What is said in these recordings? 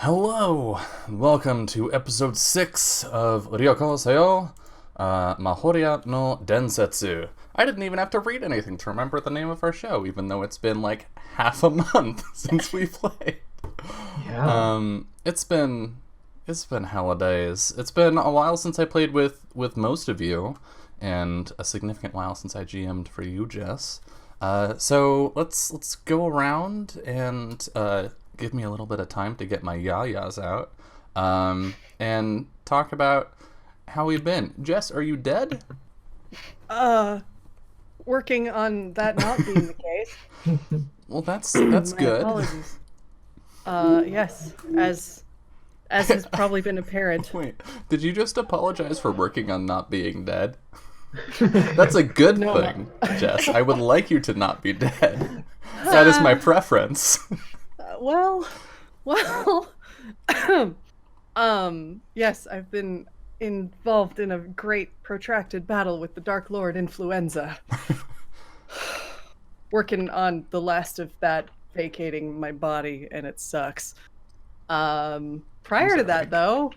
Hello, welcome to episode 6 of Ryoko Seyo, Mahōrea no Densetsu. I didn't even have to read anything to remember the name of our show, even though it's been like half a month since we played. Yeah. It's been holidays. It's been a while since I played with most of you, and a significant while since I GM'd for you, Jess. So let's go around and give me a little bit of time to get my yayas out, and talk about how we've been. Jess, are you dead? Uh, Working on that not being the case. Well, that's My good. apologies. Yes, as has probably been apparent. Wait, did you just apologize for working on not being dead? That's a good No. thing, Jess. I would like you to not be dead. That is my preference. Well, yes, I've been involved in a great protracted battle with the Dark Lord Influenza. Working on the last of that vacating my body, and it sucks. Prior to that, though,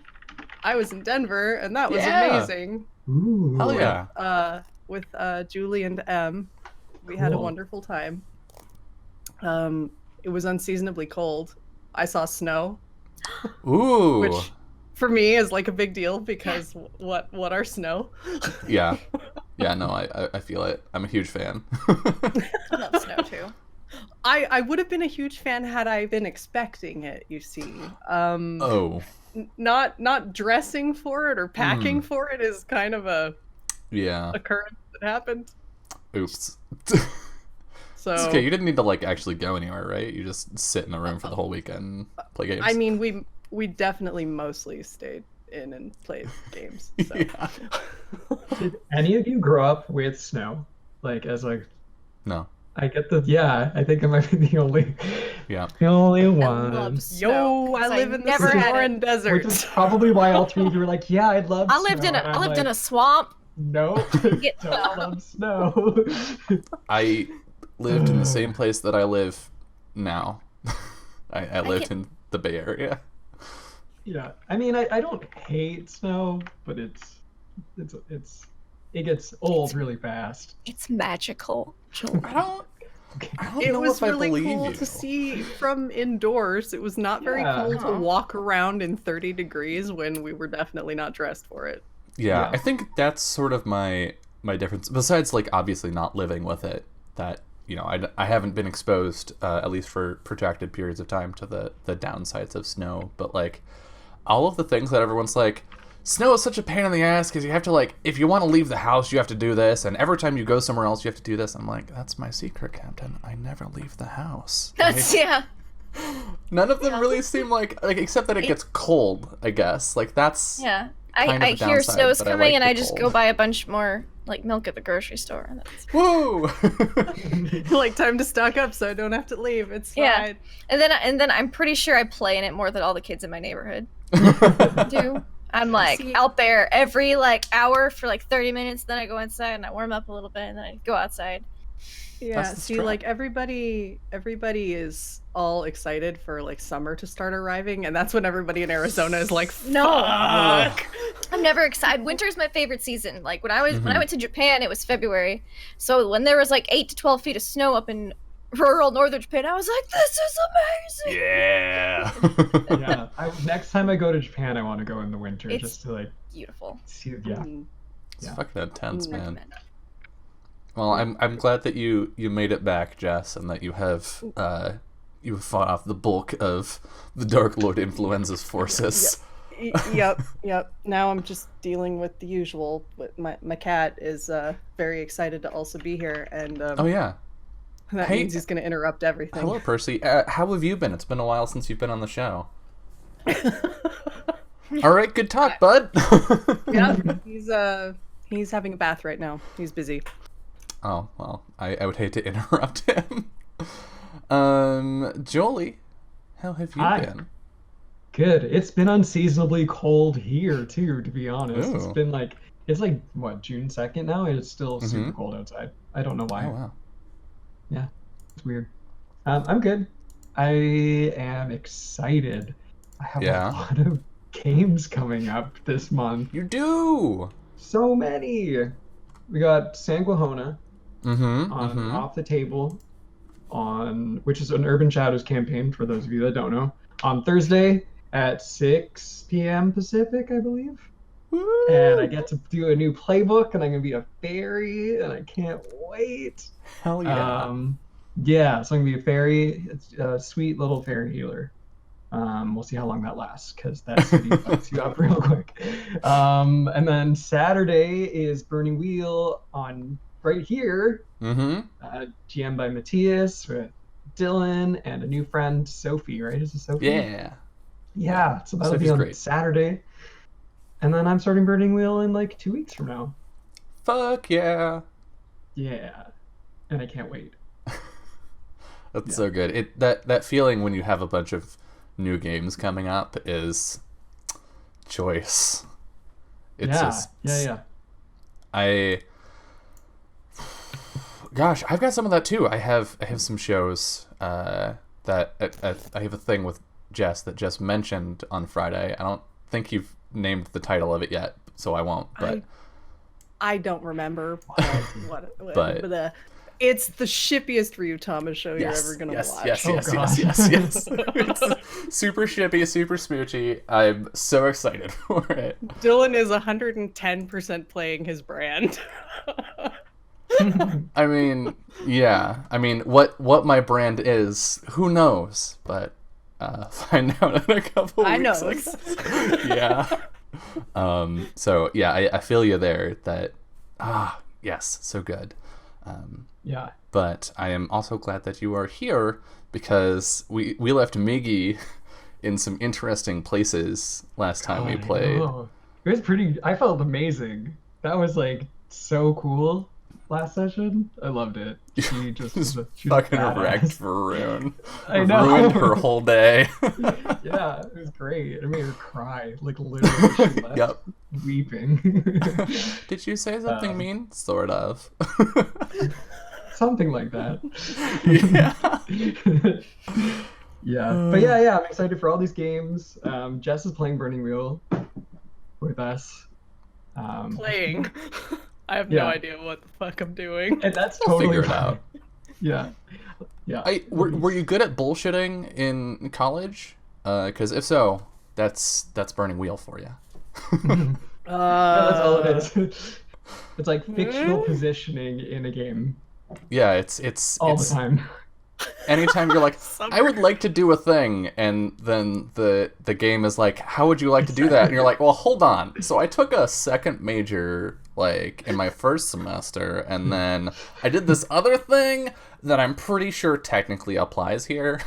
I was in Denver, and that was Yeah. amazing. Ooh. Hell yeah. With Julie and Em. We had a Cool. wonderful time. It was unseasonably cold. I saw snow, Ooh. which for me is like a big deal because what are snow? Yeah. Yeah, no, I feel it. I'm a huge fan. I love snow too. I would have been a huge fan had I been expecting it, you see. Oh, Not dressing for it or packing for it is kind of a yeah. occurrence that happened. Oops. So It's okay, you didn't need to like actually go anywhere, right? You just sit in the room for the whole weekend, play games. I mean, we definitely mostly stayed in and played games. So. Yeah. Did any of you grow up with snow? Like as like No. I get I think I might be the only Yeah. one. love snow. Yo, I 'cause live in the never had Sonoran it. Desert. Which is probably why all three of you were like, yeah, I'd love I lived snow. in a And I I'm lived in like, a swamp. No, Get don't snow. love snow. I lived in the same place that I live now. I lived get- in the Bay Area. Yeah. I mean I don't hate snow, but it gets old really fast. It's magical. I don't It know was if I really believe cool you. to see from indoors. It was not very Yeah. cool to Aw. walk around in 30 degrees when we were definitely not dressed for it. Yeah, Yeah. I think that's sort of my difference. Besides, like, obviously not living with it, that I haven't been exposed, at least for protracted periods of time, to the downsides of snow. But like, all of the things that everyone's like, snow is such a pain in the ass because you have to like, if you want to leave the house, you have to do this, and every time you go somewhere else, you have to do this. I'm like, that's my secret, Captain. I never leave the house. That's Like, yeah. none of them really seem like except that it gets cold. I guess like that's Yeah. kind of I a hear downside, snow's but I coming like and the I just cold. go buy a bunch more like milk at the grocery store. And that's... Woo! Like, time to stock up so I don't have to leave. It's fine. Yeah. And then I'm pretty sure I play in it more than all the kids in my neighborhood do. I'm like See- out there every like hour for like 30 minutes, then I go inside and I warm up a little bit and then I go outside. Yeah, That's the see, strat. like everybody is all excited for like summer to start arriving, and that's when everybody in Arizona is like, No. fuck. I'm never excited. Winter's my favorite season. Like when I went to Japan, it was February. So when there was like 8 to 12 feet of snow up in rural northern Japan, I was like, this is amazing. Yeah. Yeah. Next time I go to Japan I want to go in the winter It's- just to like Beautiful. see Mm. It's Yeah. fucking intense, man. Recommend. Well, I'm glad that you made it back, Jess, and that you have you fought off the bulk of the Dark Lord Influenza's forces. Yep. Now I'm just dealing with the usual. But my cat is very excited to also be here, and Oh yeah. that Hey- means he's going to interrupt everything. Hello, Percy. How have you been? It's been a while since you've been on the show. All right, good talk, bud. Yeah, he's having a bath right now. He's busy. Oh, well, I would hate to interrupt him. Jolie, how have you Hi. been? Good. It's been unseasonably cold here too, to be honest. Ooh. It's been like what, June 2nd now, and it's still super Mhm. cold outside. I don't know why. Oh, wow. Yeah, it's weird. I'm good. I am excited I have Yeah. a lot of games coming up this month. You do. So many. We got Sanguihona Mm-hmm. on Off the Table, which is an Urban Shadows campaign for those of you that don't know, on Thursday at 6 p.m. Pacific, I believe. Woo! And I get to do a new playbook, and I'm gonna be a fairy, and I can't wait. Hell yeah. Yeah, so I'm gonna be a fairy, a sweet little fairy healer. We'll see how long that lasts, because that city fucks you up real quick. And then Saturday is Burning Wheel on right here, GM by Matthias with Dylan and a new friend, Sophie, right? Is it Sophie? Yeah. Yeah, so that'll Sophie's be on great. Saturday. And then I'm starting Burning Wheel in like 2 weeks from now. Fuck yeah. Yeah, and I can't wait. That's so good. That feeling when you have a bunch of new games coming up is choice. It's yeah. Gosh, I've got some of that too. I have some shows that I have a thing with Jess that Jess mentioned on Friday. I don't think you've named the title of it yet, so I won't. But I don't remember what But- it's the shippiest Ryu Thomas show you're ever gonna watch. Yes. Oh, It's super shippy, super smoochy. I'm so excited for it. Dylan is 110% playing his brand. I mean, yeah. I mean, what my brand is, who knows? But find out in a couple I weeks. know. I guess. Yeah. So yeah, I feel you there. That yes, so good. Yeah. But I am also glad that you are here because we left Miggy in some interesting places last time we played. It was pretty. I felt amazing. That was like so cool last session. I loved it. She just was fucking badass. wrecked Varun. I know. Ruined her whole day. Yeah, it was great. It made her cry. Like literally, she left Yep. weeping. Did you say something mean? Sort of. Something like that. Yeah. Yeah, but yeah, I'm excited for all these games. Jess is playing Burning Wheel with us. Playing. I have no idea what the fuck I'm doing. And that's We'll totally figure it fine. out. Yeah. Were you good at bullshitting in college? Because if so, that's Burning Wheel for you. Yeah, that's all it is. It's like fictional positioning in a game Yeah, it's all the time. Anytime you're like, I would like to do a thing, and then the game is like, how would you like to do that? And you're like, well, hold on. So I took a second major like in my first semester, and then I did this other thing that I'm pretty sure technically applies here.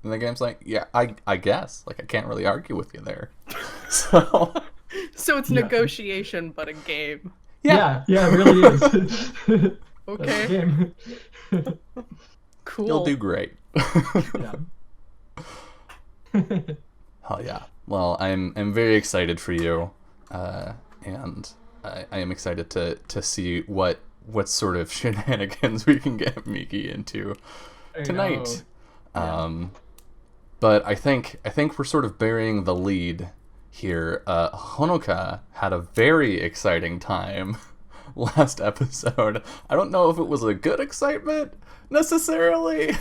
And the game's like, yeah, I guess. Like, I can't really argue with you there. So So it's negotiation, but a game. Yeah, it really is. Okay. Game. Cool. you'll do great. Yeah. Hell yeah. Well, I'm very excited for you, and I am excited to see what sort of shenanigans we can get Miki into tonight. But I think we're sort of burying the lead here. Honoka had a very exciting time last episode. I don't know if it was a good excitement necessarily.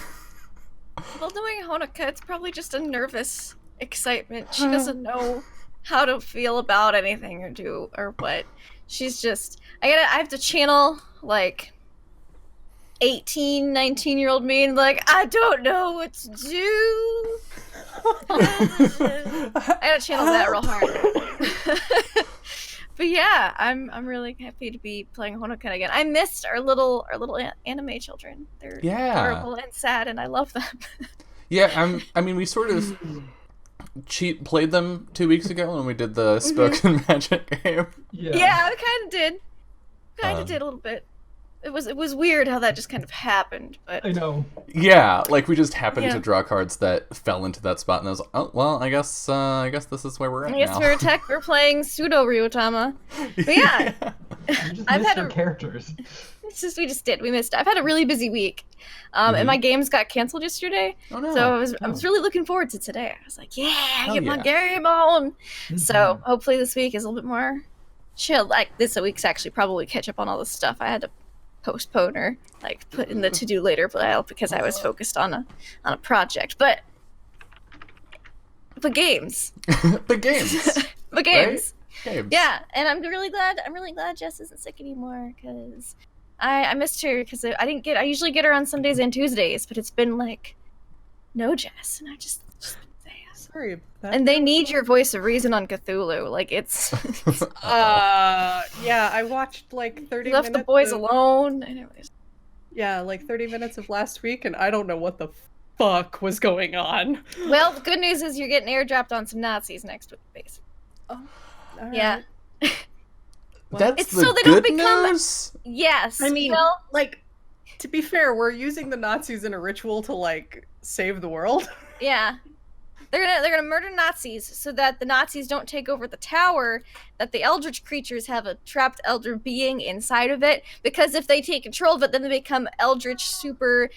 Well, knowing Honoka, it's probably just a nervous excitement. She doesn't know how to feel about anything or do or what. She's just I have to channel like 18, 19-year-old me and like, I don't know what to do. I gotta channel that real hard. But yeah, I'm really happy to be playing Honoka again. I missed our little anime children. They're adorable and sad, and I love them. Yeah, I mean, we sort of played them 2 weeks ago when we did the spoken magic game. Yeah, I kind of did. Kind of did a little bit. It was weird how that just kind of happened, but I know. Yeah, like we just happened to draw cards that fell into that spot, and I was like, oh well, I guess this is where we're at I guess now. we're playing pseudo Ryutama. But yeah, You just I've missed had our characters. we just did. We missed it. I've had a really busy week. And my games got canceled yesterday. Oh no. So I was really looking forward to today. I was like, yeah, get my yeah. game on. So hopefully this week is a little bit more chill. Like this week's actually probably catch up on all the stuff I had to postpone or like put in the to-do later pile because I was focused on a project. But games. The games. But games. Right? Games. Yeah, and I'm really glad Jess isn't sick anymore because I missed her because I usually get her on Sundays and Tuesdays, but it's been like no Jess, and I just been sad. Sorry. And they need your voice of reason on Cthulhu. Like it's yeah, I watched like 30 left minutes. the boys alone. Anyways. Yeah, like 30 minutes of last week, and I don't know what the fuck was going on. Well, the good news is you're getting airdropped on some Nazis next week, basically. Oh, all Yeah. right. That's It's the so they good don't become- news. Yes. I mean, well, like, to be fair, we're using the Nazis in a ritual to like save the world. yeah. They're gonna murder Nazis so that the Nazis don't take over the tower, that the eldritch creatures have a trapped elder being inside of it, because if they take control of it, then they become eldritch super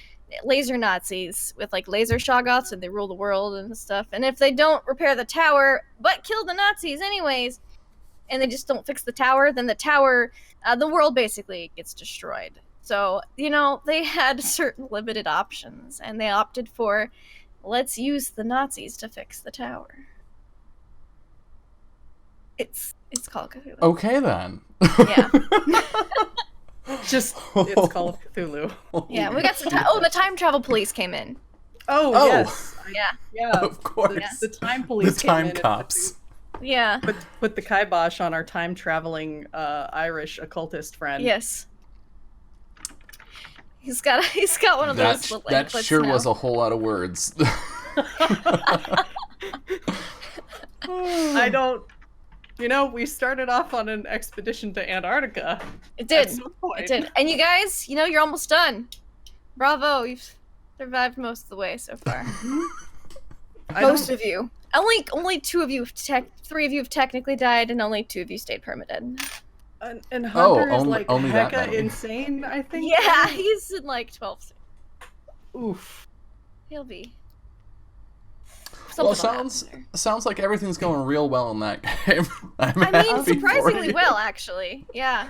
laser Nazis with like laser shoggoths and they rule the world and stuff. And if they don't repair the tower but kill the Nazis anyways, and they just don't fix the tower, then the tower, the world basically gets destroyed. So, they had certain limited options, and they opted for, let's use the Nazis to fix the tower. It's called Cthulhu. Okay then. Yeah. Just, it's Call of Cthulhu. Yeah, we got some time. Oh, the time travel police came in. Oh, yes. Yeah. Yeah. Of course. The time police The came time in and cops. Yeah. put the kibosh on our time traveling Irish occultist friend. Yes. He's got one of those little That anklets sure now. was a whole lot of words. I don't. We started off on an expedition to Antarctica. It did. At some point. It did. And you guys, you're almost done. Bravo, you've survived most of the way so far. Most of you. Only 2 of you, 3 of you have technically died, and only 2 of you stayed permadead. And Hunter is only- like only that hecka many. insane, I think. Yeah, he's in like 12. Oof. He'll be. Well, Something will happen there. sounds like everything's going real well in that game. I'm I mean, happy for surprisingly you. well, actually. Yeah.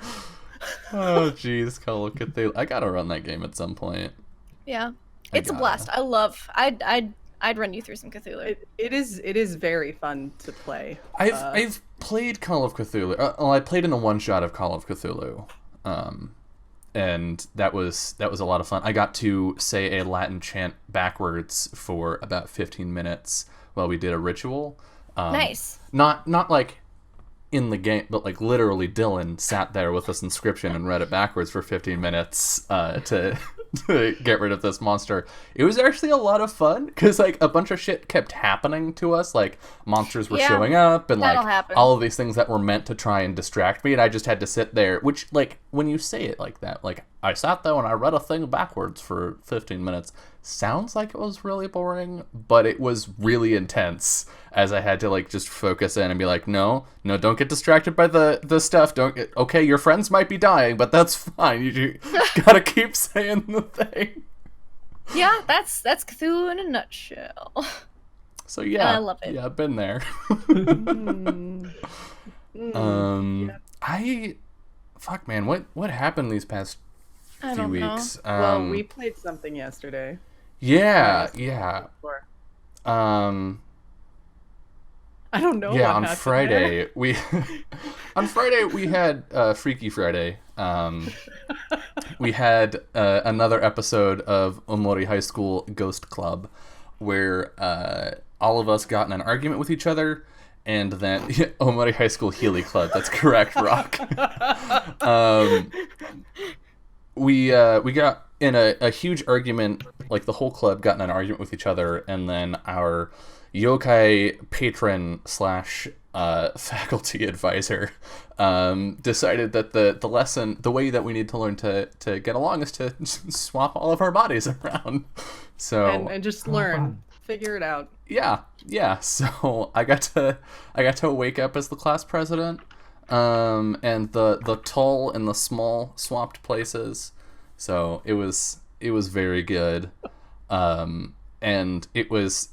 Oh, jeez, Call of Cthulhu. I gotta run that game at some point. Yeah. I It's a gotta. blast. I'd run you through some Cthulhu. It is very fun to play. I've played Call of Cthulhu. Well, I played in a one shot of Call of Cthulhu, and that was a lot of fun. I got to say a Latin chant backwards for about 15 minutes while we did a ritual. Nice. Not like in the game, but like literally Dylan sat there with this inscription and read it backwards for 15 minutes to get rid of this monster. It was actually a lot of fun because like a bunch of shit kept happening to us, like monsters were Yeah, showing up and like that'll happen. all of these things that were meant to try and distract me, and I just had to sit there, which like when you say it like that, like I sat there and I read a thing backwards for 15 minutes, sounds like it was really boring, but it was really intense as I had to like just focus in and be like, no, don't get distracted by the stuff. Okay, your friends might be dying, but that's fine. You gotta keep saying the thing. Yeah, that's Cthulhu in a nutshell. So yeah, I love it. Yeah, I've been there. Fuck man, what happened these past I few don't know. weeks? Well, we played something yesterday. Yeah. Or- Yeah, I don't know. yeah, what on happened Friday we we had Freaky Friday. We had another episode of Omori High School Ghost Club where all of us got in an argument with each other, and then Omori High School Healy Club. That's correct, Rock. We got in a huge argument, like the whole club got in an argument with each other, and then our yokai patron / faculty advisor decided that the lesson, the way that we need to learn to get along is to swap all of our bodies around. So and just learn, figure it out. yeah. So I got to wake up as the class president. and the tall and the small swapped places. So it's very good. And it's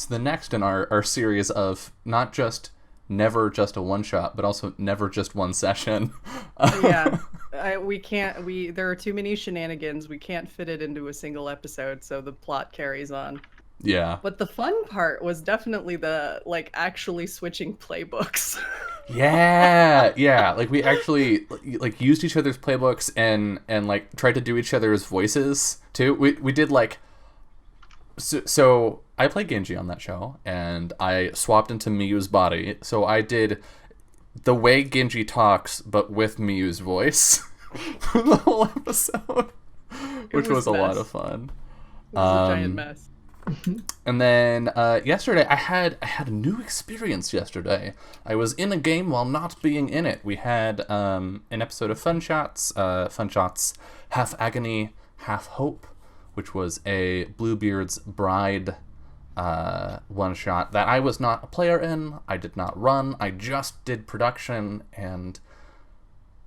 the next in our series of not just never just a one shot, but also never just one session. Yeah, we can't. There are too many shenanigans. We can't fit it into a single episode, so the plot carries on. Yeah. But the fun part was definitely the actually switching playbooks. Yeah. Like we actually like used each other's playbooks and like tried to do each other's voices too. We did like. So I played Genji on that show, and I swapped into Miyu's body. So I did the way Genji talks, but with Miyu's voice for the whole episode, which was a lot of fun. It was a giant mess. And then yesterday, I had a new experience yesterday. I was in a game while not being in it. We had an episode of Fun Shots, Half Agony, Half Hope, which was a Bluebeard's Bride one-shot that I was not a player in. I did not run. I just did production, and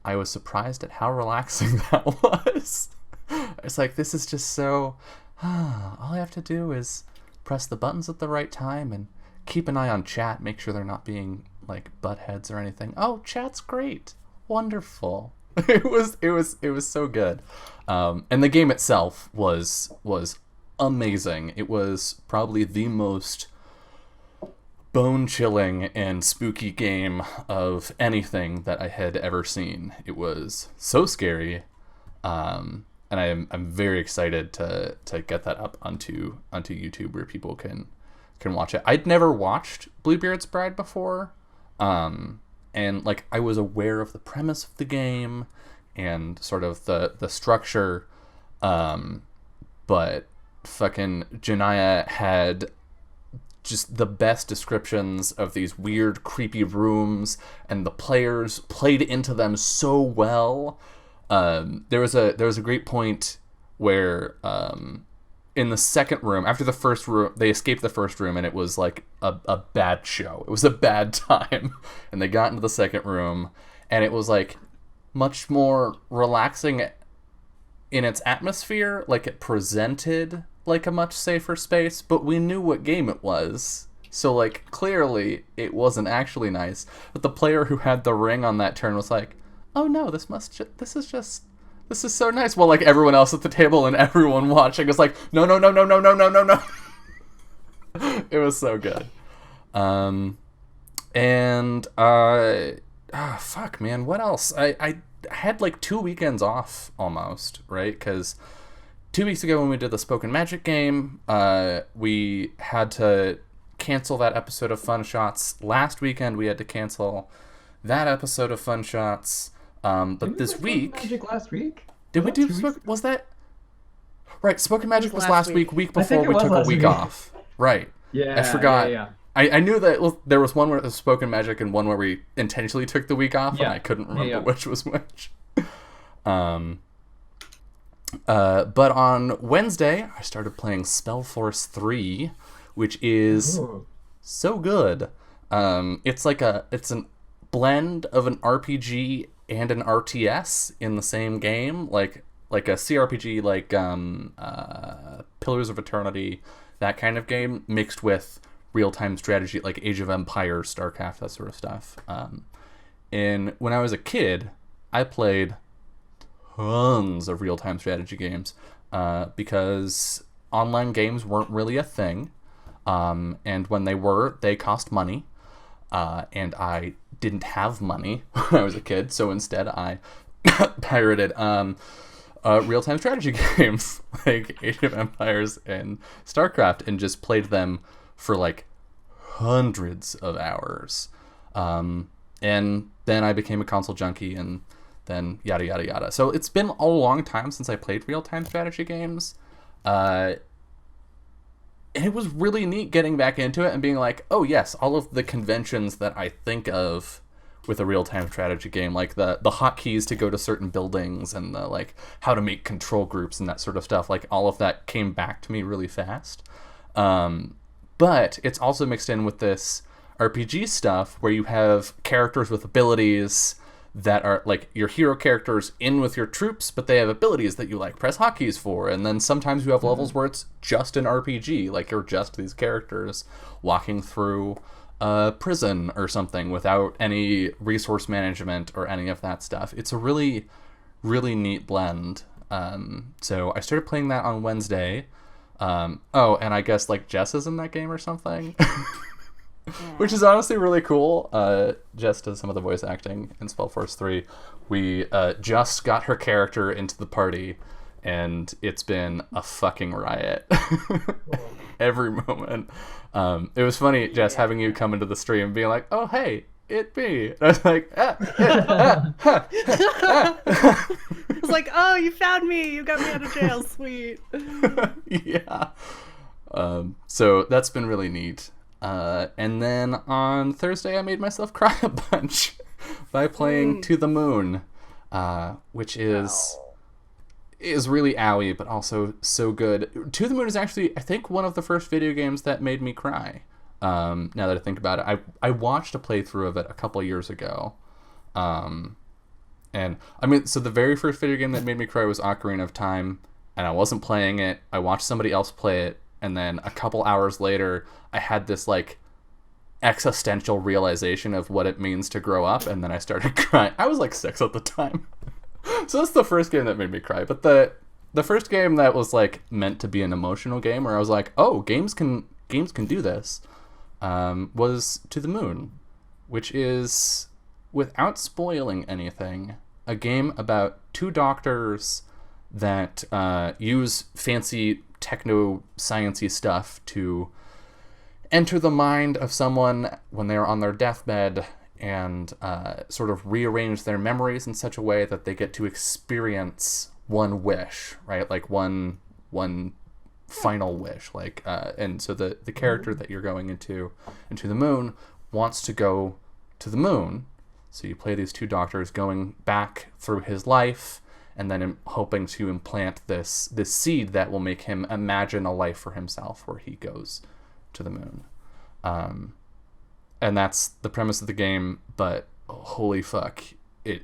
I was surprised at how relaxing that was. It's like, this is just so... all I have to do is press the buttons at the right time and keep an eye on chat, make sure they're not being, like, butt heads or anything. Oh, chat's great. Wonderful. It was so good. And the game itself was amazing. It was probably the most bone-chilling and spooky game of anything that I had ever seen. It was so scary, and I'm very excited to get that up onto YouTube where people can watch it. I'd never watched Bluebeard's Bride before, and like I was aware of the premise of the game and sort of the structure, but fucking Janaya had just the best descriptions of these weird, creepy rooms, and the players played into them so well. There was a great point where in the second room, after the first room, they escaped the first room, and it was like a bad show. It was a bad time, and they got into the second room, and it was like much more relaxing in its atmosphere. Like, it presented like a much safer space, but we knew what game it was, so like clearly it wasn't actually nice. But the player who had the ring on that turn was like, oh no, this is so nice. Well, like everyone else at the table and everyone watching was like, no. It was so good. Fuck, man, what else? I had like 2 weekends off almost, right? Because 2 weeks ago when we did the Spoken Magic game, we had to cancel that episode of Fun Shots. Last weekend we had to cancel that episode of Fun Shots. But this week... Magic last week? Did we do... Was that... Right, Spoken Magic was last week before we took a week off. Right. Yeah, I forgot. Yeah. I knew that there was one where it was Spoken Magic and one where we intentionally took the week off, and I couldn't remember which was which. But on Wednesday, I started playing Spellforce 3, which is so good. It's an blend of an RPG and an RTS in the same game, like a CRPG, like Pillars of Eternity, that kind of game, mixed with real-time strategy, like Age of Empires, StarCraft, that sort of stuff. And when I was a kid, I played tons of real-time strategy games because online games weren't really a thing. And when they were, they cost money. And I didn't have money when I was a kid, so instead I pirated real-time strategy games like Age of Empires and StarCraft and just played them for like hundreds of hours. And then I became a console junkie, and then yada yada yada. So it's been a long time since I played real-time strategy games. And it was really neat getting back into it and being like, oh yes, all of the conventions that I think of with a real-time strategy game, like the hotkeys to go to certain buildings and the like how to make control groups and that sort of stuff, like all of that came back to me really fast. But it's also mixed in with this RPG stuff where you have characters with abilities that are like your hero characters in with your troops, but they have abilities that you like press hotkeys for. And then sometimes you have levels where it's just an RPG, like you're just these characters walking through a prison or something without any resource management or any of that stuff. It's a really, really neat blend. So I started playing that on Wednesday. And I guess like Jess is in that game or something. Which is honestly really cool. Jess does some of the voice acting in Spellforce 3. We just got her character into the party, and it's been a fucking riot. Every moment. It was funny, Jess, having you come into the stream and being like, oh, hey, it me. And I was like, I was like, oh, you found me. You got me out of jail. Sweet. Yeah. So that's been really neat. And then on Thursday, I made myself cry a bunch by playing To the Moon, which is really owie, but also so good. To the Moon is actually, I think, one of the first video games that made me cry. Now that I think about it, I watched a playthrough of it a couple of years ago. And I mean, so the very first video game that made me cry was Ocarina of Time, and I wasn't playing it. I watched somebody else play it. And then a couple hours later, I had this like existential realization of what it means to grow up, and then I started crying. I was like 6 at the time. So that's the first game that made me cry. But the first game that was like meant to be an emotional game where I was like, oh, games can do this, was To the Moon, which is, without spoiling anything, a game about 2 doctors that use fancy techno-sciencey stuff to enter the mind of someone when they're on their deathbed and sort of rearrange their memories in such a way that they get to experience one wish, right? Like one final wish. Like and so the character that you're going into the moon wants to go to the moon. So you play these 2 doctors going back through his life, and then hoping to implant this seed that will make him imagine a life for himself where he goes to the moon. And that's the premise of the game, but holy fuck, yeah,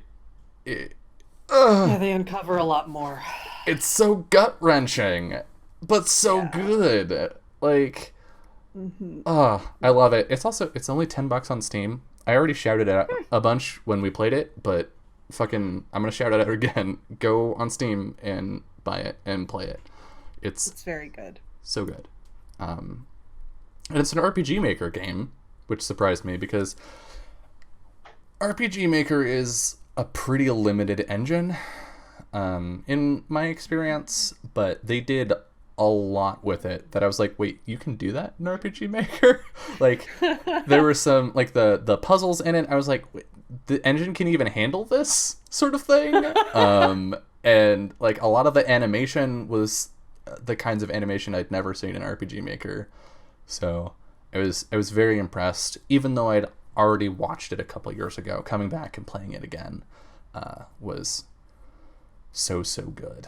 they uncover a lot more. It's so gut-wrenching, but so good. Like, I love it. It's only $10 on Steam. I already shouted it out a bunch when we played it, but fucking, I'm gonna shout it out again. Go on Steam and buy it and play it. It's very good. So good. And it's an RPG Maker game, which surprised me because RPG Maker is a pretty limited engine, in my experience, but they did a lot with it that I was like, wait, you can do that in RPG Maker? Like, there were some, like, the puzzles in it, I was like, wait, the engine can even handle this sort of thing? And, like, a lot of the animation was the kinds of animation I'd never seen in RPG Maker. So, I was very impressed, even though I'd already watched it a couple years ago. Coming back and playing it again was so good.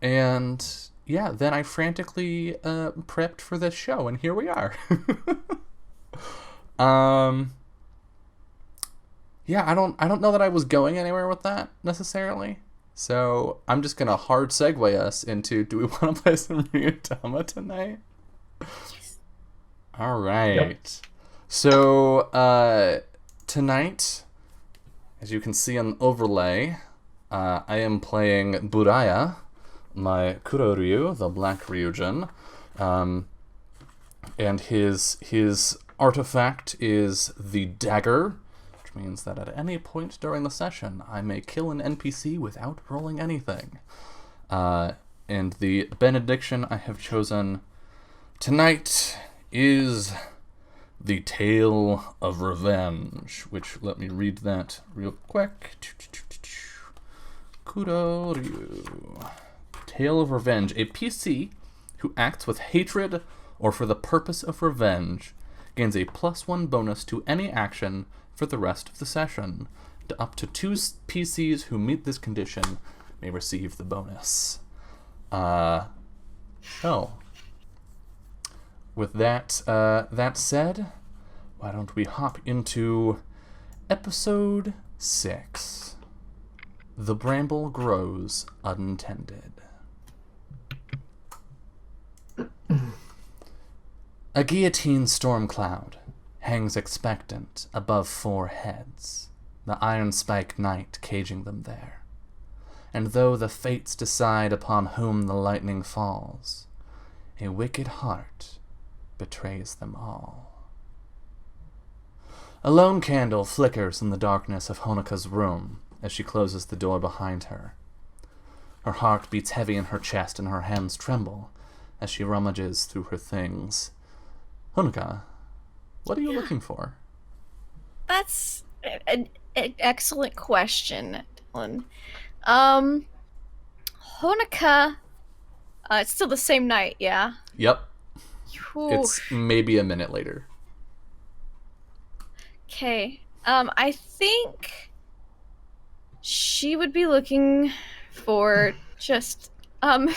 And yeah, then I frantically prepped for this show, and here we are. Yeah, I don't know that I was going anywhere with that necessarily. So I'm just gonna hard segue us into, do we want to play some Ryutama tonight? Yes. All right. Yep. So tonight, as you can see on the overlay, I am playing Buraya, my Kuroryu, the Black Ryujin, and his artifact is the dagger, which means that at any point during the session, I may kill an NPC without rolling anything. And the benediction I have chosen tonight is the Tale of Revenge, which, let me read that real quick. Kuroryu. Tale of Revenge. A PC who acts with hatred or for the purpose of revenge gains a +1 bonus to any action for the rest of the session. Up to 2 PCs who meet this condition may receive the bonus. with that said, why don't we hop into episode 6? The Bramble Grows Untended. A guillotine storm cloud hangs expectant above 4 heads, the iron-spiked night caging them there. And though the fates decide upon whom the lightning falls, a wicked heart betrays them all. A lone candle flickers in the darkness of Honoka's room as she closes the door behind her. Her heart beats heavy in her chest and her hands tremble as she rummages through her things. Honoka, what are you looking for? That's an excellent question, Dylan. Honoka, it's still the same night, yeah? Yep. Ooh. It's maybe a minute later. Okay. I think she would be looking for just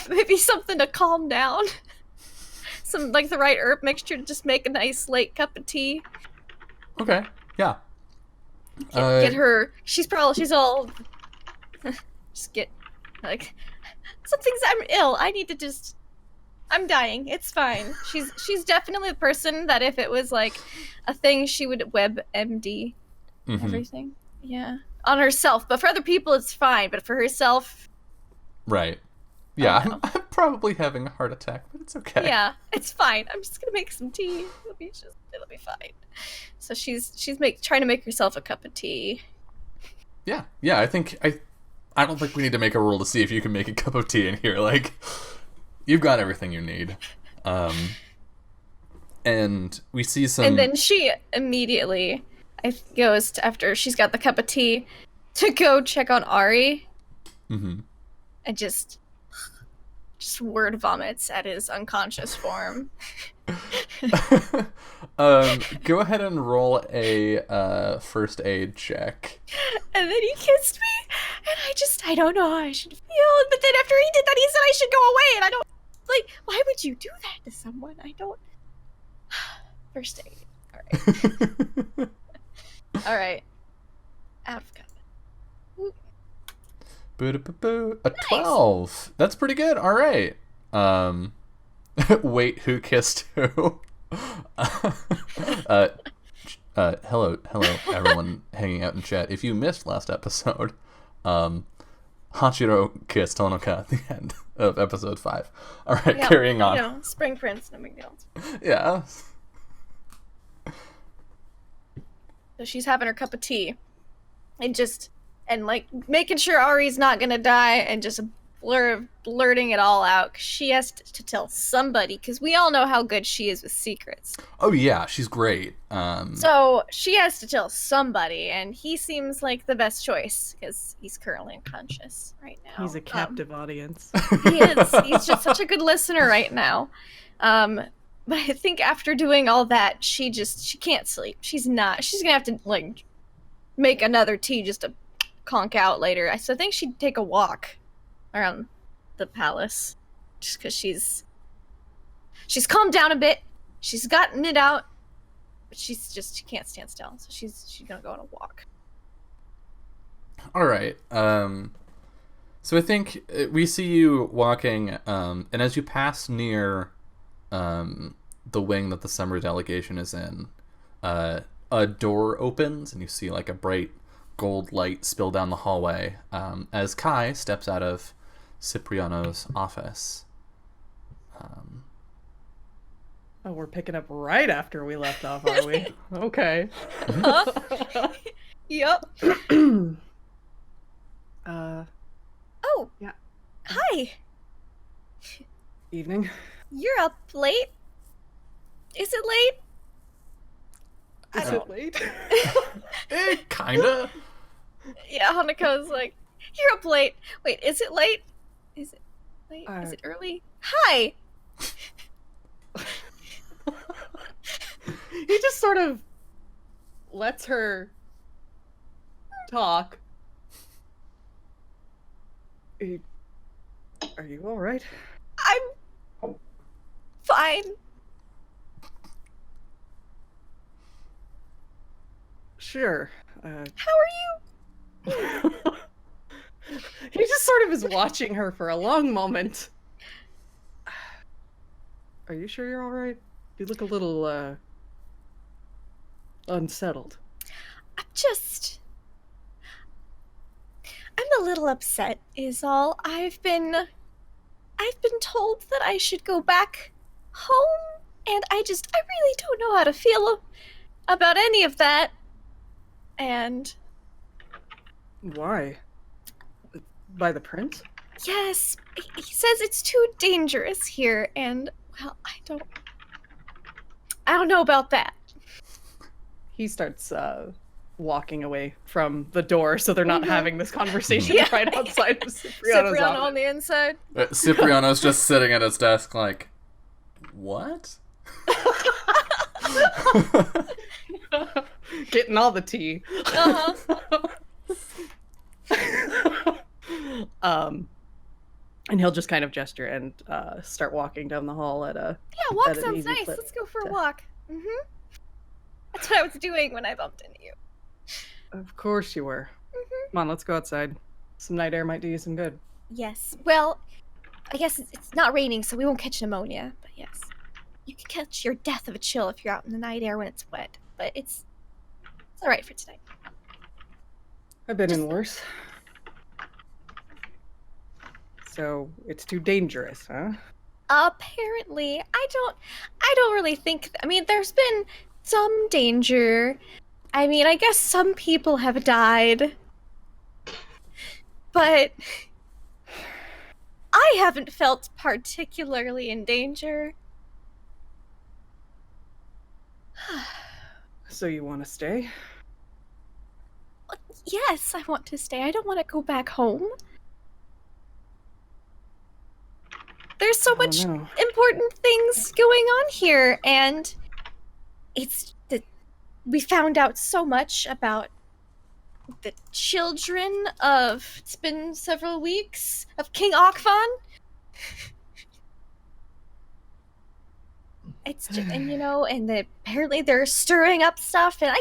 maybe something to calm down. Some like the right herb mixture to just make a nice late cup of tea. Okay, yeah. Get her. She's all. Just get like something's. I'm ill. I need to just. I'm dying. It's fine. She's definitely the person that if it was like a thing, she would WebMD everything. Yeah, on herself. But for other people, it's fine. But for herself, Right. Yeah, I'm probably having a heart attack, but it's okay. yeah, it's fine. I'm just gonna make some tea. It'll be fine. So she's trying to make herself a cup of tea. Yeah. I think I don't think we need to make a rule to see if you can make a cup of tea in here. Like, you've got everything you need. And we see some. And then she immediately goes to, after she's got the cup of tea, to go check on Ari. Mm-hmm. And just word vomits at his unconscious form. Go ahead and roll a first aid check. And then he kissed me, and I don't know how I should feel. But then after he did that, he said I should go away, and I don't, like, why would you do that to someone? I don't. First aid. Alright. Alright. Out of cup. A 12. That's pretty good. All right. Wait, who kissed who? Hello, everyone hanging out in chat. If you missed last episode, Hachiro kissed Honoka at the end of episode 5. All right, Yeah, carrying on. You know, Spring Prince, no big deal. Yeah. So she's having her cup of tea, and like making sure Ari's not gonna die, and just blurting it all out. 'Cause she has to tell somebody, because we all know how good she is with secrets. Oh yeah, she's great. So she has to tell somebody, and he seems like the best choice because he's currently unconscious right now. He's a captive audience. He is. He's just such a good listener right now. But I think after doing all that, she can't sleep. She's gonna have to like make another tea just to conk out later. So I think she'd take a walk around the palace, just because she's calmed down a bit. She's gotten it out, but she can't stand still. So she's gonna go on a walk. All right. So I think we see you walking, and as you pass near the wing that the summer delegation is in, a door opens and you see like a bright gold light spill down the hallway as Kai steps out of Cipriano's office. Oh, we're picking up right after we left off, are we? Okay. Yep. Oh. Yeah. Hi. Evening. You're up late. Is it late? Is it late? Kinda. Yeah, Hanukkah's like, you're up late. Wait, is it late? Is it late? Is it early? Hi. He just sort of lets her talk. Are you all right? I'm fine. Sure. How are you? He just sort of is watching her for a long moment. Are you sure you're all right? You look a little, unsettled. I'm a little upset, is all. I've been told that I should go back home, and I really don't know how to feel about any of that. And Why? By the prince? yes, he says it's too dangerous here, and well, I don't know about that. He starts, walking away from the door so they're not having this conversation Yeah. right outside of Cipriano's Cipriano office. on the inside. Cipriano's just sitting at his desk like, what? Getting all the tea. And he'll just kind of gesture and start walking down the hall at a Yeah, walk at an sounds easy nice. clip. Let's go for a walk. That's what I was doing when I bumped into you. Of course you were. Come on, let's go outside. Some night air might do you some good. Yes. Well, I guess it's not raining, so we won't catch pneumonia. But yes, you can catch your death of a chill if you're out in the night air when it's wet. But it's all right for tonight. I've been in worse. So it's too dangerous, huh? Apparently, I don't really think. I mean, there's been some danger. I mean, I guess some people have died, but I haven't felt particularly in danger. So you want to stay? Yes, I want to stay. I don't want to go back home. There's so much no. important things going on here, and we found out so much about the children of, it's been several weeks, of King Akvan. It's just, and apparently they're stirring up stuff, and I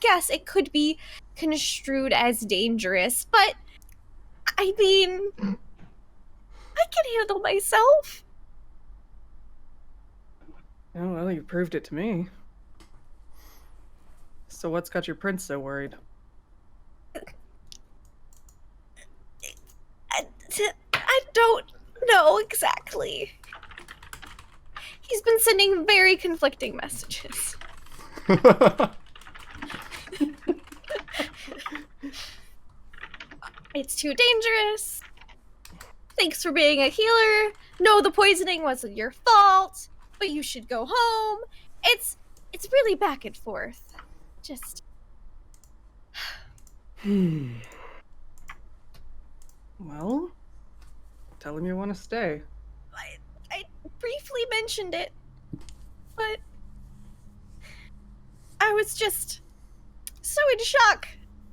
guess it could be construed as dangerous, but I mean, I can handle myself. Oh, well, you proved it to me. So what's got your prince so worried? I don't know exactly. He's been sending very conflicting messages. It's too dangerous. Thanks for being a healer. No, the poisoning wasn't your fault, but you should go home. It's really back and forth. Just Well, tell him you want to stay. I briefly mentioned it, but I was just so in shock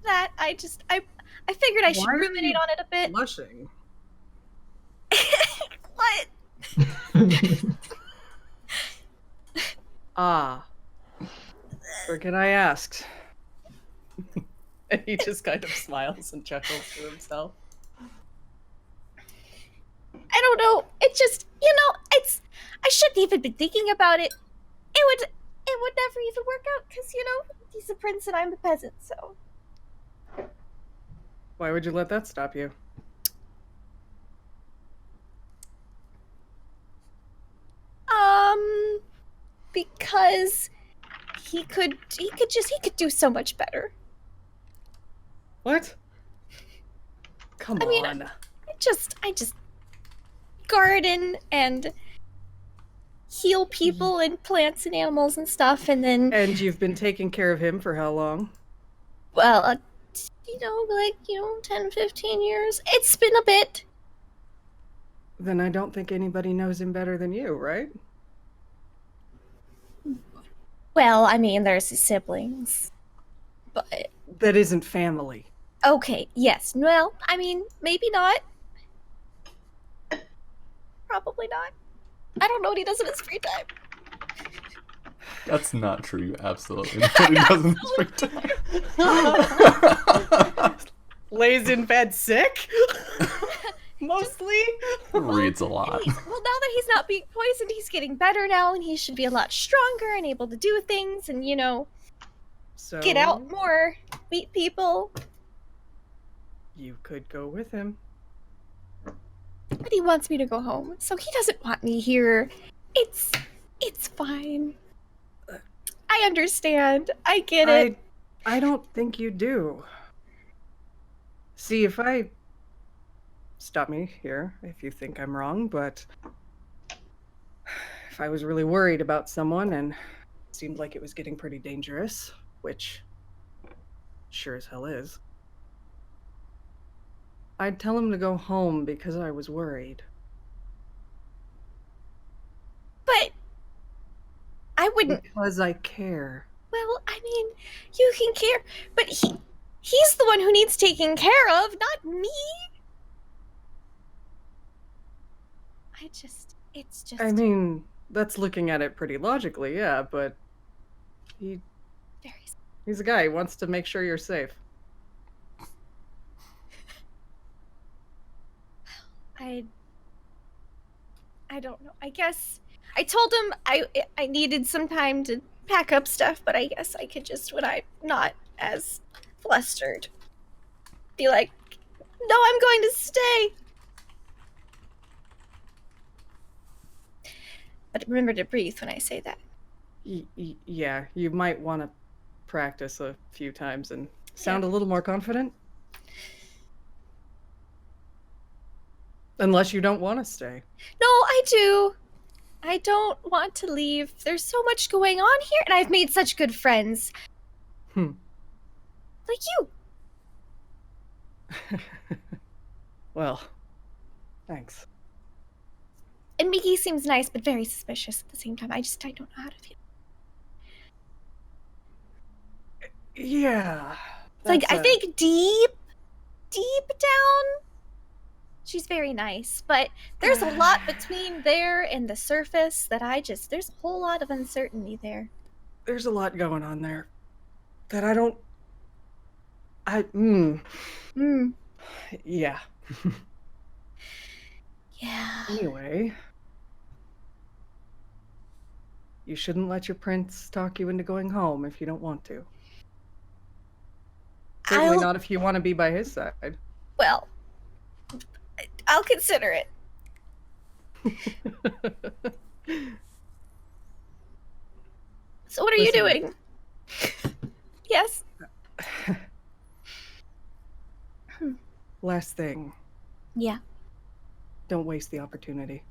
that I figured I should Why are ruminate you on it a bit. Blushing. What? Ah. Forget I asked. And he just kind of smiles and chuckles to himself. I don't know. It just, I shouldn't even been thinking about it. It would never even work out because, he's a prince and I'm a peasant, so. Why would you let that stop you? Because he could do so much better. What? Come I mean, on. I just garden and heal people and plants and animals and stuff, and then, And you've been taking care of him for how long? well, 10, 15 years. It's been a bit. Then I don't think anybody knows him better than you, right? Well, I mean, there's his siblings. But, That isn't family. okay, yes. Well, I mean, maybe not. Probably not. I don't know what he does in his free time. That's not true. You absolutely know he doesn't speak to Lays in bed sick? Mostly? Reads a lot. Well, now that he's not being poisoned, he's getting better now, and he should be a lot stronger and able to do things and, So get out more, meet people. You could go with him. But he wants me to go home, so he doesn't want me here. It's fine. I understand. I get it. I don't think you do. See, stop me here if you think I'm wrong, but if I was really worried about someone and it seemed like it was getting pretty dangerous, which sure as hell is, I'd tell him to go home because I was worried. But I wouldn't. Because I care. Well, I mean, you can care, but he's the one who needs taking care of, not me. It's just. I mean, that's looking at it pretty logically, yeah, but he's a guy. He wants to make sure you're safe. I don't know. I guess I told him I needed some time to pack up stuff, but I guess I could just, when I'm not as flustered, be like, no, I'm going to stay. But remember to breathe when I say that. Yeah, you might want to practice a few times and sound a little more confident. Unless you don't want to stay. No, I do. I don't want to leave. There's so much going on here, and I've made such good friends. Like you. Well, thanks. And Mickey seems nice, but very suspicious at the same time. I don't know how to feel. Yeah. Like, I think deep down, she's very nice, but there's a lot between there and the surface that there's a whole lot of uncertainty there. There's a lot going on there that I don't... Yeah. Yeah. Anyway, you shouldn't let your prince talk you into going home if you don't want to. Certainly not if you want to be by his side. Well, I'll consider it. So what are you doing? Yes. Last thing. Yeah. Don't waste the opportunity.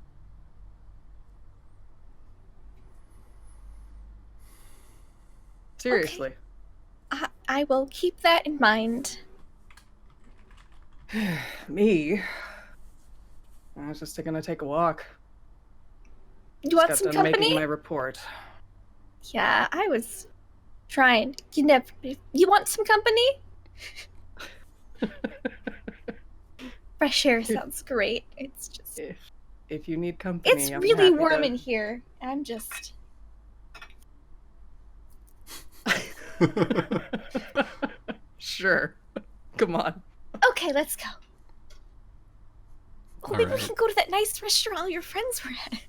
Seriously. Okay. I will keep that in mind. Me? I was just gonna take a walk. You want some company? Making my report. Yeah, I was trying. You want some company? Fresh air sounds great. It's just... If you need company, it's really warm in here. I'm just... Sure. Come on. Okay, let's go. Oh, maybe we can go to that nice restaurant all your friends were at.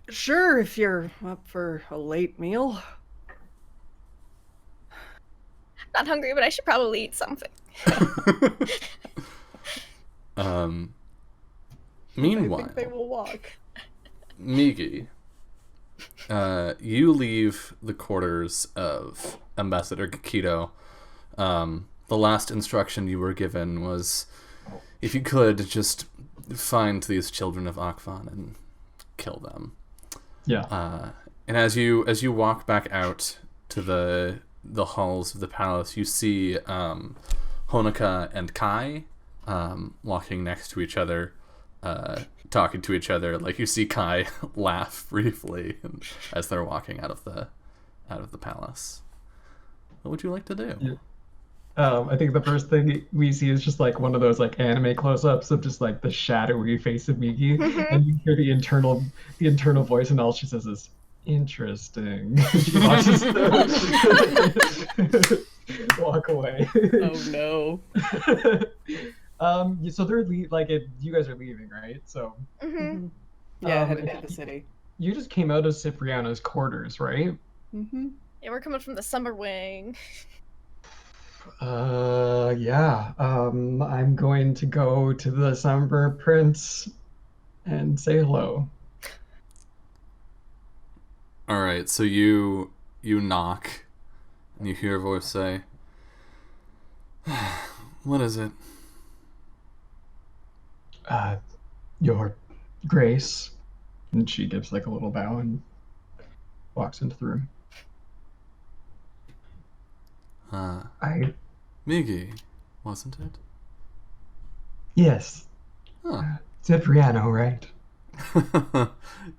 Sure, if you're up for a late meal. I'm not hungry, but I should probably eat something. Meanwhile, I think they will walk. Migi, you leave the quarters of Ambassador Gakido. The last instruction you were given was, if you could, just find these children of Akvan and kill them. Yeah. And as you walk back out to the halls of the palace, you see Honoka and Kai walking next to each other, talking to each other. Like, you see Kai laugh briefly as they're walking out of the palace. What would you like to do? Yeah. I think the first thing we see is just like one of those like anime close-ups of just like the shadowy face of Miki, and you hear the internal voice, and all she says is, Interesting. She watches them walk away. Oh no. So they're you guys are leaving, right? So Mm-hmm. Yeah, Um, headed to the city. you just came out of Cipriano's quarters, right? Mm-hmm. Yeah, we're coming from the summer wing. Yeah. I'm going to go to the Summer Prince and say hello. All right, so you knock, and you hear a voice say, "What is it?" Uh, Your Grace. And she gives like a little bow and walks into the room. I, Migi, wasn't it? yes, Huh. Cipriano, right?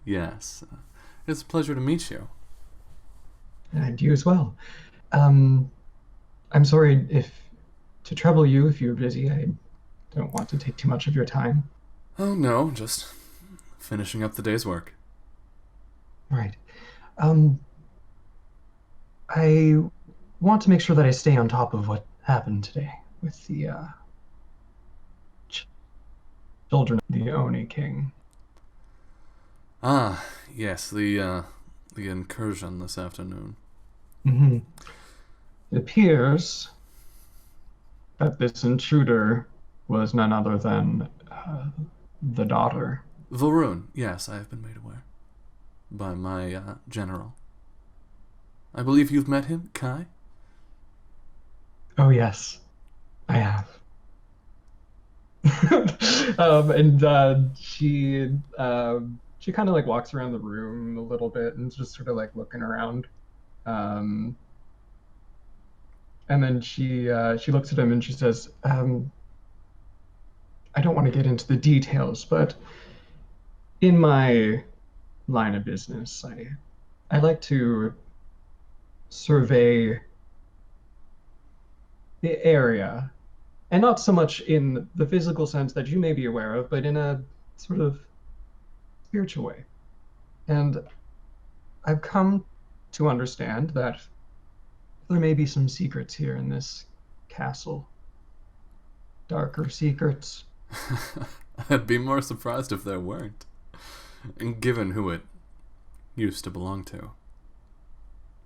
Yes. It's a pleasure to meet you. And you as well. I'm sorry to trouble you if you're busy. I don't want to take too much of your time. Oh, no, just finishing up the day's work. Right. Um, I want to make sure that I stay on top of what happened today with the ch- children of the Oni King. Ah, yes, the incursion this afternoon. Hmm. It appears that this intruder was none other than the daughter. Varun, yes, I have been made aware. By my, general. I believe you've met him, Kai? Oh yes, I have. She kind of like walks around the room a little bit and just sort of like looking around. Um, and then she looks at him and she says, "I don't want to get into the details, but in my line of business, I like to survey the area, and not so much in the physical sense that you may be aware of, but in a sort of spiritual way. And I've come to understand that there may be some secrets here in this castle. Darker secrets." I'd be more surprised if there weren't, given who it used to belong to.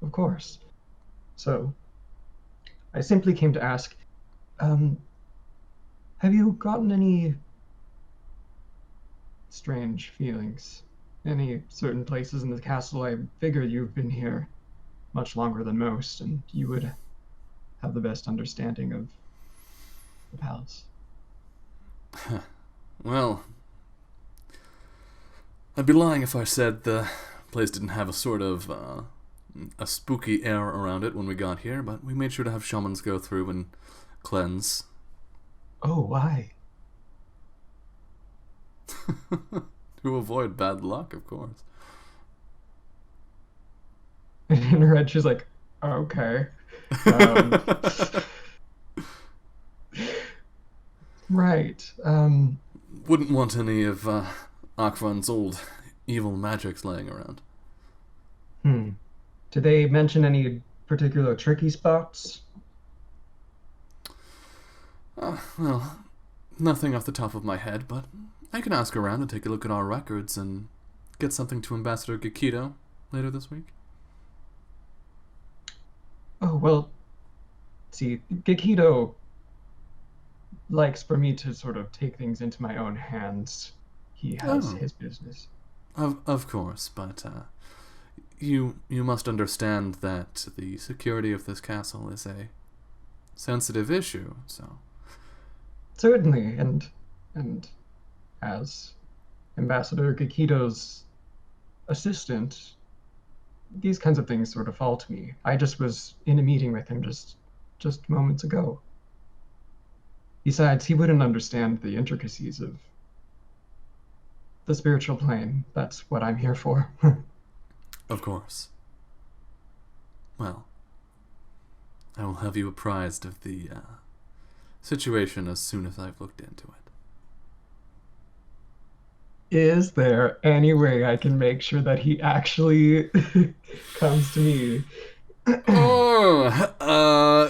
Of course. So, I simply came to ask, um, have you gotten any strange feelings? Any certain places in the castle? I figure you've been here much longer than most, and you would have the best understanding of the palace. Well, I'd be lying if I said the place didn't have a sort of, a spooky air around it when we got here, but we made sure to have shamans go through and cleanse. Oh, why? To avoid bad luck, of course. And in her head, she's like, okay. Um, right. Wouldn't want any of Akvan's old evil magics laying around. Did they mention any particular tricky spots? Well, nothing off the top of my head, but I can ask around and take a look at our records and get something to Ambassador Gakito later this week. Oh, well, see, Gakito likes for me to sort of take things into my own hands. He has his business. Of course, but you must understand that the security of this castle is a sensitive issue, so... Certainly, and as Ambassador Gakito's assistant, these kinds of things sort of fall to me. I just was in a meeting with him just moments ago. Besides, he wouldn't understand the intricacies of the spiritual plane. That's what I'm here for. Of course. Well, I will have you apprised of the situation as soon as I've looked into it. Is there any way I can make sure that he actually comes to me? Oh,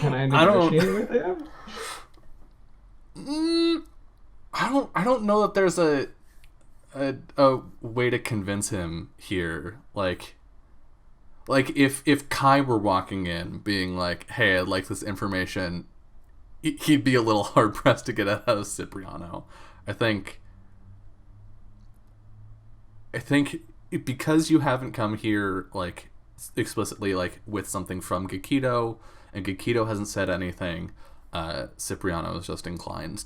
Can I I don't. negotiate with him? I don't know that there's a way to convince him here. Like if Kai were walking in, being like, "Hey, I'd like this information," he'd be a little hard pressed to get out of Cipriano. I think. I think because you haven't come here like explicitly like with something from Gakito, and Gakito hasn't said anything, Cipriano is just inclined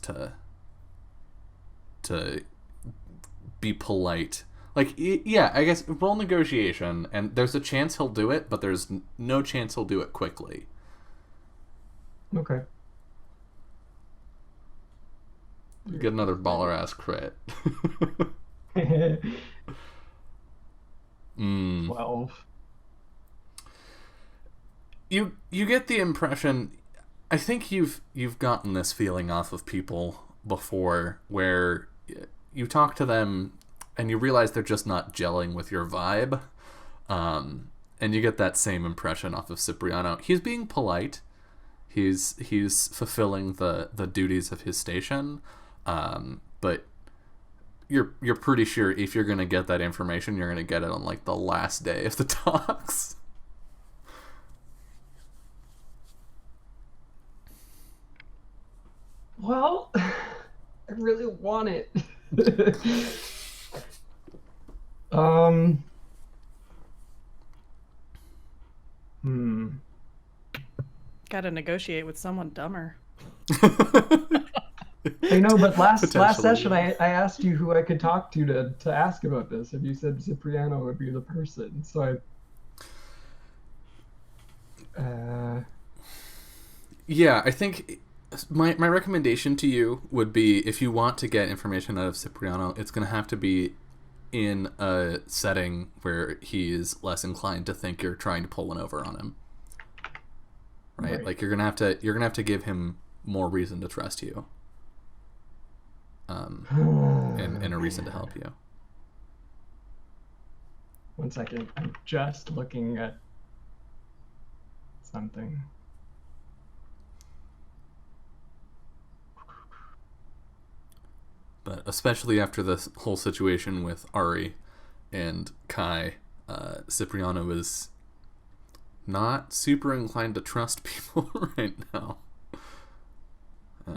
to be polite. Like, yeah, I guess roll negotiation, and there's a chance he'll do it, but there's no chance he'll do it quickly. Okay. You get another baller ass crit. 12. You get the impression, I think you've gotten this feeling off of people before, where you talk to them and you realize they're just not gelling with your vibe, and you get that same impression off of Cipriano. He's being polite, he's fulfilling the duties of his station, but you're pretty sure if you're gonna get that information, you're gonna get it on like the last day of the talks. Well, I really want it. Hmm. Gotta negotiate with someone dumber. I know, but last Potentially. session I asked you who I could talk to ask about this, and you said Cipriano would be the person. So Yeah, I think my recommendation to you would be, if you want to get information out of Cipriano, it's going to have to be in a setting where he is less inclined to think you're trying to pull one over on him. Right? Like you're gonna have to give him more reason to trust you. And a reason to help you. One second, I'm just looking at something. But especially after this whole situation with Ari and Kai, Cipriano is not super inclined to trust people right now.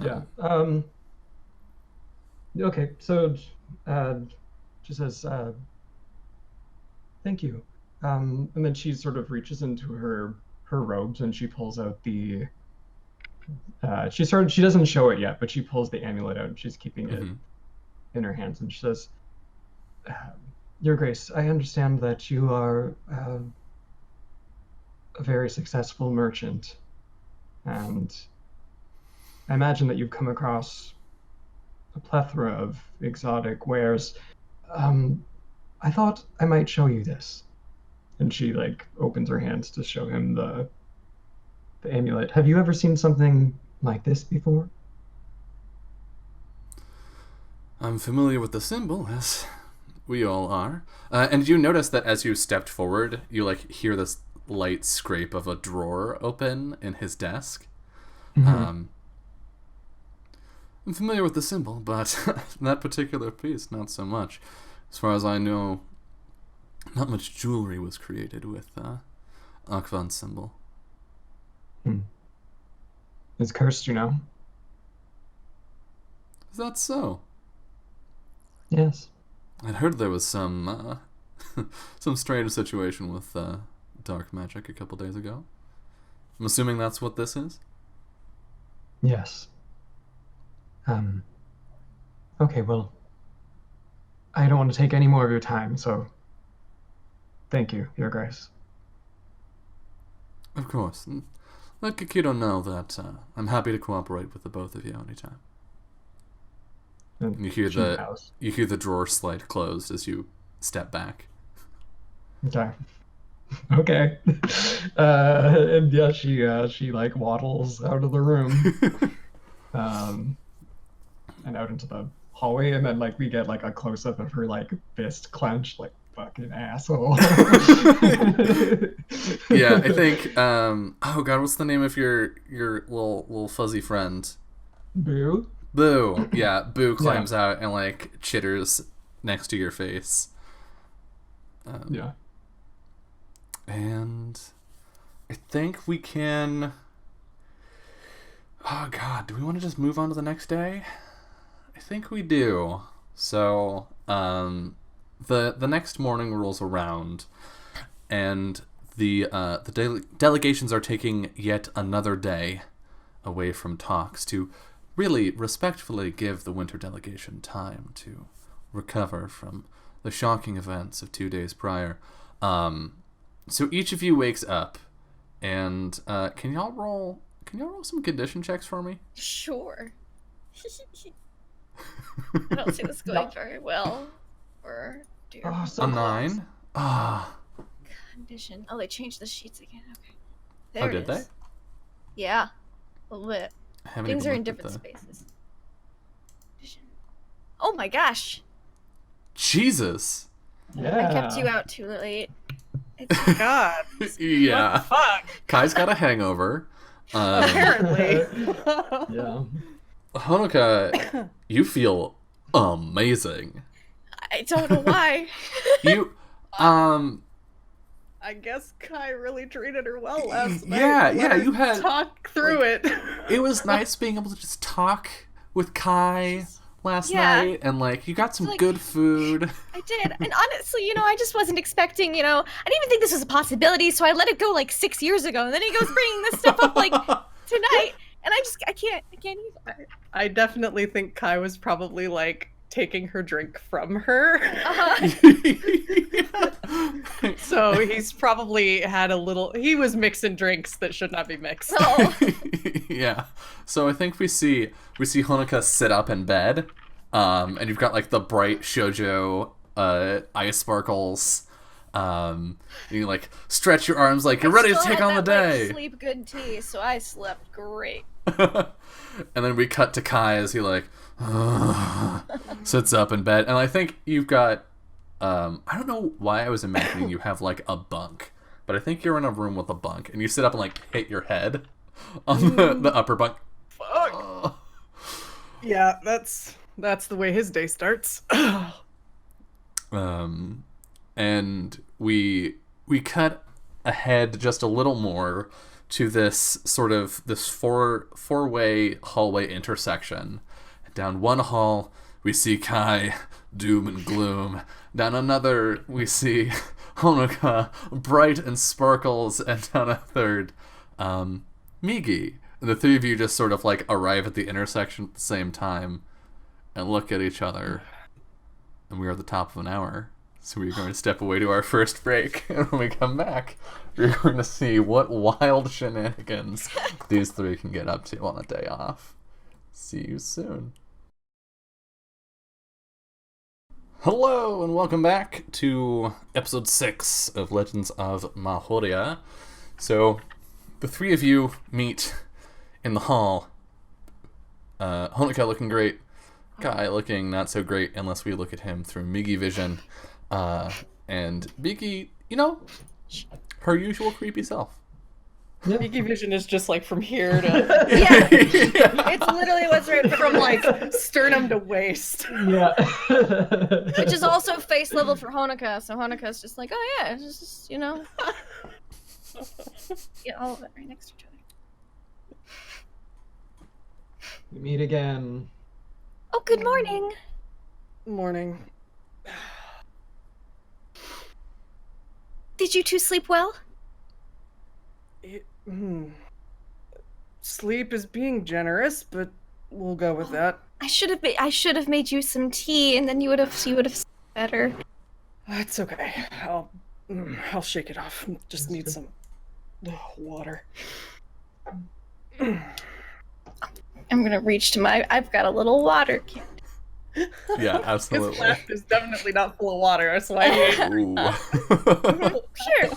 Yeah. Okay, so she says, thank you. And then she sort of reaches into her robes and she pulls out the she doesn't show it yet, but she pulls the amulet out and she's keeping it in her hands, and she says, Your Grace, I understand that you are a very successful merchant, and I imagine that you've come across a plethora of exotic wares. I thought I might show you this. And she like opens her hands to show him the amulet. Have you ever seen something like this before? I'm familiar with the symbol, as we all are. And you notice that as you stepped forward, you like hear this light scrape of a drawer open in his desk. I'm familiar with the symbol, but that particular piece, not so much. As far as I know, not much jewelry was created with Akvan's symbol. It's cursed, you know? Is that so? Yes. I'd heard there was some some strange situation with dark magic a couple days ago. I'm assuming that's what this is? Yes. Okay, well, I don't want to take any more of your time, so thank you, Your Grace. Of course. Let Kikido know that I'm happy to cooperate with the both of you anytime. And you hear the drawer slide closed as you step back. Okay. Okay. And yeah, she like waddles out of the room, and out into the hallway, and then like we get like a close up of her like fist clenched, like fucking asshole. Yeah, I think. Oh God, what's the name of your little fuzzy friend? Boo. Boo. Yeah, Boo climbs out and like chitters next to your face. Yeah. And I think we can. Oh God, do we want to just move on to the next day? I think we do. So, the next morning rolls around, and the delegations are taking yet another day away from talks to really respectfully give the winter delegation time to recover from the shocking events of 2 days prior. So each of you wakes up, and can y'all roll some condition checks for me? Sure. I don't see this going very well. Or dear. Oh, so A close. 9. Ah. Condition. Oh, they changed the sheets again. Okay. Oh, There it did they? is. Yeah. A little bit. I haven't Things even are in looked at different the- spaces. Condition. Oh my gosh. Jesus. Yeah. I kept you out too late. God. Yeah. Fuck. Kai's got a hangover. Apparently. Yeah. Honoka, you feel amazing. I don't know why. You, I guess Kai really treated her well last night. yeah, Let yeah, her you had- talk through it. it was nice being able to just talk with Kai last Yeah. night, and like you got some Like- good food. I did. And honestly, I just wasn't expecting, I didn't even think this was a possibility, so I let it go like 6 years ago. And then he goes bringing this stuff up like tonight. And I can't even. I definitely think Kai was probably like taking her drink from her. So he's probably had he was mixing drinks that should not be mixed. Oh. Yeah. So I think we see Honoka sit up in bed, and you've got like the bright shoujo eye sparkles. You like stretch your arms like you're ready to Still take had on the that, day. Like, sleep good tea, so I slept great. And then we cut to Kai as he like sits up in bed, and I think you've got I don't know why I was imagining you have like a bunk, but I think you're in a room with a bunk, and you sit up and like hit your head on the upper bunk. Fuck. Yeah, that's the way his day starts. And we cut ahead just a little more to this sort of this four-way hallway intersection. Down one hall, we see Kai, doom and gloom. Down another, we see Honoka, bright and sparkles. And down a third, Migi. And the three of you just sort of like arrive at the intersection at the same time and look at each other. And we are at the top of an hour. So we're going to step away to our first break, and when we come back, we're going to see what wild shenanigans these three can get up to on a day off. See you soon. Hello, and welcome back to episode 6 of Legends of Mahōrea. So, the three of you meet in the hall. Honoka looking great, Kai looking not so great unless we look at him through Migi vision. And Migi, her usual creepy self. Yeah. Migi vision is just like from here to Yeah. It's literally what's right from like sternum to waist. Yeah. Which is also face level for Honoka, so Honoka's just like, oh yeah, it's just, get all of it right next to each other. We meet again. Oh, good morning. Morning. Did you two sleep well? Sleep is being generous, but we'll go with that. I should have made you some tea, and then you would have slept better. That's okay. I'll shake it off. Just need some water. I'm gonna reach to I've got a little water can. Yeah, His absolutely. flask is definitely not full of water, so I need... Ooh. Sure,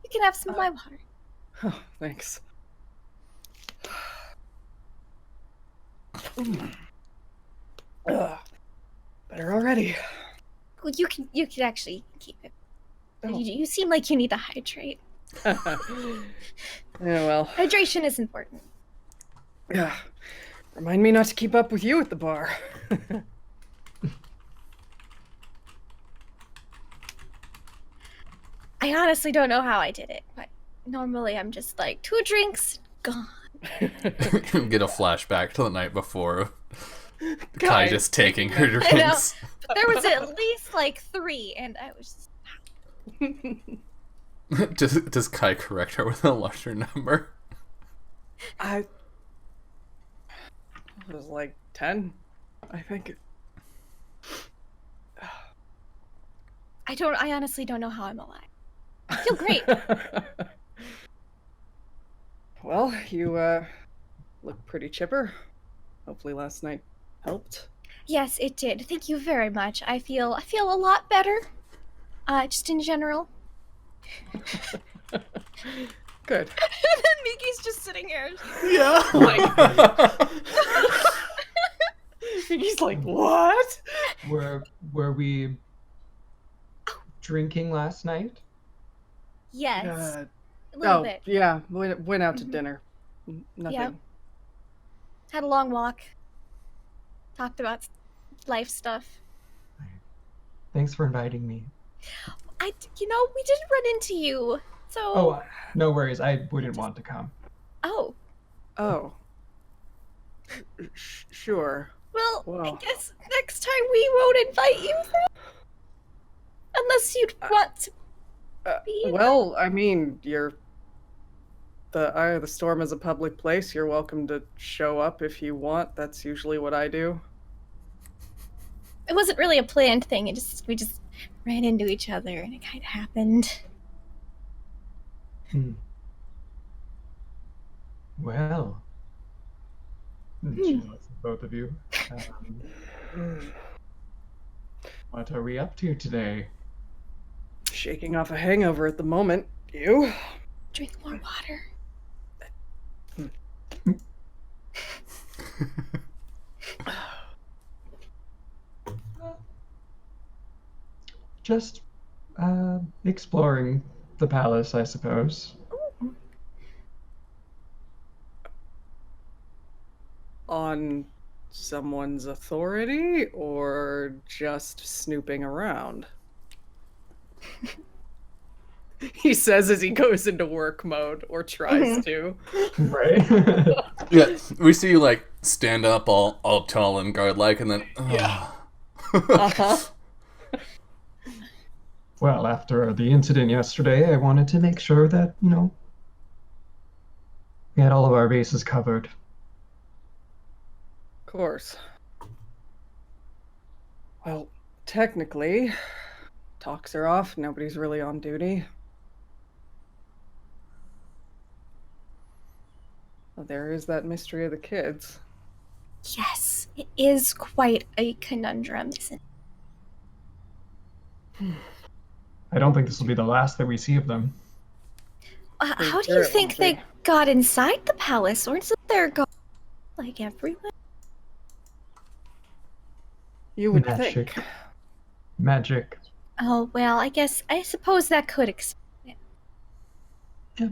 you can have some of my water. Oh, thanks. Better already. Well, you can actually keep it. Oh. You seem like you need to hydrate. Yeah, well. Hydration is important. Yeah. Remind me not to keep up with you at the bar. I honestly don't know how I did it, but normally I'm just like 2 drinks, gone. Get a flashback to the night before. Kai Kai just taking her I know. drinks. But there was at least like 3, and I was Does Kai correct her with a larger number? I it was like 10, I think. I honestly don't know how I'm alive. I feel great. Well, you look pretty chipper. Hopefully last night helped. Yes, it did. Thank you very much. I feel a lot better. Just in general. Good. And then Miki's just sitting here. Yeah. He's like, what? Were we drinking last night? Yes. A little bit. Yeah. Went out to Mhm. dinner. Nothing. Yep. Had a long walk. Talked about life stuff. Thanks for inviting me. We did run into you. So. Oh, no worries. I wouldn't want to come. Oh. Oh. Sure. Well, Wow. I guess next time we won't invite you then. Unless you'd want to be. Well, I mean, the Eye of the Storm is a public place. You're welcome to show up if you want. That's usually what I do. It wasn't really a planned thing. We just ran into each other, and it kind of happened. Well, jealous of both of you. What are we up to today? Shaking off a hangover at the moment. You? Drink more water. Just exploring the palace, I suppose. On someone's authority or just snooping around? He says as he goes into work mode, or tries to. Right? Yeah, we see you like stand up all tall and guard-like, and then Yeah. Uh-huh. Well, after the incident yesterday, I wanted to make sure that, we had all of our bases covered. Of course. Well, technically, talks are off. Nobody's really on duty. Well, there is that mystery of the kids. Yes, it is quite a conundrum, isn't it? I don't think this will be the last that we see of them. How do you think they got inside the palace? Or isn't there like everywhere? You would Magic. think. Magic. Oh, well, I suppose that could explain it. Yeah.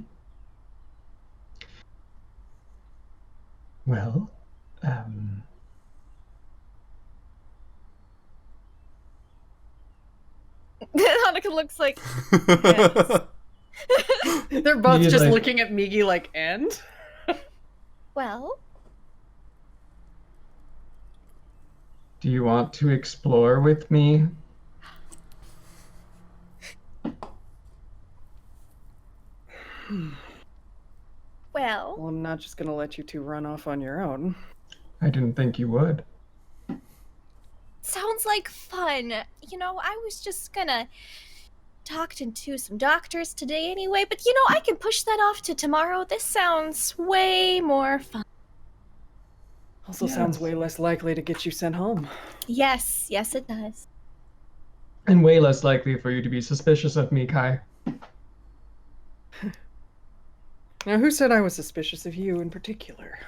Well, Hanukkah looks like... Yes. They're both He's just like- looking at Migi like, and? Well, do you want to explore with me? well... Well, I'm not just gonna let you two run off on your own. I didn't think you would. Sounds like fun. I was just gonna talk to some doctors today anyway, but I can push that off to tomorrow. This sounds way more fun. Also sounds Yes. way less likely to get you sent home. Yes, it does. And way less likely for you to be suspicious of me, Kai. Now, who said I was suspicious of you in particular?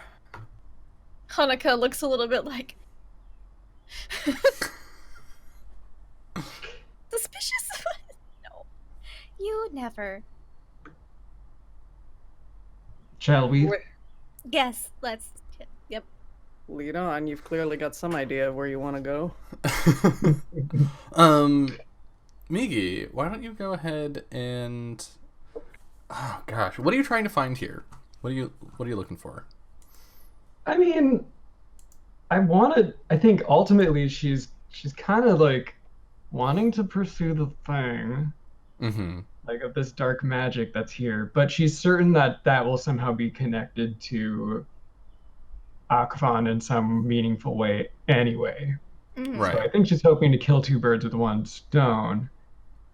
Hanukkah looks a little bit like... never. Shall we? Wait, Yes, let's. Yep. lead on. You've clearly got some idea of where you want to go. Migi, why don't you go ahead and... Oh gosh, what are you trying to find here? What are you looking for? I mean, I think ultimately she's kind of like wanting to pursue the thing, Mm-hmm. like of this dark magic that's here, but she's certain that that will somehow be connected to Akvon in some meaningful way anyway. Mhm. Right. So I think she's hoping to kill two birds with one stone,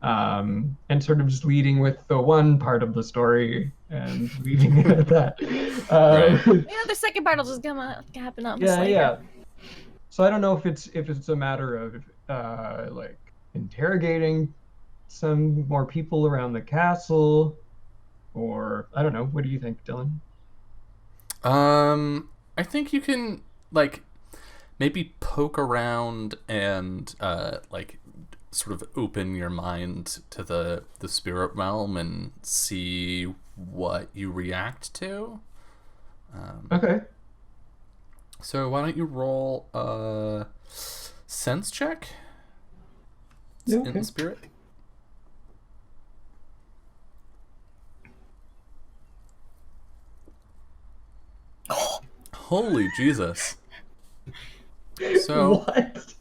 and sort of just leading with the one part of the story and leaving it at that. Right. Yeah, the second part will just happen on Yeah, later. yeah. So I don't know if it's a matter of like interrogating some more people around the castle, or I don't know. What do you think, Dylan? I think you can like maybe poke around and like sort of open your mind to the spirit realm and see what you react to. Okay. So why don't you roll a sense check Yeah, in okay. the spirit? Holy Jesus. So What?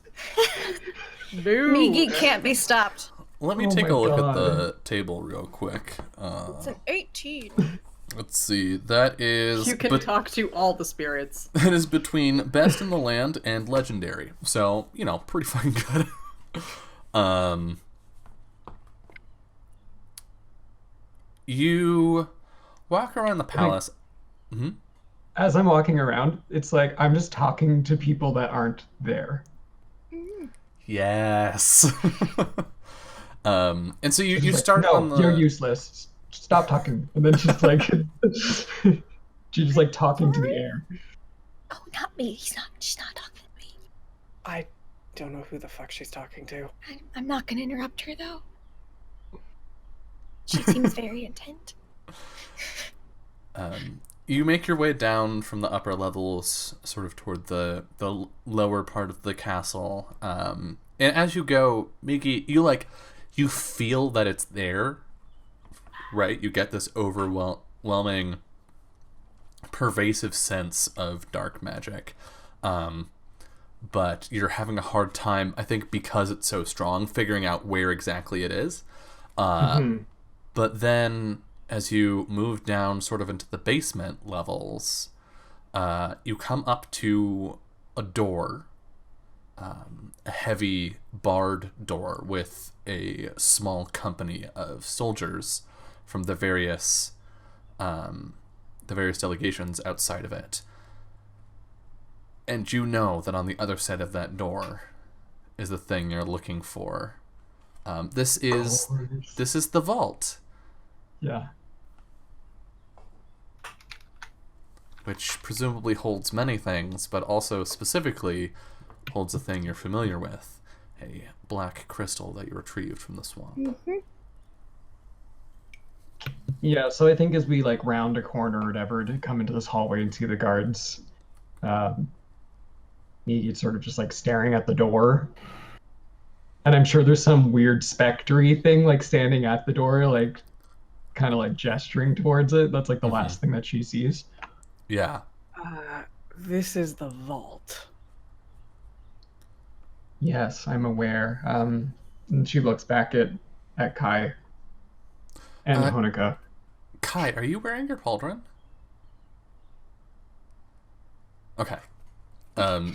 Boo! Migi can't be stopped. let me Oh take my a look God. at the table real quick. It's an 18. Let's see. That is You can talk to all the spirits. that is between best in the land and legendary. So, you know, pretty fucking good. You walk around the palace. Mhm. As I'm walking around, it's like I'm just talking to people that aren't there. Yes. And so you She's like, start no, on the you're useless. Stop talking. And then she's like, she's just like talking to the air. Oh, not me. She's not talking to me. I don't know who the fuck she's talking to. I'm not gonna interrupt her though. She seems very intent. You make your way down from the upper levels, sort of toward the lower part of the castle. And as you go, Miki, you feel that it's there, right? You get this overwhelming, pervasive sense of dark magic. But you're having a hard time, I think because it's so strong, figuring out where exactly it is. But then as you move down sort of into the basement levels, you come up to a door, a heavy barred door with a small company of soldiers from the various delegations outside of it. And you know that on the other side of that door is the thing you're looking for. This is the vault. Yeah. Which presumably holds many things, but also specifically holds a thing you're familiar with. A black crystal that you retrieved from the swamp. Yeah, so I think as we like round a corner or whatever to come into this hallway and see the guards, he's sort of just like staring at the door. And I'm sure there's some weird spectre-y thing like standing at the door, like kind of like gesturing towards it. That's like the last thing that she sees. Yeah. This is the vault. Yes, I'm aware. And she looks back at Kai and Honoka. Kai, are you wearing your pauldron? Okay.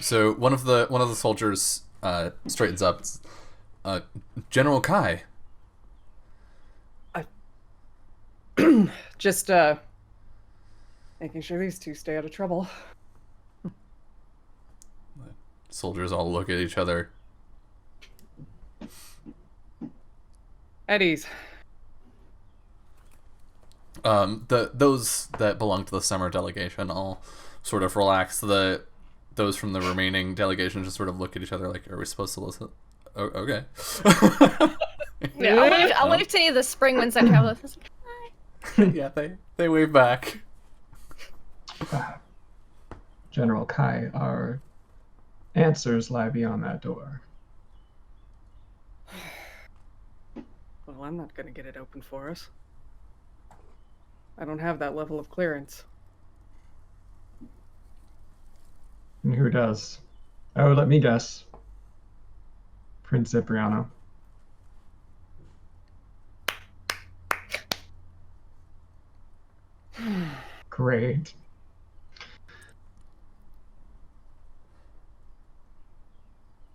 So one of the soldiers straightens up. General Kai. Just making sure these two stay out of trouble. Soldiers all look at each other. Eddie's. Those that belong to the summer delegation all sort of relax. Those from the remaining delegation just sort of look at each other like, are we supposed to listen? Oh, okay. Yeah, I'll wave to any of the spring winds that travel with us. Yeah, they wave back. General Kai, our answers lie beyond that door. Well, I'm not gonna get it open for us. I don't have that level of clearance. And who does? Oh, let me guess. Prince Cipriano. Great.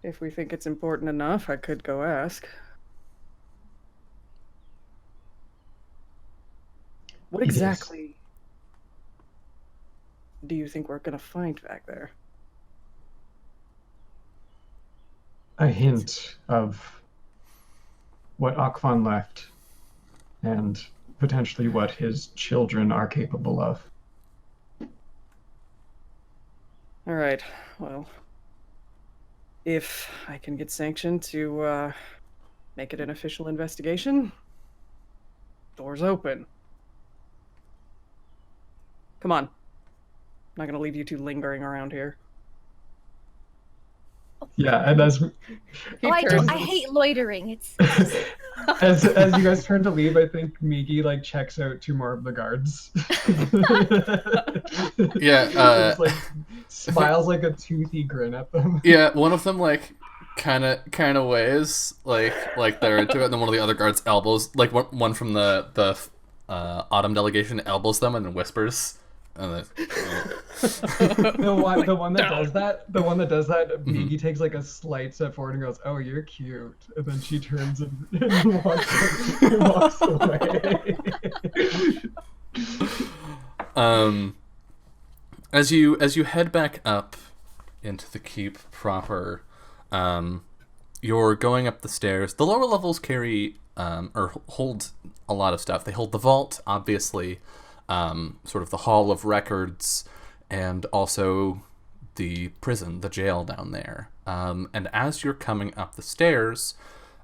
If we think it's important enough, I could go ask. What It is. exactly do you think we're gonna find back there? A hint of what Akvan left and potentially what his children are capable of. All right, well, if I can get sanctioned to make it an official investigation, doors open. Come on. I'm not gonna leave you two lingering around here. Yeah, and as Oh, I hate loitering. It's as you guys turn to leave, I think Migi like checks out two more of the guards. Yeah, Just, like smiles like a toothy grin at them. Yeah, one of them like kind of ways like they're into it, and then one of the other guards elbows like one from the autumn delegation elbows them and then whispers. And The one that does that, Migi takes like a slight step forward and goes, "Oh, you're cute," and then she turns and walks away. As you head back up into the keep proper, you're going up the stairs. The lower levels carry or hold a lot of stuff. They hold the vault, obviously, sort of the hall of records, and also the prison, the jail down there. And as you're coming up the stairs,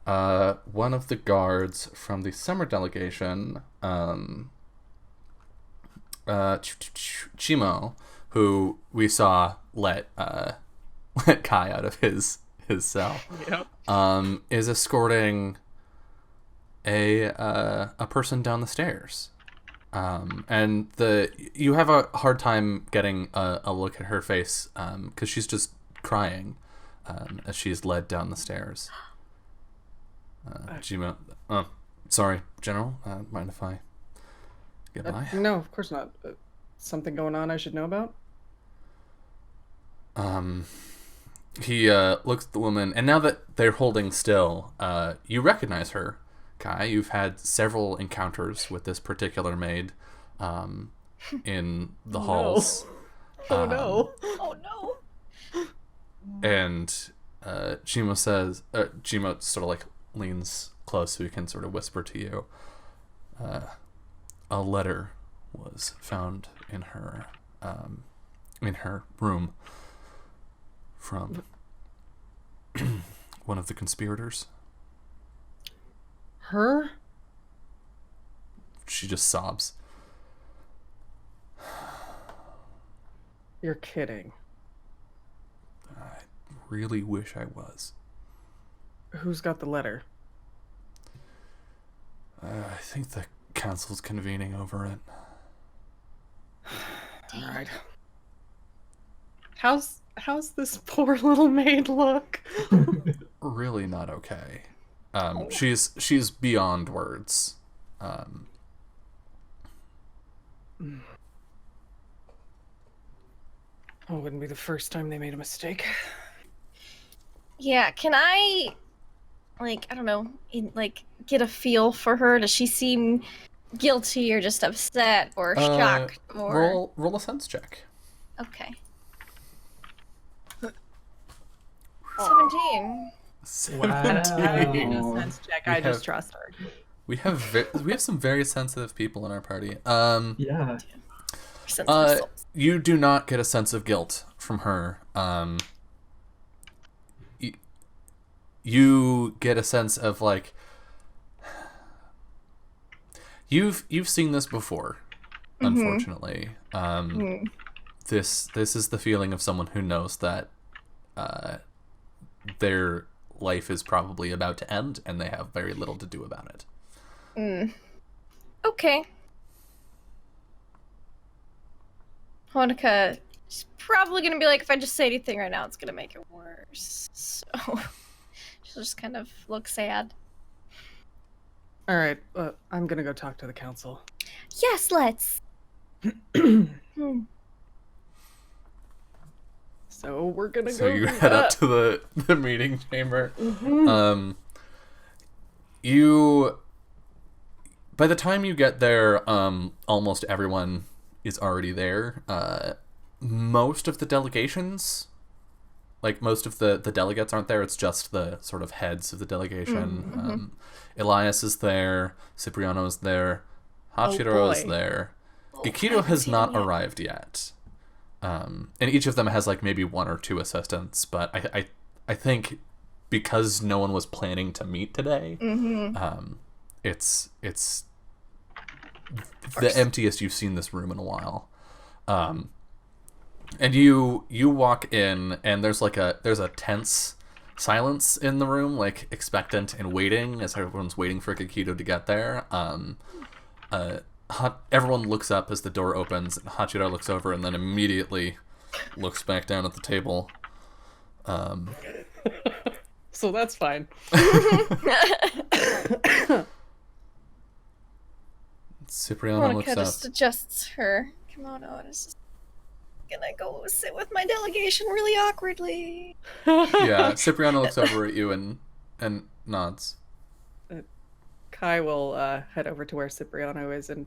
one of the guards from the summer delegation, Chimo, who we saw let Kai out of his cell, Yep. is escorting a person down the stairs. And you have a hard time getting a look at her face because she's just crying as she's led down the stairs. Jima, sorry, General. Mind if I get by? No, of course not. Something going on I should know about? He looks at the woman, and now that they're holding still, you recognize her, Kai. You've had several encounters with this particular maid in the halls. Oh no. oh no. And Jimo says, Jimo sort of like leans close so he can sort of whisper to you. A letter was found in her room from one of the conspirators. Her? She just sobs. You're kidding. I really wish I was. Who's got the letter? I think the council's convening over it. All right. How's this poor little maid look? Really not okay. She's beyond words. Oh, it wouldn't be the first time they made a mistake. Yeah, can I, like, I don't know, get a feel for her? Does she seem guilty or just upset or shocked? Or... Roll a sense check. Okay. 17. Wow. Sense check. I just trust her. We have some very sensitive people in our party. Yeah. Sensitive souls. You do not get a sense of guilt from her. You get a sense of like You've seen this before, unfortunately. This is the feeling of someone who knows that their life is probably about to end, and they have very little to do about it. Okay. Honoka is probably gonna be like, if I just say anything right now, it's gonna make it worse. So she'll just kind of look sad. All right, I'm gonna go talk to the council. Yes, let's. So we're gonna So go. you do head up that. to the meeting chamber. You, by the time you get there, almost everyone is already there. Most of the delegations, like most of the delegates aren't there. It's just the sort of heads of the delegation. Elias is there. Cipriano's there. Hachiro is boy. there. I Gikido haven't has seen not him yet. arrived yet. And each of them has like maybe one or two assistants, but I think because no one was planning to meet today, it's the emptiest you've seen this room in a while. And you walk in, and there's a tense silence in the room, like expectant and waiting as everyone's waiting for Gikido to get there. Everyone looks up as the door opens, and Hachiro looks over and then immediately looks back down at the table. So that's fine. Cipriano looks Honoka up. just adjusts her kimono and is just gonna go sit with my delegation really awkwardly. Yeah, Cipriano looks over at you and nods. Kai will head over to where Cipriano is and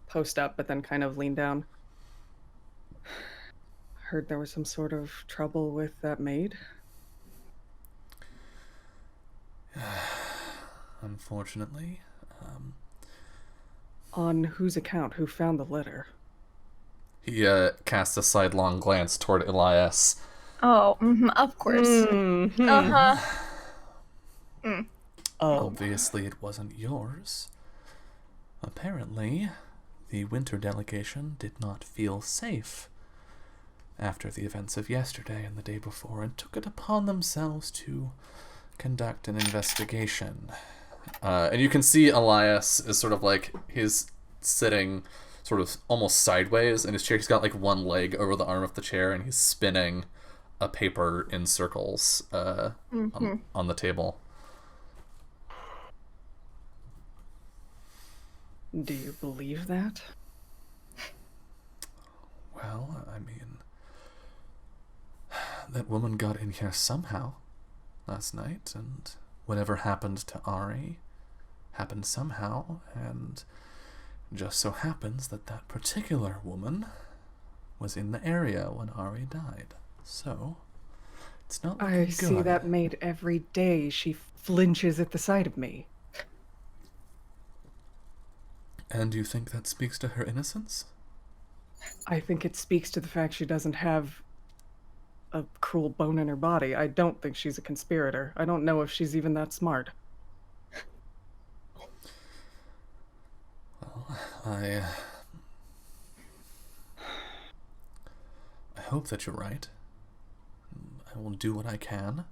post up, but then kind of lean down. Heard there was some sort of trouble with that maid. Unfortunately. On whose account? Who found the letter? He casts a sidelong glance toward Elias. Oh, of course. Uh-huh. Oh, Obviously it wasn't yours. Apparently, the winter delegation did not feel safe after the events of yesterday and the day before, and took it upon themselves to conduct an investigation. And you can see Elias is sort of like, he's sitting sort of almost sideways in his chair. He's got like one leg over the arm of the chair, and he's spinning a paper in circles on the table. do you believe that? Well, I mean, that woman got in here somehow last night, and whatever happened to Ari happened somehow, and just so happens that that particular woman was in the area when Ari died. So, it's not looking I good. see that maid every day. She flinches at the sight of me. And you think that speaks to her innocence? I think it speaks to the fact she doesn't have a cruel bone in her body. I don't think she's a conspirator. I don't know if she's even that smart. Well, I hope that you're right. I will do what I can.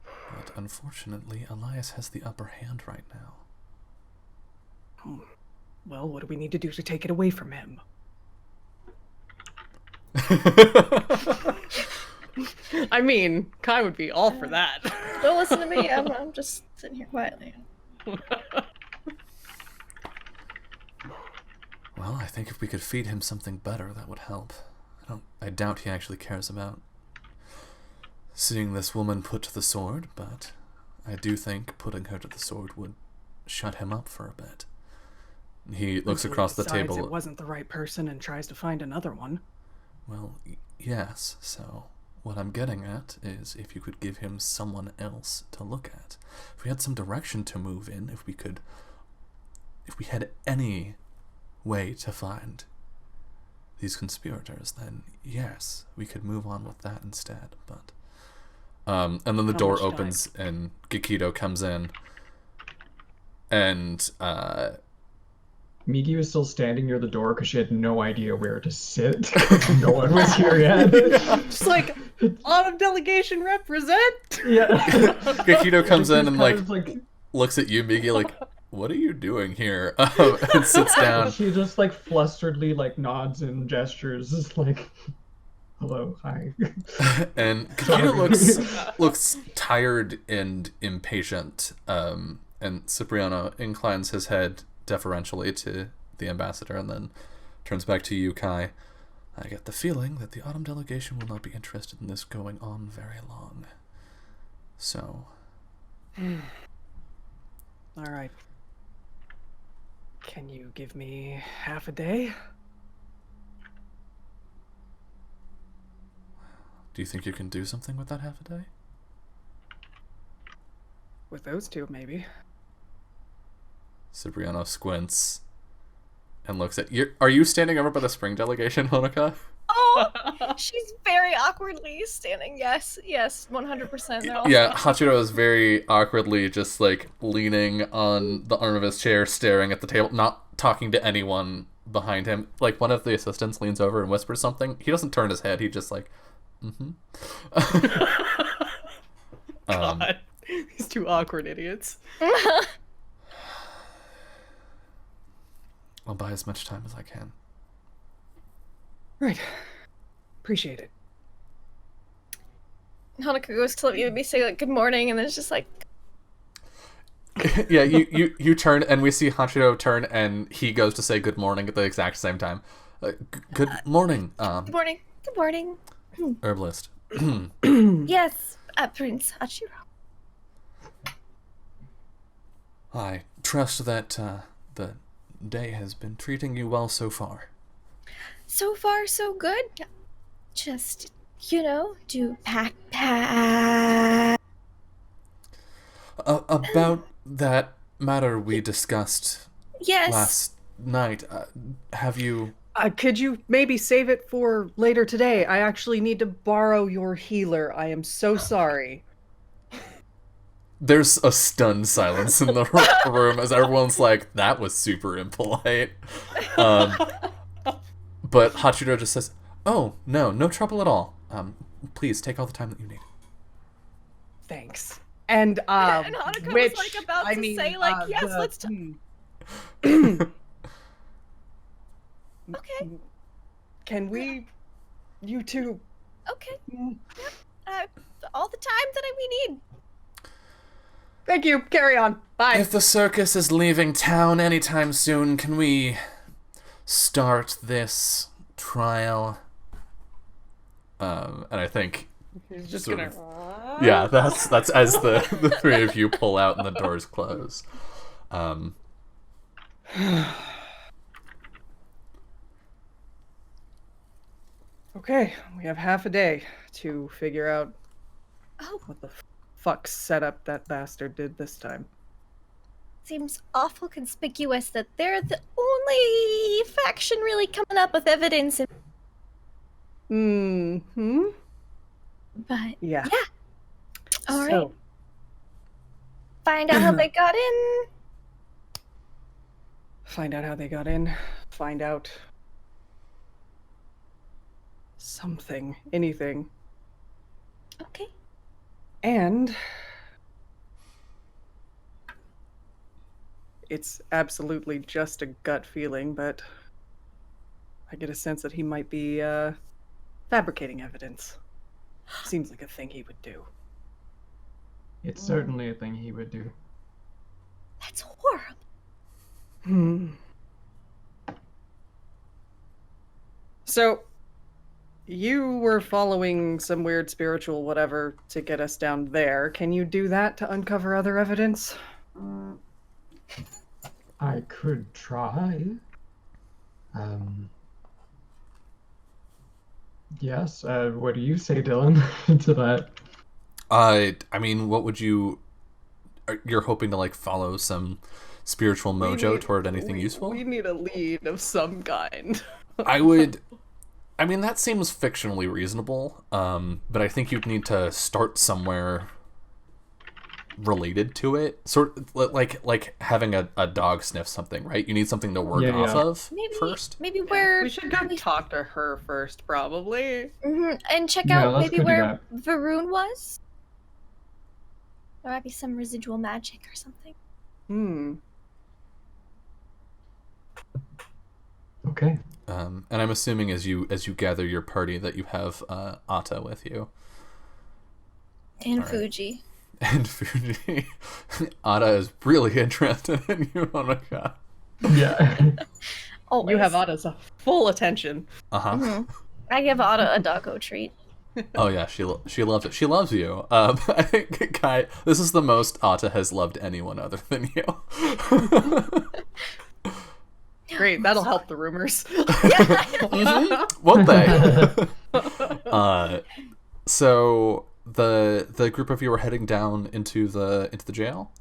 But unfortunately, Elias has the upper hand right now. Well, what do we need to do to take it away from him? I mean, Kai would be all for that. Don't listen to me. I'm just sitting here quietly. Well, I think if we could feed him something better, that would help. I doubt he actually cares about seeing this woman put to the sword, but I do think putting her to the sword would shut him up for a bit. He looks Until he across the decides table. It wasn't the right person and tries to find another one. Well, yes, so what I'm getting at is if you could give him someone else to look at. If we had some direction to move in, if we had any way to find these conspirators, then yes, we could move on with that instead, but... and then the How door much time? opens and Gikido comes in, And Migi was still standing near the door because she had no idea where to sit. No one was here yet. Just like, autumn delegation represent. Yeah. Kakito comes in and Kind of like looks at you, Migi, like, what are you doing here? And sits down. she just like flusteredly like nods and gestures, just like, hello, hi. And Kakito looks tired and impatient. And Cipriano inclines his head deferentially to the ambassador and then turns back to you, Kai. I get the feeling that the autumn delegation will not be interested in this going on very long. So... All right. Can you give me half a day? Do you think you can do something with that half a day? With those two, maybe. Cipriano squints and looks at you. Are you standing over by the spring delegation, Honoka? Oh, she's very awkwardly standing. Yes, 100%. No. Yeah, Hachiro is very awkwardly just like leaning on the arm of his chair, staring at the table, not talking to anyone behind him. Like one of the assistants leans over and whispers something. He doesn't turn his head. He just like, God, these two awkward idiots. I'll buy as much time as I can. Right. Appreciate it. Hanukkah goes to let you maybe say like good morning, and then it's just like Yeah, you turn and we see Hachiro turn and he goes to say good morning at the exact same time. Good morning. good morning. Good morning. Herbalist. Yes, Prince Hachiro. I trust that the day has been treating you well so far. So far, so good. Just, do pack. About that matter we discussed Yes. last night, have you... Could you maybe save it for later today? I actually need to borrow your healer. I am so sorry. There's a stunned silence in the room as everyone's like, that was super impolite. But Hachiro just says, oh, no trouble at all. Please take all the time that you need. Thanks. And Hanukkah which, was like about I to mean, say like, yes, the- let's talk. Okay. Can we, you two? Okay. All the time that we need. Thank you. Carry on. Bye. If the circus is leaving town anytime soon, can we start this trial? And I think He's just sort gonna. of- yeah, that's as the three of you pull out and the doors close. Okay, we have half a day to figure out Oh, what the fuck setup that bastard did this time. seems awful conspicuous that they're the only faction really coming up with evidence. Mm-hmm. But Yeah. all right, So, find out how they got in. find out how they got in. Find out something, anything. Okay. And it's absolutely just a gut feeling, but I get a sense that he might be fabricating evidence. Seems like a thing he would do. It's certainly a thing he would do. That's horrible. Hmm. So, you were following some weird spiritual whatever to get us down there. Can you do that to uncover other evidence? I could try. Yes, what do you say, Dylan, to that? I mean, what would you... You're hoping to, like, follow some spiritual mojo toward anything useful? We need a lead of some kind. I would... I mean, that seems fictionally reasonable, but I think you'd need to start somewhere related to it, sort of like having a dog sniff something, right? You need something to work Yeah, off yeah. of Maybe first. maybe where We should go talk to her first, probably. and check Yeah, out let's maybe go do where that. Varun was. There might be some residual magic or something. Hmm. Okay. And I'm assuming as you gather your party that you have Atta with you. And All right. Fuji. And Fuji. Atta is really interested in you, Honoka. Yeah. Always. You have Atta's full attention. Uh-huh. Mhm. I give Atta a doggo treat. Oh yeah, she loves it. She loves you. I think Kai, this is the most Atta has loved anyone other than you. Great, that'll help the rumors. Won't they? So the group of you are heading down into the jail.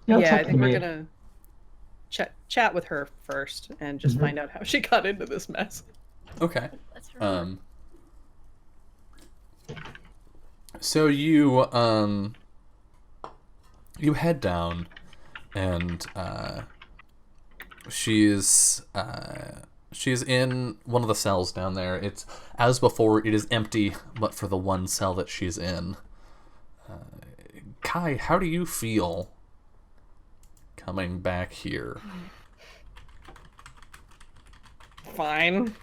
Yeah, let's Yeah, I talk to think the we're maid. gonna chat with her first and just find out how she got into this mess. Okay. That's right. So you you head down, and she's in one of the cells down there. It's as before. It is empty, but for the one cell that she's in. Kai, how do you feel coming back here? Fine.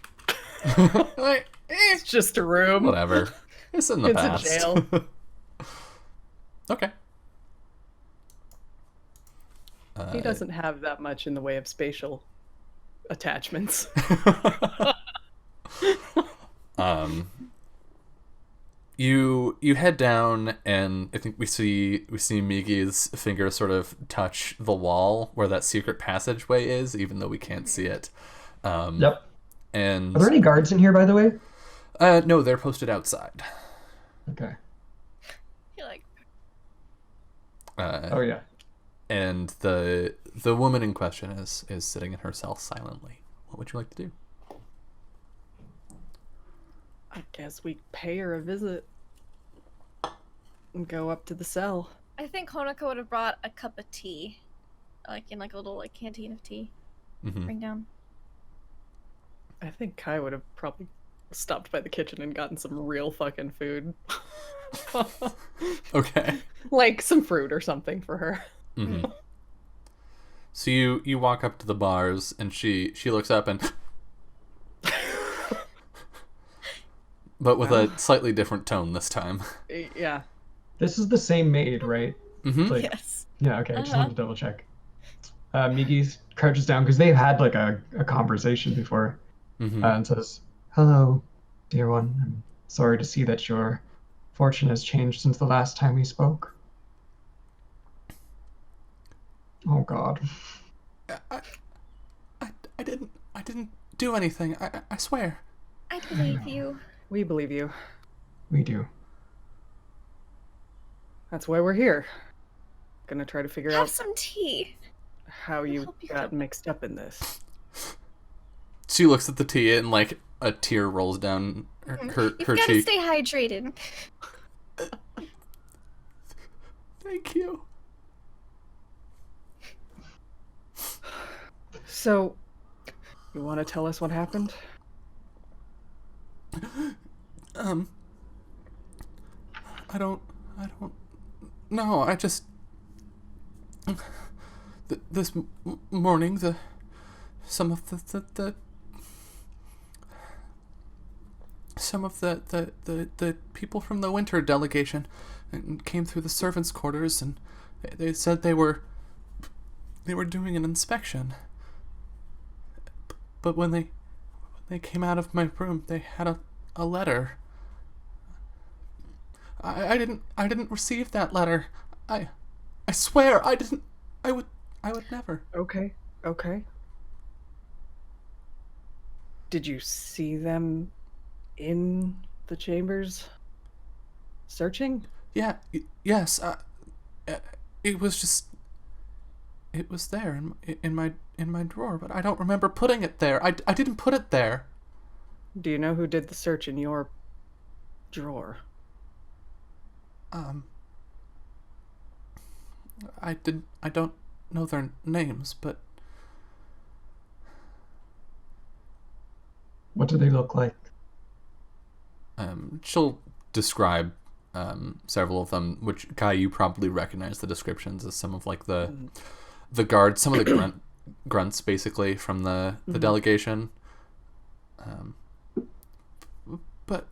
Like, It's just a room. whatever. It's in the It's a past. jail. Okay. He doesn't have that much in the way of spatial attachments. You head down, and I think we see Migi's finger sort of touch the wall where that secret passageway is, even though we can't see it. Yep. And Are there any guards in here, by the way? no, they're posted outside. Okay. You're like, Oh yeah. And the woman in question is sitting in her cell silently. What would you like to do? I guess we pay her a visit and go up to the cell. I think Honoka would have brought a cup of tea, like in like a little like canteen of tea. Mm-hmm. Bring down. I think Kai would have probably stopped by the kitchen and gotten some real fucking food. Okay. Like some fruit or something for her. Mm-hmm. So you walk up to the bars, and she looks up and but with a slightly different tone this time. Yeah. This is the same maid, right? Mm-hmm. Like, Yes. yeah, okay. I just wanted to double check. Migi crouches down because they've had like a conversation before, Mm-hmm. and says, "Hello, dear one. I'm sorry to see that your fortune has changed since the last time we spoke." Oh God. I didn't do anything. I swear. I believe you. We believe you. We do. That's why we're here. Gonna try to figure Have out some tea. how you hope you got feel mixed up in this. She looks at the tea, and like a tear rolls down her You've got to cheek. stay hydrated. Thank you. So, you want to tell us what happened? I don't no, I just this morning some of the people from the winter delegation came through the servants' quarters, and they said they were doing an inspection. But when they came out of my room, they had a letter. I didn't receive that letter. I swear I didn't. I would never. Okay. Did you see them in the chambers searching? Yeah. Yes. It was just. It was there in my drawer, but I don't remember putting it there. I didn't put it there. Do you know who did the search in your drawer? I don't know their names, but What do they look like? she'll describe several of them, which Kai, you probably recognize the descriptions as some of like the guards, some of the grunts basically from the delegation. But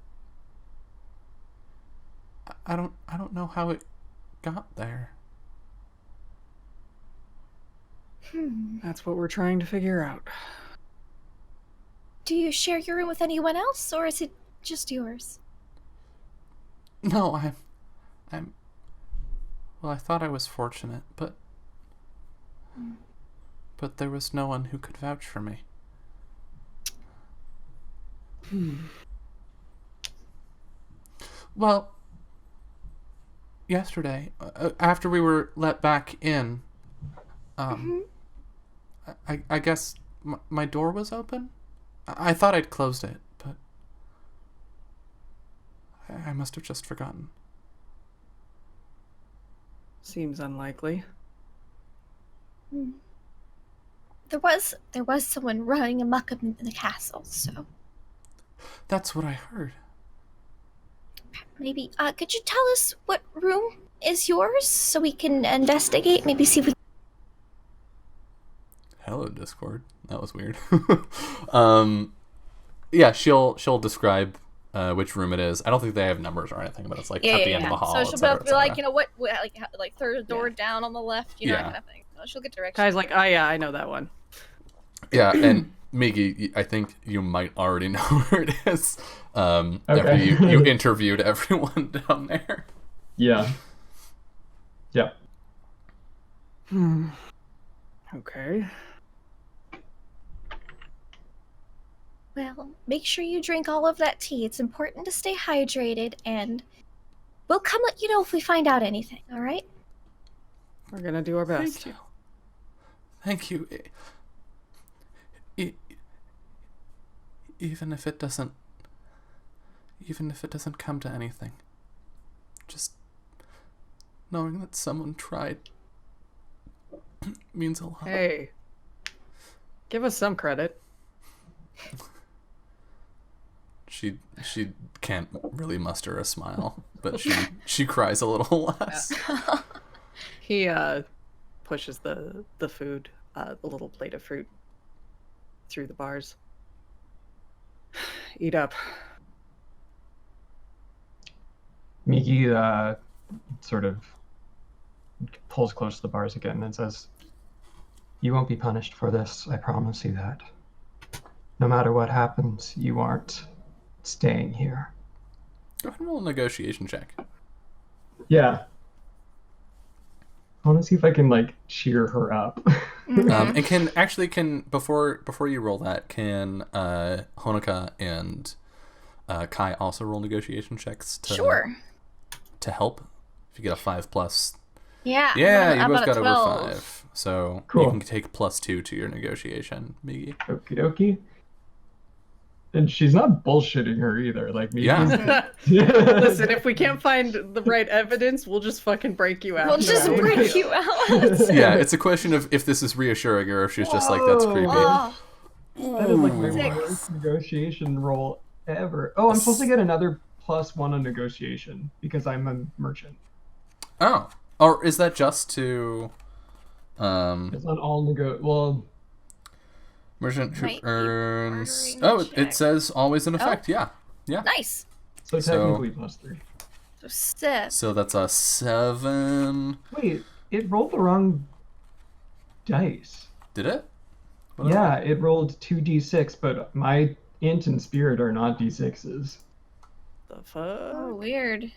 I don't know how it got there. That's what we're trying to figure out. Do you share your room with anyone else, or is it just yours? No, I'm. Well, I thought I was fortunate, but there was no one who could vouch for me. Well, yesterday, after we were let back in, I guess my door was open. I thought I'd closed it, but I must have just forgotten. Seems unlikely. There was someone running amok in the castle, so That's what I heard. maybe could you tell us what room is yours so we can investigate? Maybe see if we. Hello, Discord. That was weird. Yeah, she'll describe which room it is. I don't think they have numbers or anything, but it's like at the end of the hall. So she'll be like, you know, what like third door down on the left, you know, that kind of thing. So she'll get directions. Kai's like, oh yeah, I know that one. Yeah, and Miggy, I think you might already know where it is. After you interviewed everyone down there. Yeah. Yep. Okay. Well, make sure you drink all of that tea. It's important to stay hydrated, and we'll come let you know if we find out anything, all right? We're gonna do our best. Thank you. Even if it doesn't come to anything, just knowing that someone tried means a lot. Hey, give us some credit. She can't really muster a smile, but she cries a little less. He pushes the food, the little plate of fruit, through the bars. Eat up. Miki sort of pulls close to the bars again and says, "You won't be punished for this, I promise you that. No matter what happens, you aren't staying here." Go ahead and roll a negotiation check. Yeah. I want to see if I can like cheer her up. And can before you roll that, can Honoka and Kai also roll negotiation checks to help? If you get a 5+. Yeah. Yeah, you both got 12. over 5. So Cool. you can take +2 to your negotiation, Miggy. Okie dokie. And she's not bullshitting her either. Like me. Yeah. Listen, if we can't find the right evidence, we'll just fucking break you out. We'll just Yeah. break you out. Yeah, it's a question of if this is reassuring or if she's just like, that's creepy. Oh, That is like my Six. worst negotiation roll ever. Oh, I'm supposed to get another +1 on negotiation because I'm a merchant. Oh. Or is that just to It's not all well, merchant who Might be earns... bartering Oh, it check. says always in effect. Yeah. nice. so So- technically +3. So 6. So that's a 7. Wait, it rolled the wrong dice. Did it? What is Yeah, it rolled 2d6, but my int and spirit are not d6s. The fuck? Oh, weird.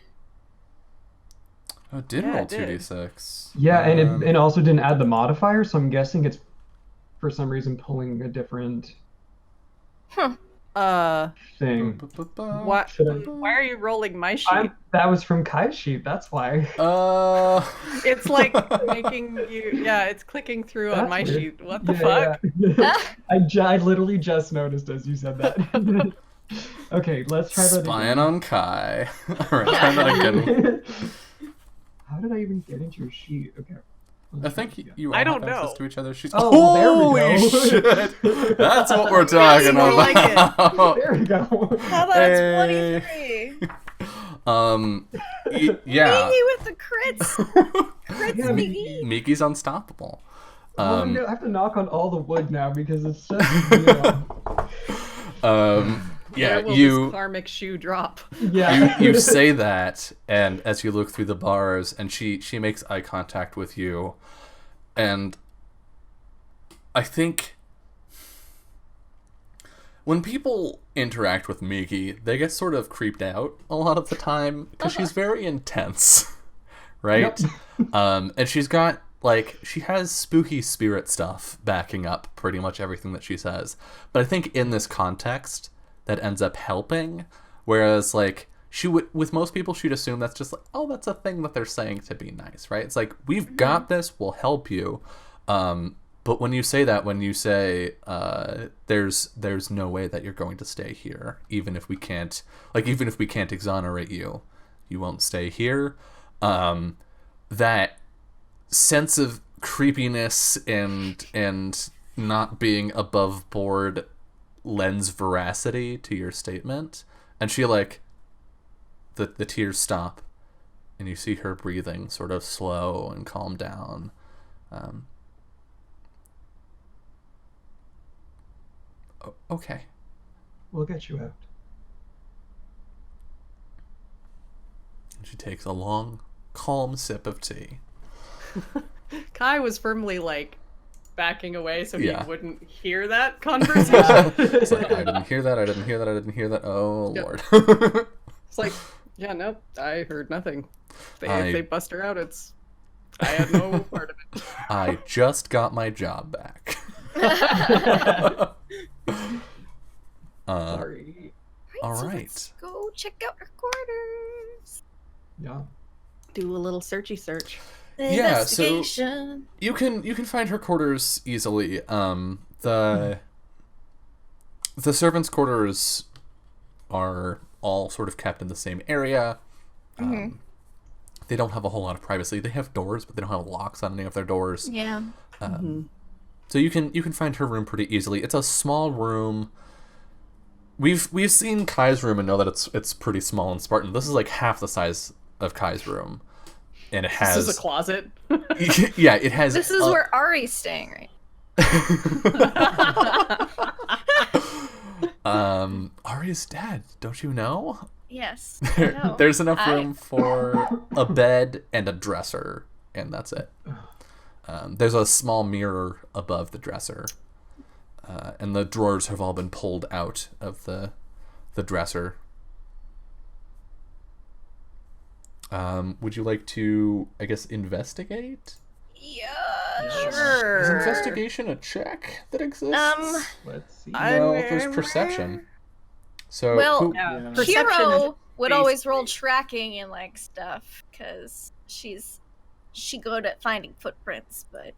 Oh, it did Yeah, roll it did. 2d6. Yeah, and it also didn't add the modifier, so I'm guessing it's for some reason pulling a different thing. Why, Should I- why are you rolling my sheet? That was from Kai's sheet, that's why. It's like making you... Yeah, it's clicking through on That's my weird. sheet. What the Yeah, fuck? yeah. I literally just noticed as you said that. Okay, let's try that Spying on Kai. Alright, try that again. How did I even get into your sheet? Okay. I think you all I don't have access know. to each other. She's Oh, there we holy go. shit! That's what we're talking more like it. about. There we go. How about Hey. 23? Yeah. Miggy with the crits. Crits, Yeah, Miggy. Miki's unstoppable. I have to knock on all the wood now because it's just, Yeah, Where will you this karmic shoe drop? yeah. you say that, and as you look through the bars, and she makes eye contact with you, and I think when people interact with Miki, they get sort of creeped out a lot of the time because she's very intense, right? And she's got she has spooky spirit stuff backing up pretty much everything that she says. But I think in this context, that ends up helping, whereas she would, with most people, she'd assume that's just oh, that's a thing that they're saying to be nice, right? It's like, we've got this, we'll help you. But when you say that, when you say there's no way that you're going to stay here, even if we can't exonerate you, you won't stay here. That sense of creepiness and not being above board lends veracity to your statement, and she the tears stop, and you see her breathing sort of slow and calm down. Okay, We'll get you out. and she takes a long, calm sip of tea. Kai was firmly backing away so Yeah. he wouldn't hear that conversation. It's like, I didn't hear that, I didn't hear that, I didn't hear that. Oh, Yep. Lord. It's like, yeah, nope, I heard nothing. If I they bust her out, I had no part of it. I just got my job back. Sorry. All so right. Let's go check out our quarters. Yeah. Do a little searchy search. Yeah, so Investigation. you can find her quarters easily. The servants' quarters are all sort of kept in the same area. They don't have a whole lot of privacy. They have doors, but they don't have locks on any of their doors. Yeah. So you can find her room pretty easily. It's a small room. We've seen Kai's room and know that it's pretty small and Spartan. This is half the size of Kai's room, and it has This is a closet. yeah, it has. This is where Ari's staying, right? Ari's dead. Don't you know? Yes. I know. There's enough room for a bed and a dresser, and that's it. There's a small mirror above the dresser, and the drawers have all been pulled out of the dresser. Would you like to, I guess, investigate? Yeah, Yes. Is sure. investigation a check that exists? Let's see. No, there's perception. So Well, who- Yeah. Yeah. Perception is Hero would always basically- roll tracking and stuff because she good at finding footprints, but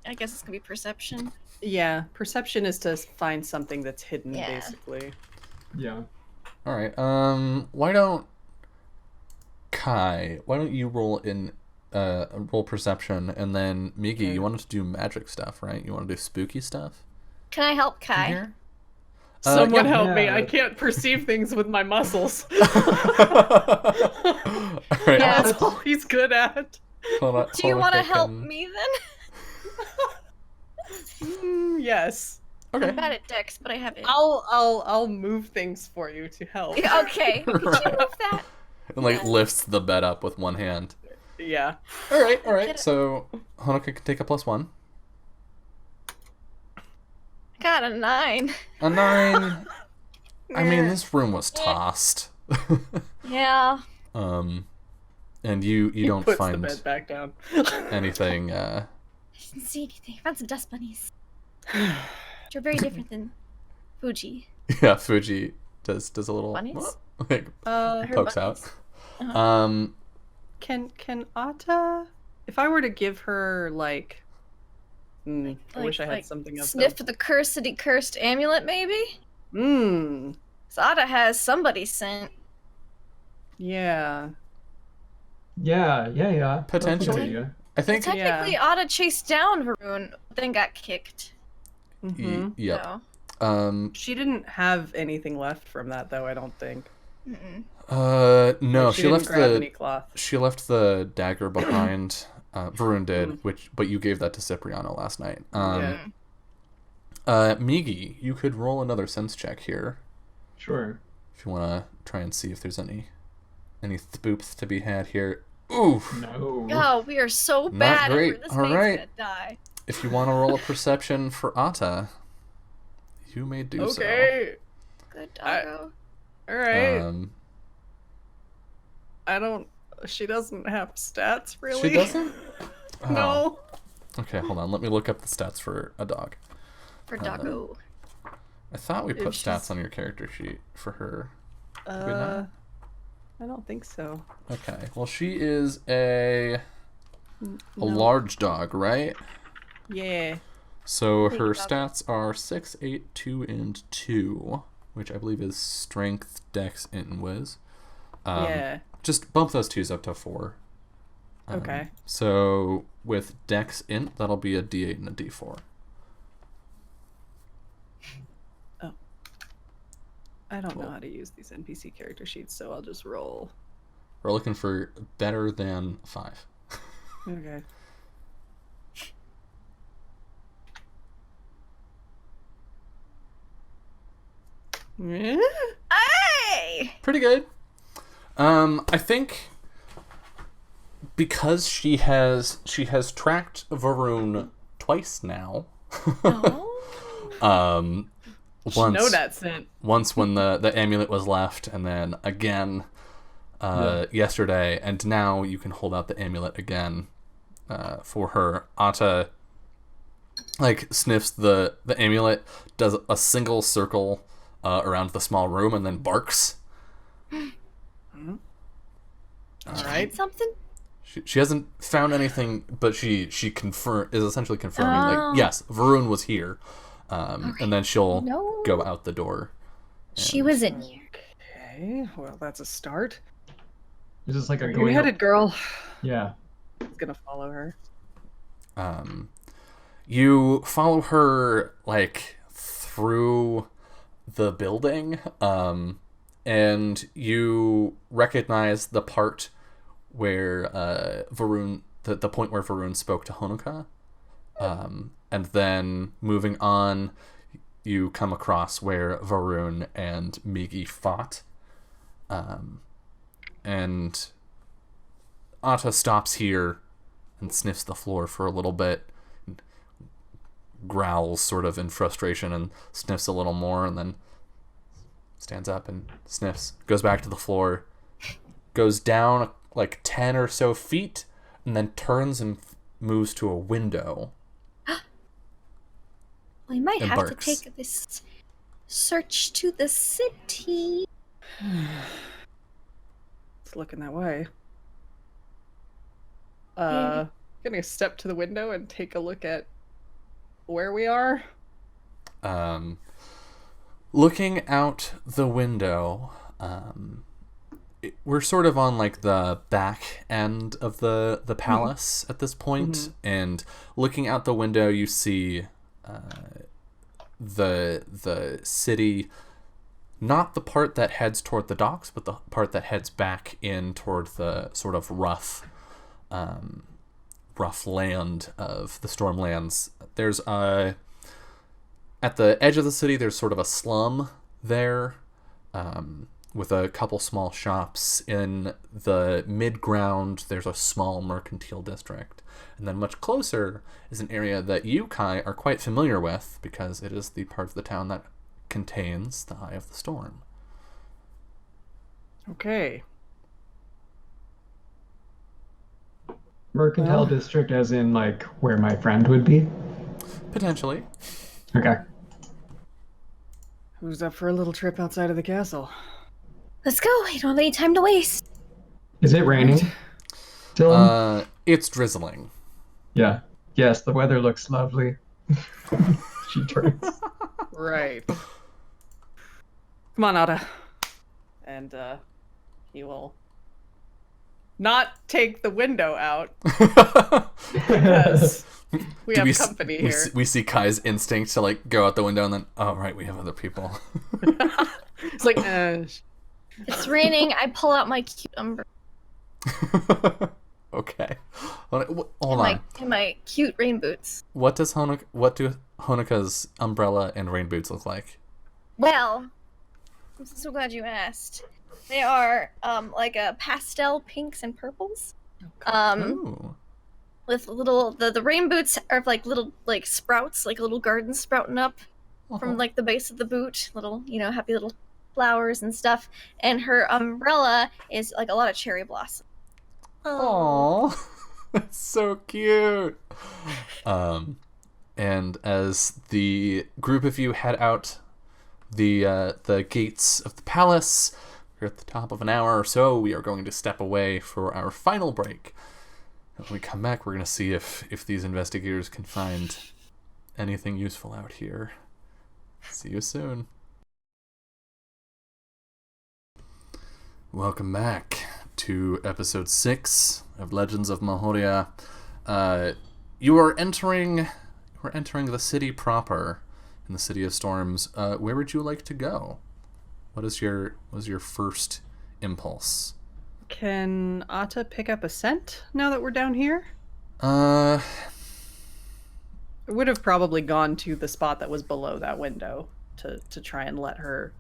I guess it's gonna be perception. Yeah, perception is to find something that's hidden, Yeah. basically. Yeah. all right. Why don't you roll roll perception, and then Migi, Okay. you wanted to do magic stuff, right? You want to do spooky stuff Can I help in Kai? here? Someone yeah. help me! Yeah. I can't perceive things with my muscles. All right. Yeah. That's all he's good at. Do you want to help me then? Yes. Okay. I'm bad at dex, but I have it. I'll move things for you to help. Okay. Could you move that? And lifts the bed up with one hand. Yeah. All right. So Honoka can take a +1. Got a 9. A 9. I mean, Yeah. this room was tossed. Yeah. And you He don't puts find the bed back down. anything. I didn't see anything. I found some dust bunnies. Which are very different than Fuji. Yeah, Fuji does a little Bunnies? Her pokes bunnies. out. Uh-huh. Can Atta, if I were to give her I wish I had something else. Sniff the cursed amulet, maybe? Sada has somebody's scent. Yeah. Yeah. Potentially. That's a good idea. I think. Technically, Ada chased down Varun, then got kicked. Yep. So. She didn't have anything left from that, though. I don't think. No, Like, she left didn't grab the. any cloth. She left the dagger behind. Varun did, but you gave that to Cipriano last night. Yeah. Migi, you could roll another sense check here Sure. if you want to try and see if there's any spoops to be had here. Ooh, No. Oh, we are so Not bad. great. This All mate's right. gonna die. if you want to roll a perception for Atta, you may do Okay. Good doggo. All right. so. I don't. She doesn't have stats, really. She doesn't? Oh. No. Okay, hold on. Let me look up the stats for a dog. For doggo. I thought we put If stats she's- on your character sheet for her. Did we not? I don't think so. Okay. Well, she is a No. large dog, right? Yeah. So Big her dog. stats are 6, 8, 2, and 2, which I believe is strength, dex, and whiz. Yeah. Just bump those 2s up to 4. Okay. So with dex int, that'll be a d8 and a d4. I don't know how to use these NPC character sheets, so I'll just roll. We're looking for better than 5. Okay. Yeah. Hey! Pretty good. I think because she has tracked Varun twice now. Oh. Know Once that scent. when the amulet was left, and then again yesterday, and now you can hold out the amulet again for her. Atta sniffs the amulet, does a single circle around the small room, and then barks. All right. Something? She hasn't found anything, but she is essentially confirming Oh. yes, Varun was here, and then she'll No. go out the door. She was in here. Okay. Well, that's a start. Is this like a Where you going? headed, girl? Yeah. It's gonna follow her. You follow her through the building, and you recognize the part where Varun, the point where Varun spoke to Honoka, and then moving on, you come across where Varun and Migi fought, and Atta stops here and sniffs the floor for a little bit, growls sort of in frustration and sniffs a little more, and then stands up and sniffs, goes back to the floor, goes down 10 or so feet, and then turns and moves to a window. We might And have barks. to take this search to the city. It's looking that way. Yeah. Gonna step to the window and take a look at where we are. Looking out the window, we're sort of on the back end of the palace at this point, and looking out the window, you see the city, not the part that heads toward the docks, but the part that heads back in toward the sort of rough land of the Stormlands. There's at the edge of the city, there's sort of a slum there, with a couple small shops. In the mid-ground, there's a small mercantile district. And then much closer is an area that you, Kai, are quite familiar with, because it is the part of the town that contains the Eye of the Storm. Okay. Mercantile Well. district, as in where my friend would be. Potentially. Okay. Who's up for a little trip outside of the castle? Let's go. We don't have any time to waste. Is it raining? Dylan? It's drizzling. Yeah. Yes, the weather looks lovely. She turns. Right. Come on, Ada. And he will not take the window out because we have company here. We see Kai's instinct to like go out the window and then, oh right, we have other people. It's like, It's raining. I pull out my cute umbrella. Okay. Hold on. And my cute rain boots. What do Honoka's umbrella and rain boots look like? Well, I'm so glad you asked. They are like a pastel pinks and purples. Ooh. With little the rain boots are like little like sprouts, like little gardens sprouting up from like the base of the boot, little, happy little flowers and stuff. And her umbrella is like a lot of cherry blossom. Aww. That's so cute. And as the group of you head out the gates of the palace, we're at the top of an hour or so. We are going to step away for our final break. When we come back, we're going to see if these investigators can find anything useful out here. See you soon. Welcome back to episode 6 of Legends of Mahōrea. You are entering the city proper, in the City of Storms. Where would you like to go? What was your first impulse? Can Atta pick up a scent now that we're down here? Uh, I would have probably gone to the spot that was below that window to try and let her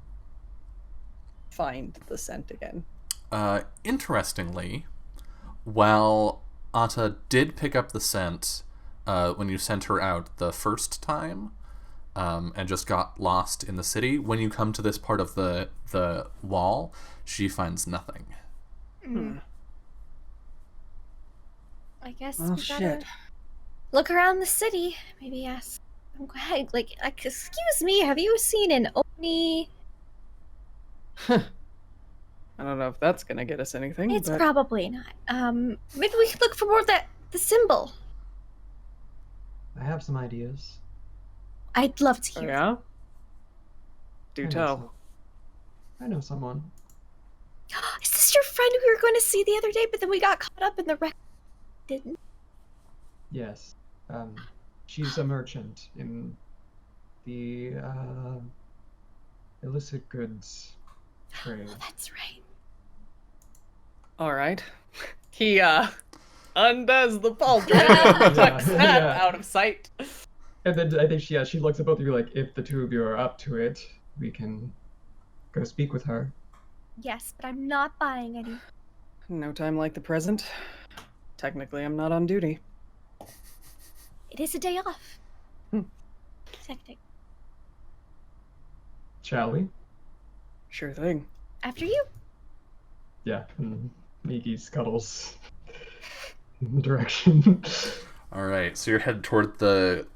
find the scent again. Interestingly, while Atta did pick up the scent when you sent her out the first time, and just got lost in the city, when you come to this part of the wall, she finds nothing. I guess Oh, we gotta shit. look around the city. Maybe ask. Hey, excuse me, have you seen an Oni? I don't know if that's gonna get us anything. It's but... probably not. Maybe we could look for more of the symbol. I have some ideas. I'd love to Oh, hear. yeah? Do I know tell. I know someone. Is this your friend we were going to see the other day, but then we got caught up in the wreck? Didn't? Yes. She's a merchant in the illicit goods trade. Oh, that's right. All right. He undoes the pauldron, Yeah, tucks that yeah. out of sight. And then I think she looks at both of you like, if the two of you are up to it, we can go speak with her. Yes, but I'm not buying any. No time like the present. Technically, I'm not on duty. It is a day off. Technic. Shall we? Sure thing. After you. Yeah. And Miki scuttles in the direction. All right, so you're headed toward the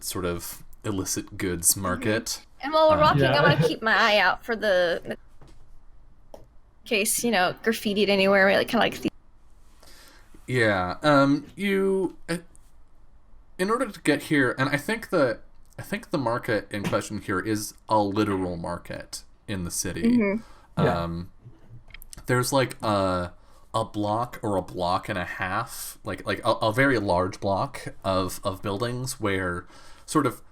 sort of illicit goods market. And while we're walking, Yeah. I want to keep my eye out for the case, graffitied anywhere, like kind of like the. Yeah. You, in order to get here, and I think the market in question here is a literal market in the city. Mm-hmm. Yeah. There's like a block or a block and a half, like a very large block of buildings where sort of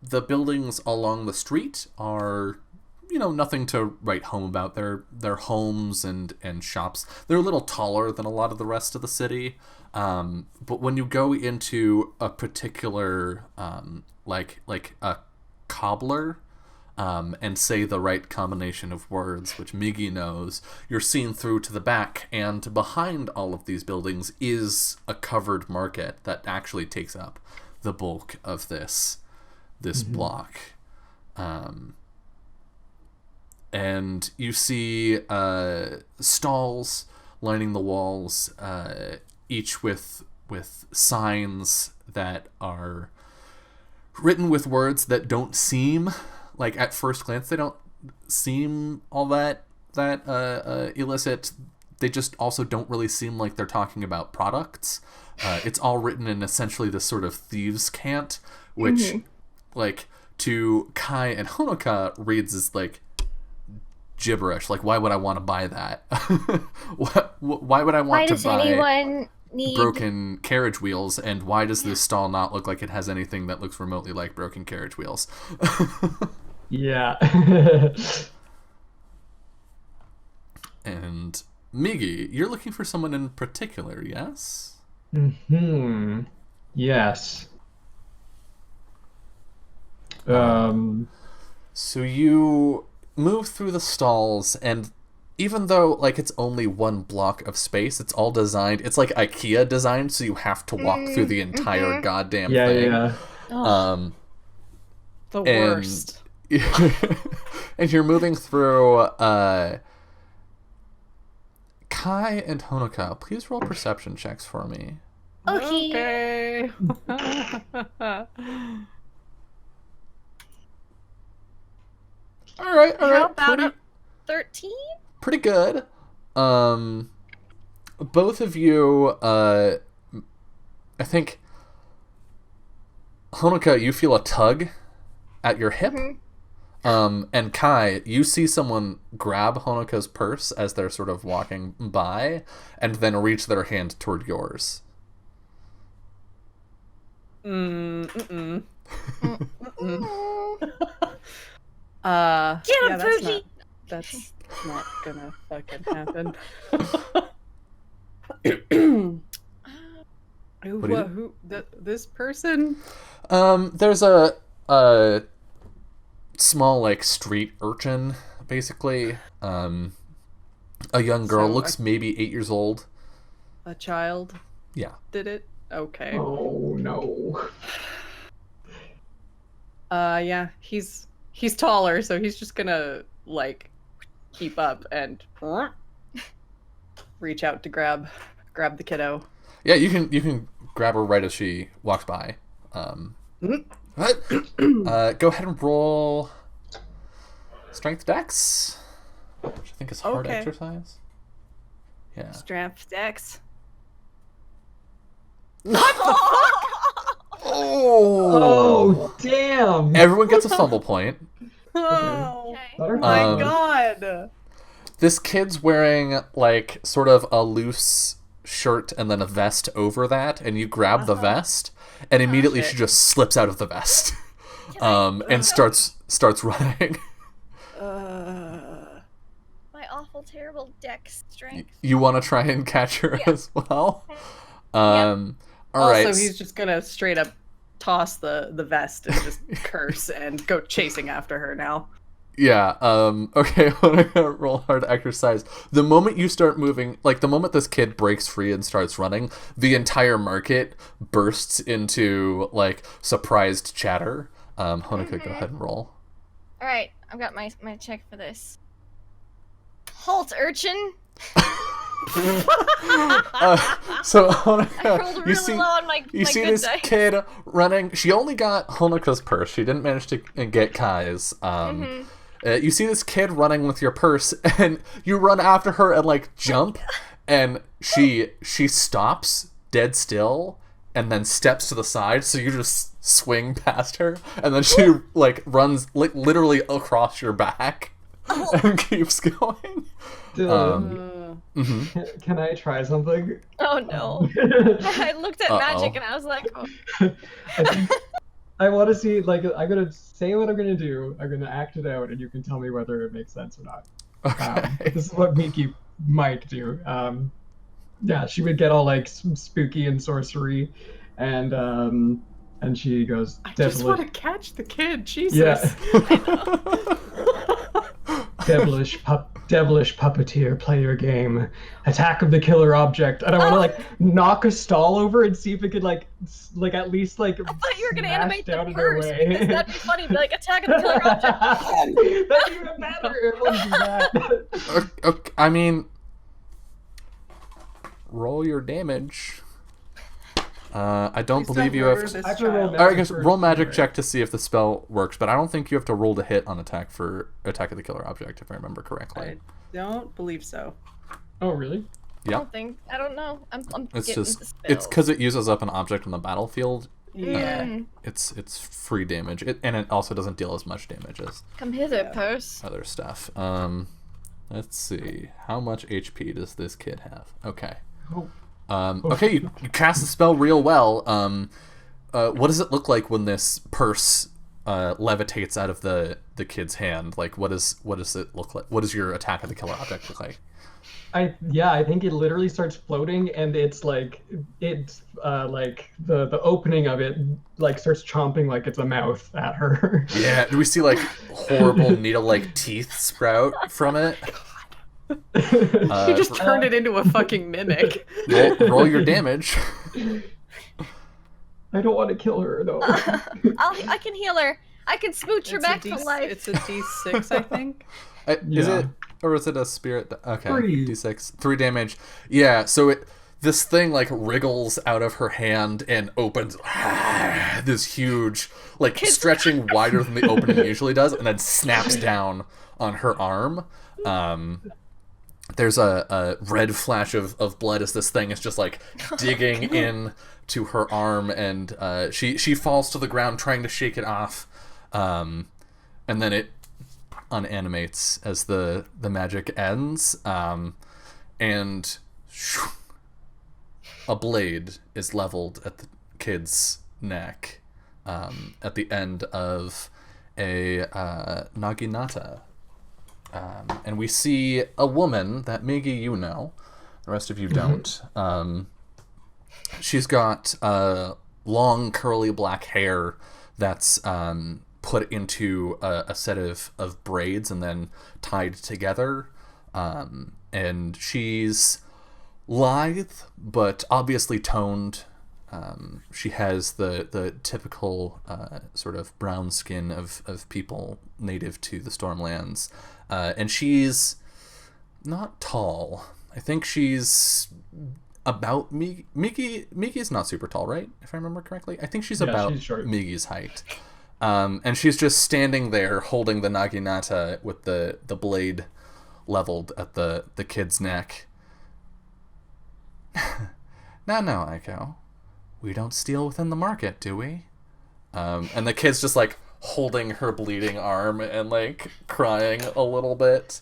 the buildings along the street are, nothing to write home about. They're homes and shops. They're a little taller than a lot of the rest of the city. But when you go into a particular, like a cobbler, and say the right combination of words, which Miggy knows, you're seen through to the back, and behind all of these buildings is a covered market that actually takes up the bulk of this block. And you see stalls lining the walls, each with signs that are written with words that don't seem, like at first glance, they don't seem all that illicit. They just also don't really seem like they're talking about products. It's all written in essentially this sort of thieves' cant, which, like, to Kai and Honoka reads as like, gibberish. Like, why would I want to buy that? Why would I want Why to does buy anyone need broken carriage wheels? And why does this stall not look like it has anything that looks remotely like broken carriage wheels? Yeah. And Migi, you're looking for someone in particular, yes? Yes. So you move through the stalls, and even though like it's only one block of space, it's all designed. It's like IKEA designed, so you have to walk through the entire goddamn Yeah, thing. yeah. The And- worst. and you're moving through. Kai and Honoka, please roll perception checks for me. Okay. All right. How about a 13? Pretty good. Both of you, I think, Honoka, you feel a tug at your hip. And Kai, you see someone grab Honoka's purse as they're sort of walking by, and then reach their hand toward yours. Mm-mm. Get him, Poochie! That's not gonna fucking happen. This person? There's a small, like, street urchin, basically. A young girl, So looks maybe 8 years old. A child Yeah. did it? Okay. Oh no. Yeah, he's taller, so he's just gonna like keep up and reach out to grab the kiddo. Yeah, you can grab her right as she walks by. Go ahead and roll strength dex, which I think is hard Okay. exercise. Yeah. Strength dex. Oh damn. Everyone gets a fumble point. Oh Okay. my Um, god! This kid's wearing like sort of a loose shirt and then a vest over that, and you grab the vest, and immediately she shit. just slips out of the vest, and starts running. My awful, terrible dex strength. You want to try and catch her as well? All Also, right. he's just gonna straight up toss the vest and just curse and go chasing after her now. Yeah, okay, I want to roll hard exercise. The moment you start moving, like the moment this kid breaks free and starts running, the entire market bursts into, like, surprised chatter. Honoka, go ahead and roll. Alright, I've got my check for this. Halt, urchin! So, I rolled Honoka, really low on my you see good this dice. kid running. She only got Honoka's purse. She didn't manage to get Kai's. You see this kid running with your purse, and you run after her and, like, jump, and she stops dead still and then steps to the side, so you just swing past her, and then she, like, runs literally across your back and keeps going. Can I try something? Oh no. I looked at magic and I was like, oh. I think I want to see, like, I'm gonna say what I'm gonna do. I'm gonna act it out, and you can tell me whether it makes sense or not. Okay. This is what Miki might do. Yeah, she would get all like spooky and sorcery, and she goes, I just want to catch the kid. Jesus. Yeah. devilish puppeteer, play your game. Attack of the killer object. And I want to like knock a stall over and see if it could like at least like. I thought you were gonna smash animate down the in their purse way. because that'd be funny. Be like attack of the killer object. That's even better. It wouldn't do that. Okay, I mean, roll your damage. I don't Please believe don't you have murder to. this I have to roll child. magic. Or I guess first roll magic anyway. check to see if the spell works, but I don't think you have to roll to hit on attack for attack of the killer object, if I remember correctly. I don't believe so. Oh really? Yeah, I don't know. I'm it's getting just the spell. it's because it uses up an object on the battlefield. Yeah. It's free damage, and it also doesn't deal as much damage as Come hither, purse. other stuff. Let's see. How much HP does this kid have? Okay. Oh. Okay, you cast the spell real well. What does it look like when this purse levitates out of the kid's hand? Like, what does it look like? What does your attack of the killer object look like? I think it literally starts floating, and it's like the opening of it like starts chomping like it's a mouth at her. Yeah, do we see like horrible needle-like teeth sprout from it? You just turned it into a fucking mimic. Roll your damage. I don't want to kill her, no. I can heal her. I can smooch her It's a back to life. It's a D6, I think. Is it, or is it a spirit? Okay, 3. D6, 3 damage. Yeah, so this thing like wriggles out of her hand and opens this huge, like stretching wider than the opening usually does, and then snaps down on her arm. There's a red flash of blood as this thing is just like digging in to her arm, and she falls to the ground trying to shake it off, and then it unanimates as the magic ends, and a blade is leveled at the kid's neck at the end of a naginata. And we see a woman that Miggy you know, the rest of you don't. She's got long curly black hair that's put into a set of braids and then tied together. And she's lithe, but obviously toned. She has the typical sort of brown skin of people native to the Stormlands. And she's not tall. I think she's about Migi's not super tall, right? If I remember correctly. I think she's about Migi's height. And she's just standing there holding the naginata with the blade leveled at the kid's neck. No, Aiko. We don't steal within the market, do we? And the kid's just like holding her bleeding arm and like crying a little bit.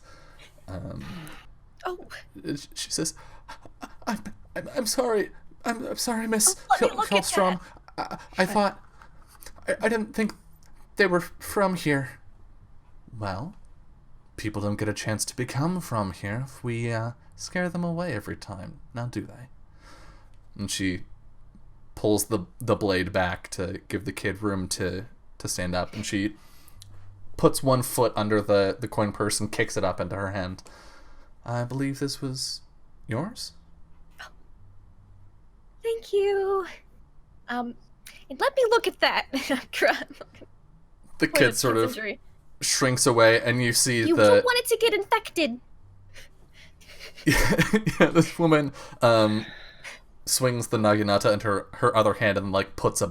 She says, I'm sorry. I'm sorry, Miss Hillstrom. I thought I didn't think they were from here. Well, people don't get a chance to become from here if we scare them away every time. Now do they? And she pulls the blade back to give the kid room to stand up, and she puts one foot under the coin purse and kicks it up into her hand. I believe this was yours? Thank you. And let me look at that. The kid sort of shrinks away, and you see you don't want it to get infected. Yeah, this woman swings the naginata into her other hand and like puts a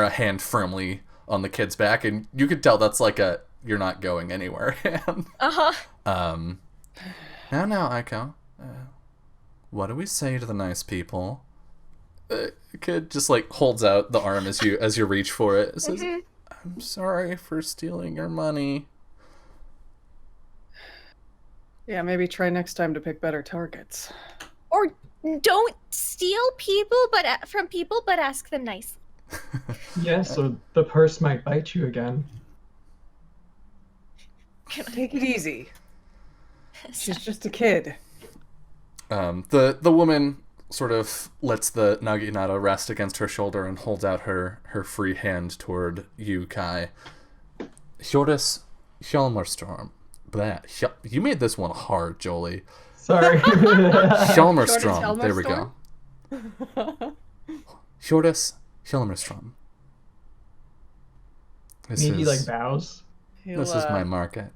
hand firmly on the kid's back, and you could tell that's like a you're not going anywhere hand. Now, Aiko, what do we say to the nice people? The kid just like holds out the arm as you reach for it. It says, I'm sorry for stealing your money. Yeah, maybe try next time to pick better targets. Or don't steal people, from people, but ask them nicely. Yeah, so the purse might bite you again. Take it easy. She's just a kid. The woman sort of lets the naginata rest against her shoulder and holds out her free hand toward you, Kai. Hjördis Hjalmarstorm. You made this one hard, Jolie. Sorry. Hjalmarstrom. There we go. Hjördis Hjalmarstrom. Maybe like bows. This is my market.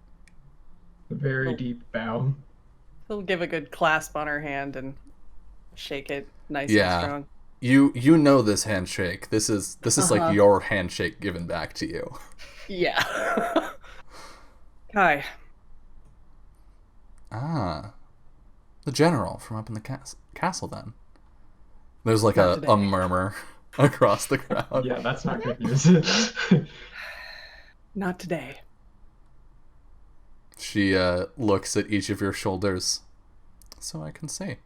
A very deep bow. He'll give a good clasp on her hand and shake it nice and strong. You know this handshake. This is like your handshake given back to you. Yeah. Kai. The general from up in the castle then. There's like a murmur across the crowd. Yeah, that's not good news. Not today. She looks at each of your shoulders. So I can say,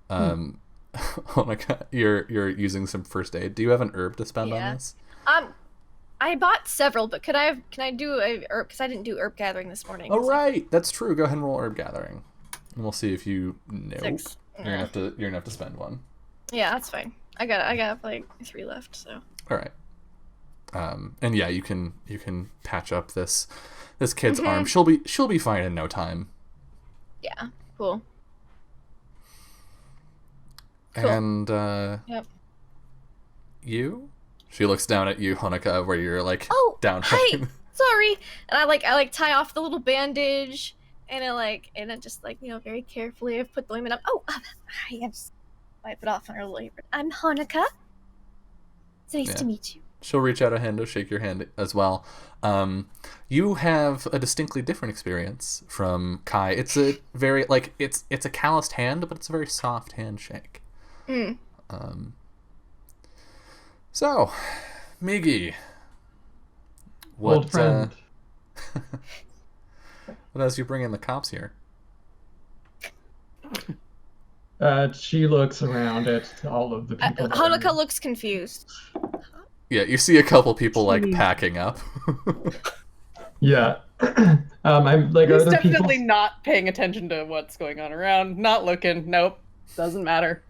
Honoka, you're using some first aid. Do you have an herb to spend on this? I bought several, but can I do a herb? Because I didn't do herb gathering this morning. Oh right, that's true. Go ahead and roll herb gathering, and we'll see if you know. 6. You're gonna have to spend one. Yeah, that's fine. I got like 3 left. So. All right. And yeah, you can patch up this kid's arm. She'll be fine in no time. Yeah. Cool. And Yep. you? She looks down at you, Honoka, where you're like down. Hi. Sorry. And I tie off the little bandage, and I just very carefully I put the ointment up. I just wipe it off on her little apron. I'm Honoka. It's nice to meet you. She'll reach out a hand to shake your hand as well. You have a distinctly different experience from Kai. It's a very it's a calloused hand, but it's a very soft handshake. So, Migi, Old friend. What else you bring in the cops here? She looks around at all of the people. Honoka looks confused. Yeah, you see a couple people packing up. Yeah. I'm like, He's are there definitely people? not paying attention to what's going on around. Not looking. Nope. Doesn't matter.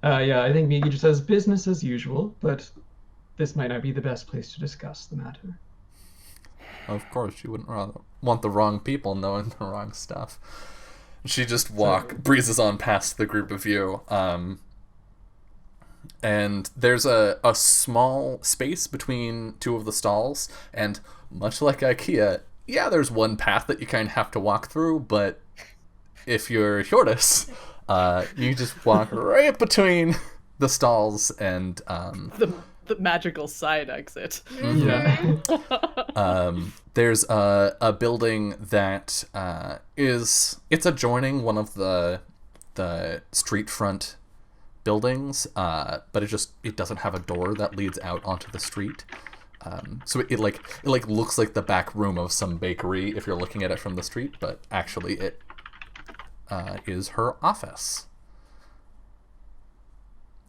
Yeah, I think Migi just says business as usual, but this might not be the best place to discuss the matter. Of course, you wouldn't want the wrong people knowing the wrong stuff. She just breezes on past the group of you. And there's a small space between two of the stalls, and much like IKEA, yeah, there's one path that you kind of have to walk through, but if you're Hjordis, you just walk right between the stalls and the magical side exit. Yeah. There's a building that it's adjoining one of the street front buildings, but it doesn't have a door that leads out onto the street. So it looks like the back room of some bakery if you're looking at it from the street, but actually it is her office.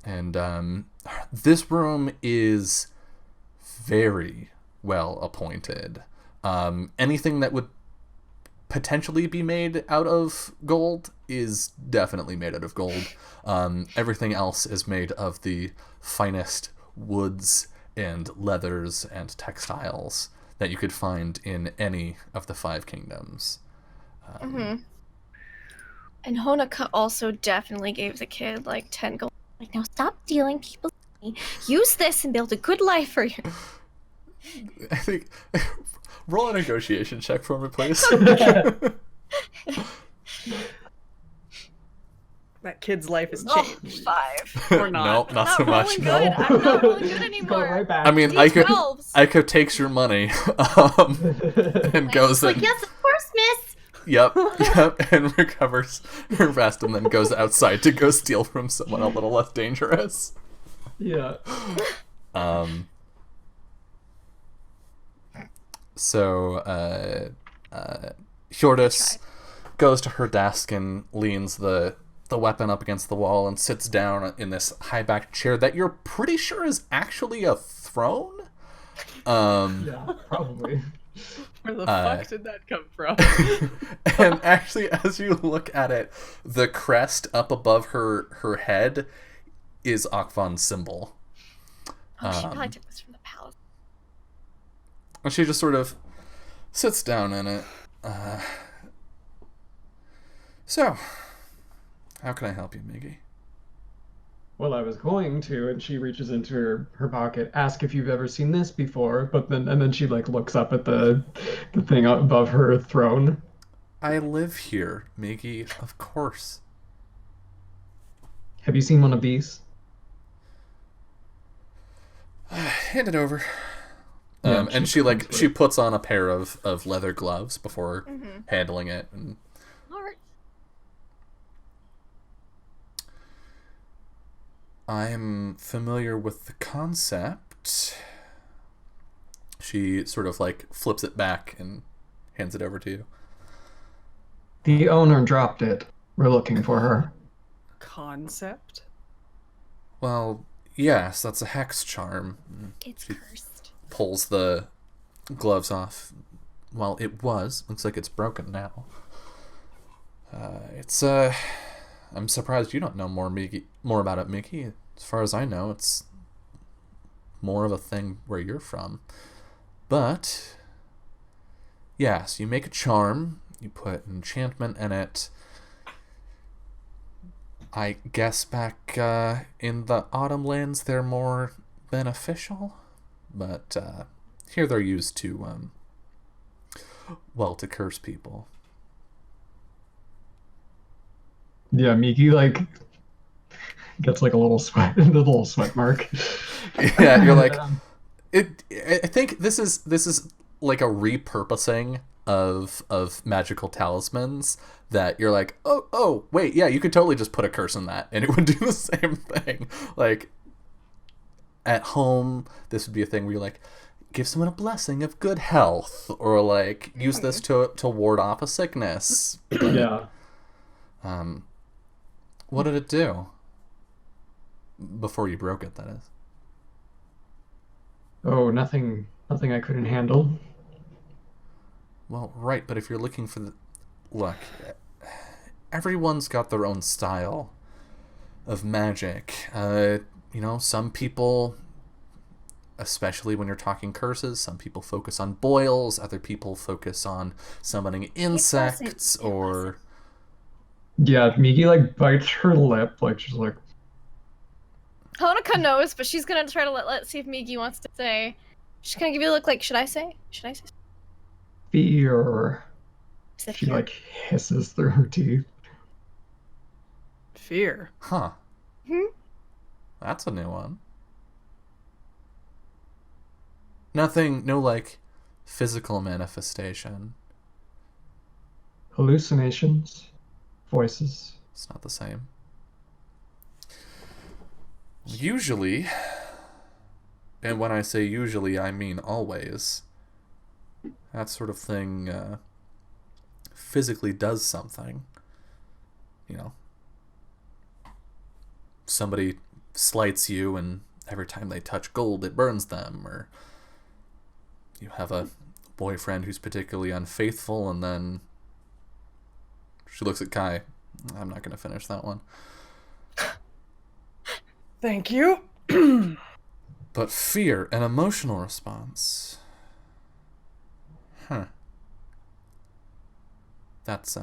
And this room is very well appointed. Anything that would potentially be made out of gold is definitely made out of gold. Everything else is made of the finest woods and leathers and textiles that you could find in any of the 5 kingdoms. And Honoka also definitely gave the kid 10 gold. Now stop stealing people's money. Use this and build a good life for you. I think roll a negotiation check for me, please. That kid's life has changed. 5. Or not. Nope, not so much. Good. I'm not rolling good Go anymore. right back. I mean, D12s. Aiko takes your money and goes and yes, of course, miss. Yep, and recovers her vest and then goes outside to go steal from someone a little less dangerous. Yeah. So, Hjordis goes to her desk and leans the weapon up against the wall and sits down in this high-backed chair that you're pretty sure is actually a throne? Yeah, probably. Where the fuck did that come from? And actually, as you look at it, the crest up above her head is Akvan's symbol. Oh, she probably took this from the palace. And she just sort of sits down in it. So, how can I help you, Miggy? Well, I was going to, and she reaches into her pocket, ask if you've ever seen this before, but then she looks up at the thing above her throne. I live here, Miggy, of course. Have you seen one of these? Hand it over. Yeah, and she puts on a pair of leather gloves before handling it. And All right. I'm familiar with the concept. She sort of flips it back and hands it over to you. The owner dropped it. We're looking for her. Concept? Well, yes, that's a hex charm. It's She cursed. pulls the gloves off. Well, it was. Looks like it's broken now. I'm surprised you don't know more about it, Mickey. As far as I know, it's more of a thing where you're from. But, yes, you make a charm, you put enchantment in it. I guess back in the Autumn Lands they're more beneficial, but here they're used to, to curse people. Yeah, Miki like gets like a little sweat mark. Yeah, you're like, I think this is like a repurposing of magical talismans that you're like, oh wait, yeah, you could totally just put a curse in that and it would do the same thing. Like at home, this would be a thing where you're like, give someone a blessing of good health, or like use this to ward off a sickness. Yeah. What did it do? Before you broke it, that is. Oh, nothing I couldn't handle. Well, right, but if you're looking for the... Look, everyone's got their own style of magic. Some people, especially when you're talking curses, some people focus on boils, other people focus on summoning insects, or... Yeah, Miki like bites her lip, like she's like... Honoka knows, but she's gonna try to let's see if Miki wants to say. She's gonna give you a look like, should I say? Fear. Is it She fear? like hisses through her teeth. Fear. Huh. That's a new one. No like physical manifestation. Hallucinations. Voices. It's not the same. Usually, and when I say usually, I mean always, that sort of thing physically does something. Somebody slights you and every time they touch gold it burns them, or you have a boyfriend who's particularly unfaithful and then she looks at Kai. I'm not going to finish that one. Thank you. But fear, an emotional response. Huh. That's,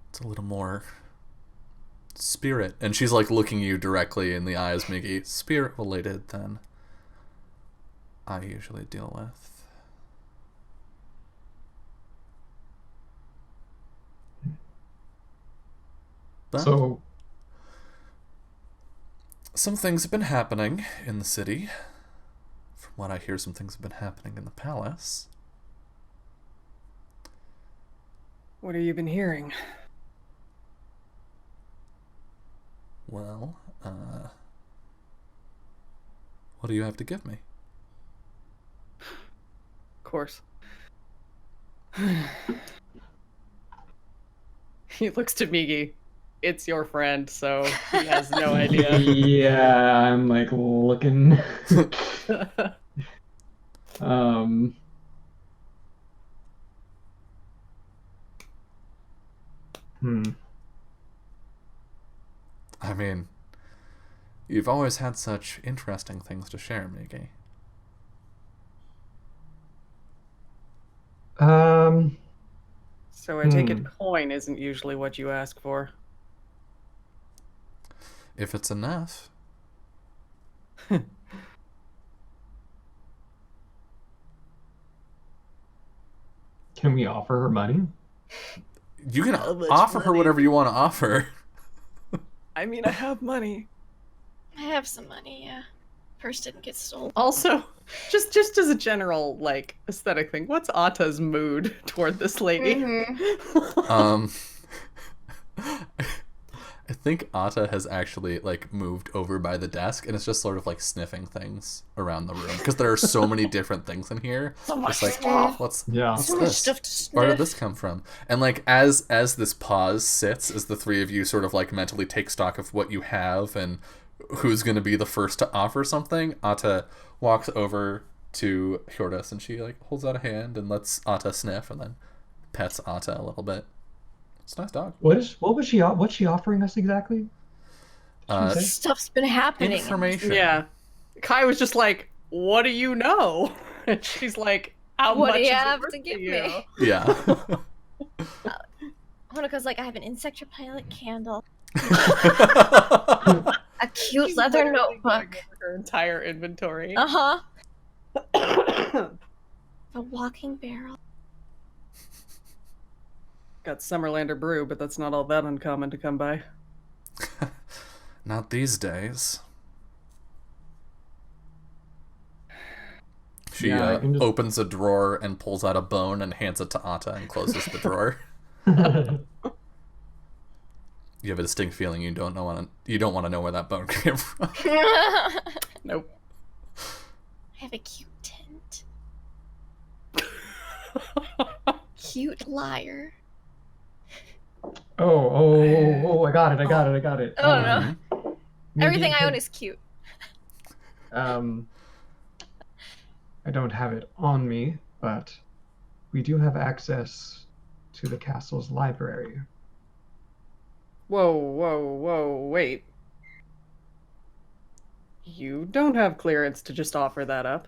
it's a little more spirit. And she's like looking you directly in the eyes, Miggy. Spirit related than I usually deal with. But So some things have been happening in the city. From what I hear, some things have been happening in the palace. What have you been hearing? Well, what do you have to give me? Of course. He looks to Migi. It's your friend, so he has no idea. yeah, I'm like looking. um. I mean, you've always had such interesting things to share, Migi. So I take it coin isn't usually what you ask for. If it's enough. Can we offer her money? You can How much offer her money? whatever you want to offer. I mean, I have money. I have some money, yeah. Purse didn't get stolen. Also, just as a general, like, aesthetic thing, what's Atta's mood toward this lady? Mhm. I think Atta has actually like moved over by the desk and it's just sort of like sniffing things around the room because there are so many different things in here. So much It's like, stuff. what's So much this? stuff to sniff. Where did this come from? And like as this pause sits, as the three of you sort of like mentally take stock of what you have and who's going to be the first to offer something, Atta walks over to Hjordis and she like holds out a hand and lets Atta sniff and then pets Atta a little bit. It's a nice dog. What's she offering us exactly? Did she say? Stuff's been happening. Information. Yeah. Kai was just like, what do you know? And she's like, how What much do you is it have worth to give you? me? Yeah. Honika's like, I have an insect repellent candle, a cute She's leather literally going notebook, over her entire inventory. a walking barrel. Got Summerlander brew, but that's not all that uncommon to come by. Not these days. She Yeah, I can just- opens a drawer and pulls out a bone and hands it to Atta and closes the drawer. You have a distinct feeling you don't want to know where that bone came from. I Nope. have a cute tent. Cute liar. Oh, I got it. Oh no. Maybe Everything you I could- own is cute. I don't have it on me, but we do have access to the castle's library. Whoa, wait. You don't have clearance to just offer that up.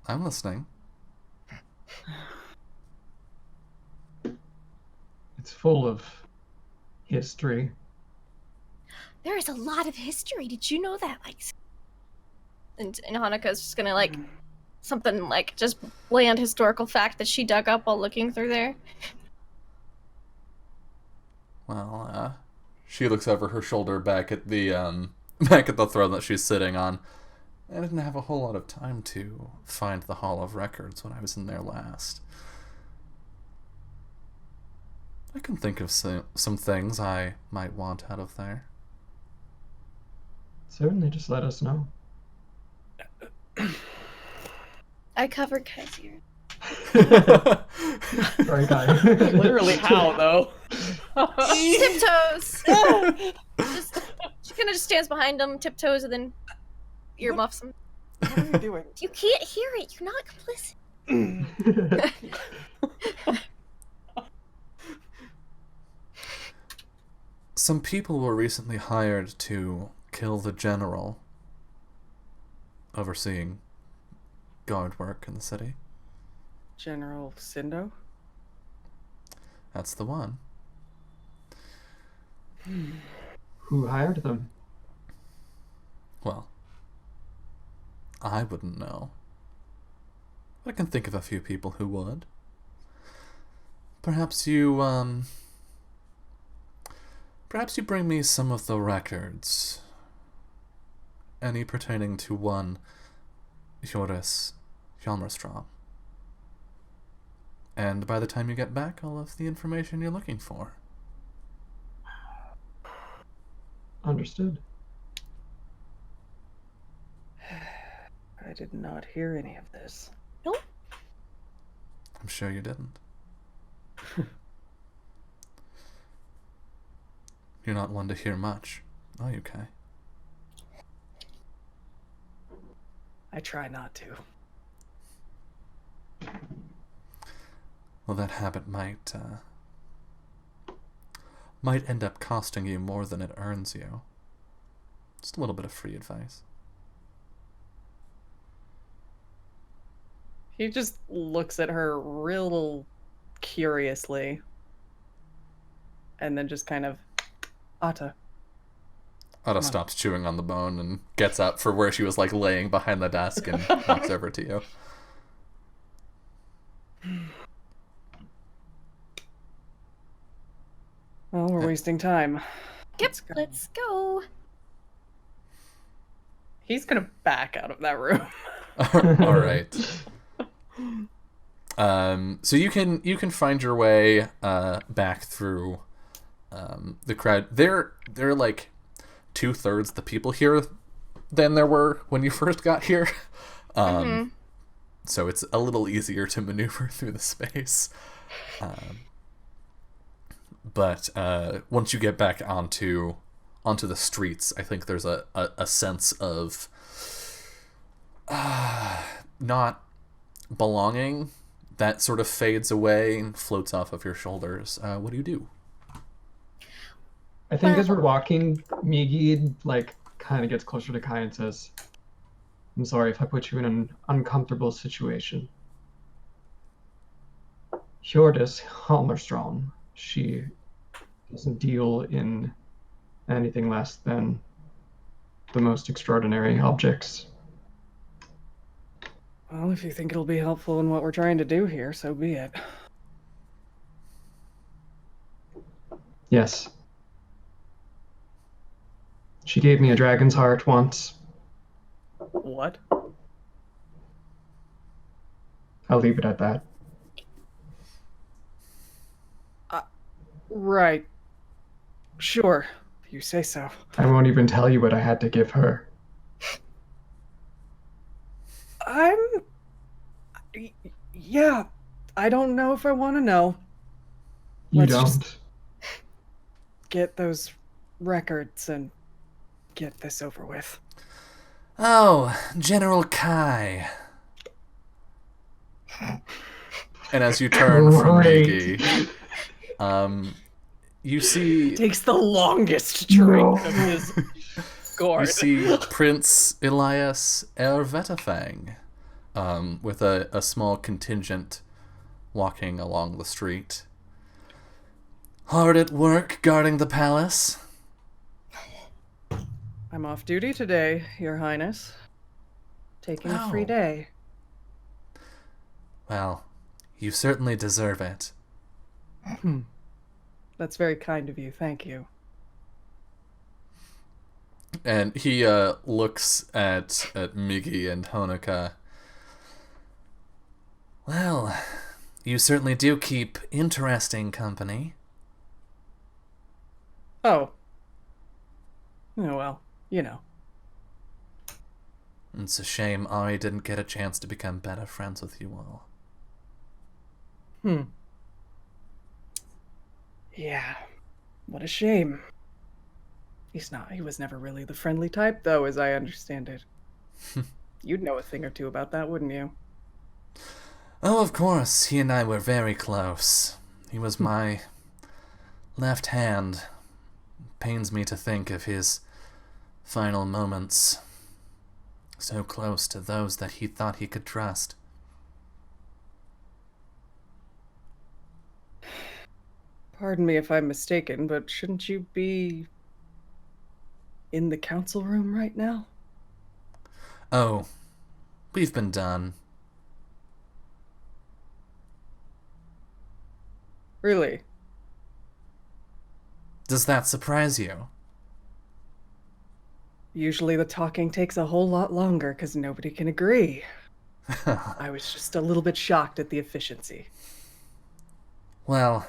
I'm listening. It's full of history. There is a lot of history. Did you know that? Like, and Hanika's just gonna like something like just bland historical fact that she dug up while looking through there. Well, she looks over her shoulder back at the back at the throne that she's sitting on. I didn't have a whole lot of time to find the Hall of Records when I was in there last. I can think of some things I might want out of there. Certainly, just let us know. I covered Kai's ear. Sorry, Kai. Literally, how though? Tiptoes. She kind of just stands behind him, tiptoes, and then earmuffs him. What are you doing? You can't hear it. You're not complicit. Some people were recently hired to kill the general overseeing guard work in the city. General Sindo? That's the one. Who hired them? Well, I wouldn't know. But I can think of a few people who would. Perhaps you bring me some of the records. Any pertaining to one Hjordis Hjalmarstrom. And by the time you get back, I'll have the information you're looking for. Understood. I did not hear any of this. I'm sure you didn't. You're not one to hear much, are you, Kai? I try not to. Well, that habit might end up costing you more than it earns you. Just a little bit of free advice. He just looks at her real curiously. And then just kind of, Atta. Ada stops chewing on the bone and gets up for where she was like laying behind the desk and walks over to you. Well, we're wasting time. Yep, let's go. He's gonna back out of that room. All right. So you can find your way back through the crowd, they're like 2/3 the people here than there were when you first got here. So it's a little easier to maneuver through the space. But once you get back onto the streets, I think there's a sense of not belonging that sort of fades away and floats off of your shoulders. What do you do? I think as we're walking, Migi like kind of gets closer to Kai and says, "I'm sorry if I put you in an uncomfortable situation. Hjordis Halmerstrom, she doesn't deal in anything less than the most extraordinary objects." Well, if you think it'll be helpful in what we're trying to do here, so be it. Yes. She gave me a dragon's heart once. What? I'll leave it at that. Right. Sure. If you say so. I won't even tell you what I had to give her. Yeah, I don't know if I want to know. You Let's don't. just get those records and get this over with. Oh, General Kai. And as you turn from Great. Migi, you see Takes the longest drink of his gourd. you see Prince Elias Ervetafang, with a small contingent walking along the street. Hard at work guarding the palace? I'm off duty today, Your Highness. Taking a free Oh. day. Well, you certainly deserve it. That's very kind of you, thank you. And he looks at Migi and Honoka. Well, you certainly do keep interesting company. Oh. Oh, well, you know. It's a shame Ari didn't get a chance to become better friends with you all. Yeah. What a shame. He was never really the friendly type, though, as I understand it. You'd know a thing or two about that, wouldn't you? Oh, of course, he and I were very close. He was my left hand. Pains me to think of his final moments. So close to those that he thought he could trust. Pardon me if I'm mistaken, but shouldn't you be in the council room right now? Oh, we've been done. Really? Does that surprise you? Usually the talking takes a whole lot longer because nobody can agree. I was just a little bit shocked at the efficiency. Well,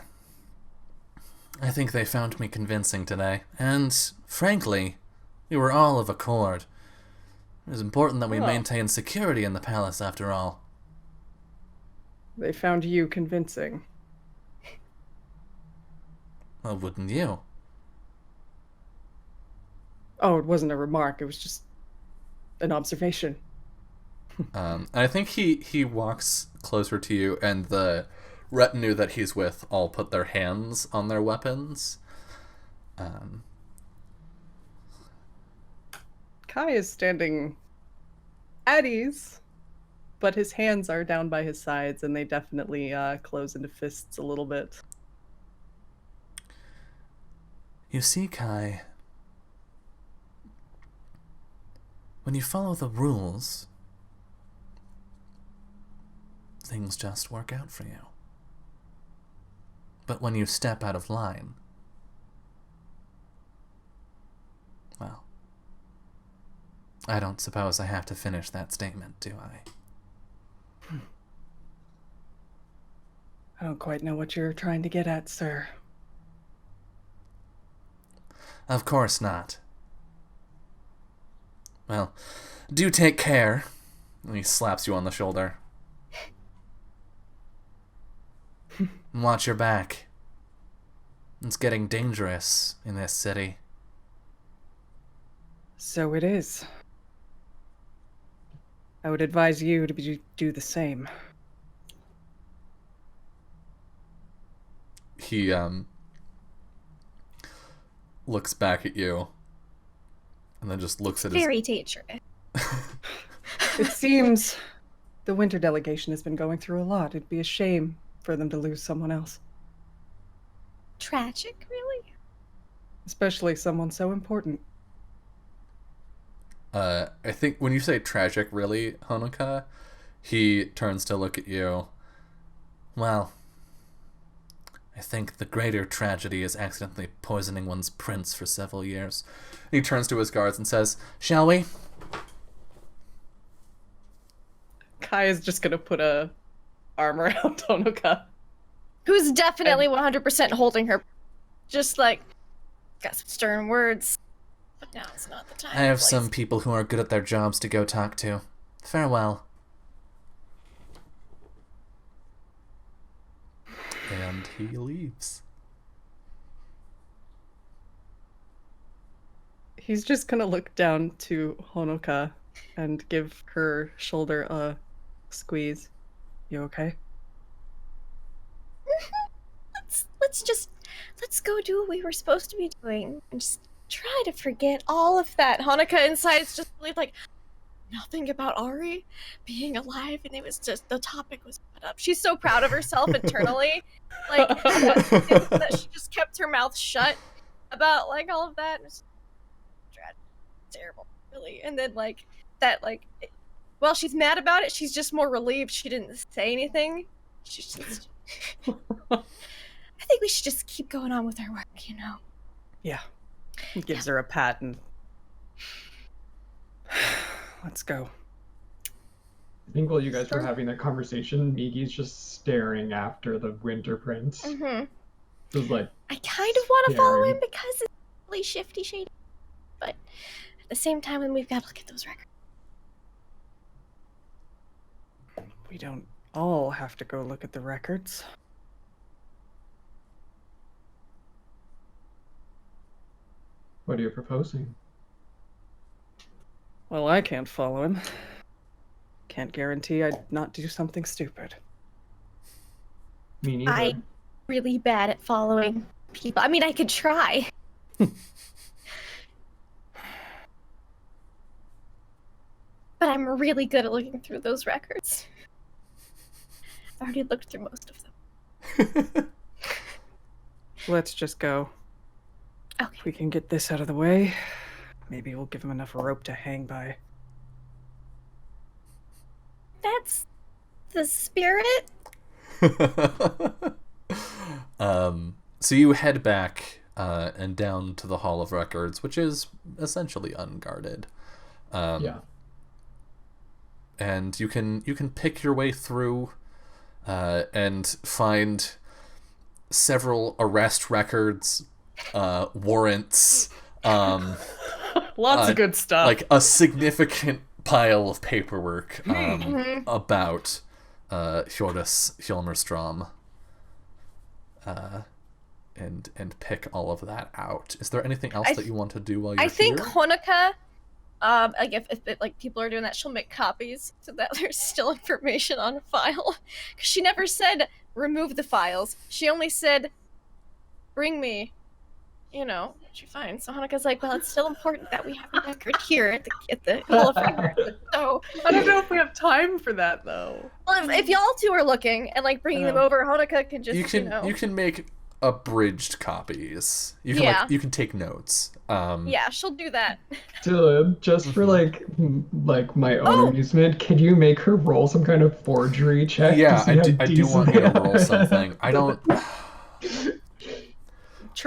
I think they found me convincing today, and frankly, we were all of accord. It was important that we maintain security in the palace after all. They found you convincing. Well, wouldn't you? Oh, it wasn't a remark, it was just an observation. And I think he walks closer to you, and the retinue that he's with all put their hands on their weapons. Kai is standing at ease, but his hands are down by his sides, and they definitely close into fists a little bit. You see, Kai, when you follow the rules, things just work out for you. But when you step out of line, well, I don't suppose I have to finish that statement, do I? I don't quite know what you're trying to get at, sir. Of course not. Well, do take care. And he slaps you on the shoulder. Watch your back. It's getting dangerous in this city. So it is. I would advise you to do the same. He looks back at you and then just looks at Very dangerous. It seems the winter delegation has been going through a lot. It'd be a shame for them to lose someone else. Tragic, really? Especially someone so important. I think when you say tragic, really, Honoka, he turns to look at you. Well, I think the greater tragedy is accidentally poisoning one's prince for several years. He turns to his guards and says, "Shall we?" Kai is just gonna put a arm around Honoka. Who's definitely 100% holding her. Just like, got some stern words. But now it's not the time. I have or place. some people who are good at their jobs to go talk to. Farewell. And he leaves. He's just gonna look down to Honoka and give her shoulder a squeeze. You okay? Let's go do what we were supposed to be doing and just try to forget all of that. Honoka inside is just really like nothing about Ari being alive, and it was just the topic was brought up. She's so proud of herself internally, like that she just kept her mouth shut about like all of that. It's terrible, really. And then like that, like while she's mad about it, she's just more relieved she didn't say anything. She's just. I think we should just keep going on with our work, you know. Yeah. He gives her a pat and let's go. I think while you guys were having that conversation, Migi's just staring after the Winter Prince. Mm-hmm. Just like I kind of want to follow staring. him because it's really shifty shady, but at the same time, we've got to look at those records. We don't all have to go look at the records. What are you proposing? Well, I can't follow him. Can't guarantee I'd not do something stupid. Me neither. I'm really bad at following people. I mean, I could try. But I'm really good at looking through those records. I've already looked through most of them. Let's just go. Okay. If we can get this out of the way, maybe we'll give him enough rope to hang by. That's the spirit. So you head back and down to the Hall of Records, which is essentially unguarded. Yeah. And you can pick your way through and find several arrest records, warrants, Lots of good stuff. like a significant pile of paperwork about Hjordis Hjálmarstrom, and pick all of that out. Is there anything else that you want to do while you're I think here? Honoka, like if like people are doing that, she'll make copies so that there's still information on file. Because she never said remove the files. She only said bring me, you know, what you find. So Honoka's like, well, it's still important that we have a record here at the Hall of Records. So I don't know if we have time for that though. well, if y'all two are looking and like bringing them over, Honoka can just you can make abridged copies. You can Yeah. you can take notes. yeah, she'll do that. Dylan, just for like my own amusement, can you make her roll some kind of forgery check? Yeah, to see I how do want you to decent- roll something. I don't.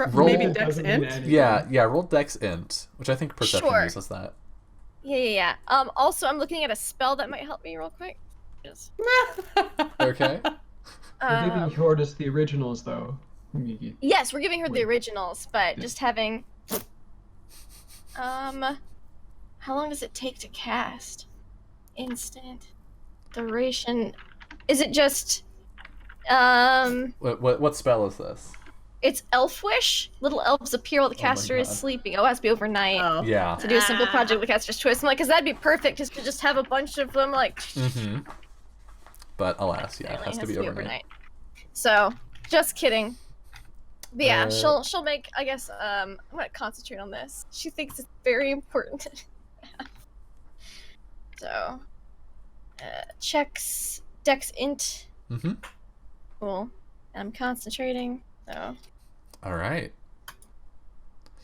Roll- Maybe It Dex doesn't mean Int? anything. Yeah. Roll Dex Int, which I think Perception Sure. uses that. Yeah. Also, I'm looking at a spell that might help me real quick. Just, Okay. We're giving Hjordis the originals, though. Migi. yes, we're giving her the originals, but just having How long does it take to cast? Instant. Duration. Is it just, What spell is this? it's Elfwish? Little elves appear while the caster is God. sleeping. Oh, it has to be overnight. Oh. Yeah. To do a simple project with caster's choice. I'm like, because that'd be perfect, just to just have a bunch of them, like... Mm-hmm. But alas, yeah, it has to be overnight. So, just kidding. But yeah, Uh, she'll make, I guess, I'm gonna concentrate on this. She thinks it's very important. So, checks, dex int. Mm-hmm. Cool. I'm concentrating, so. Alright.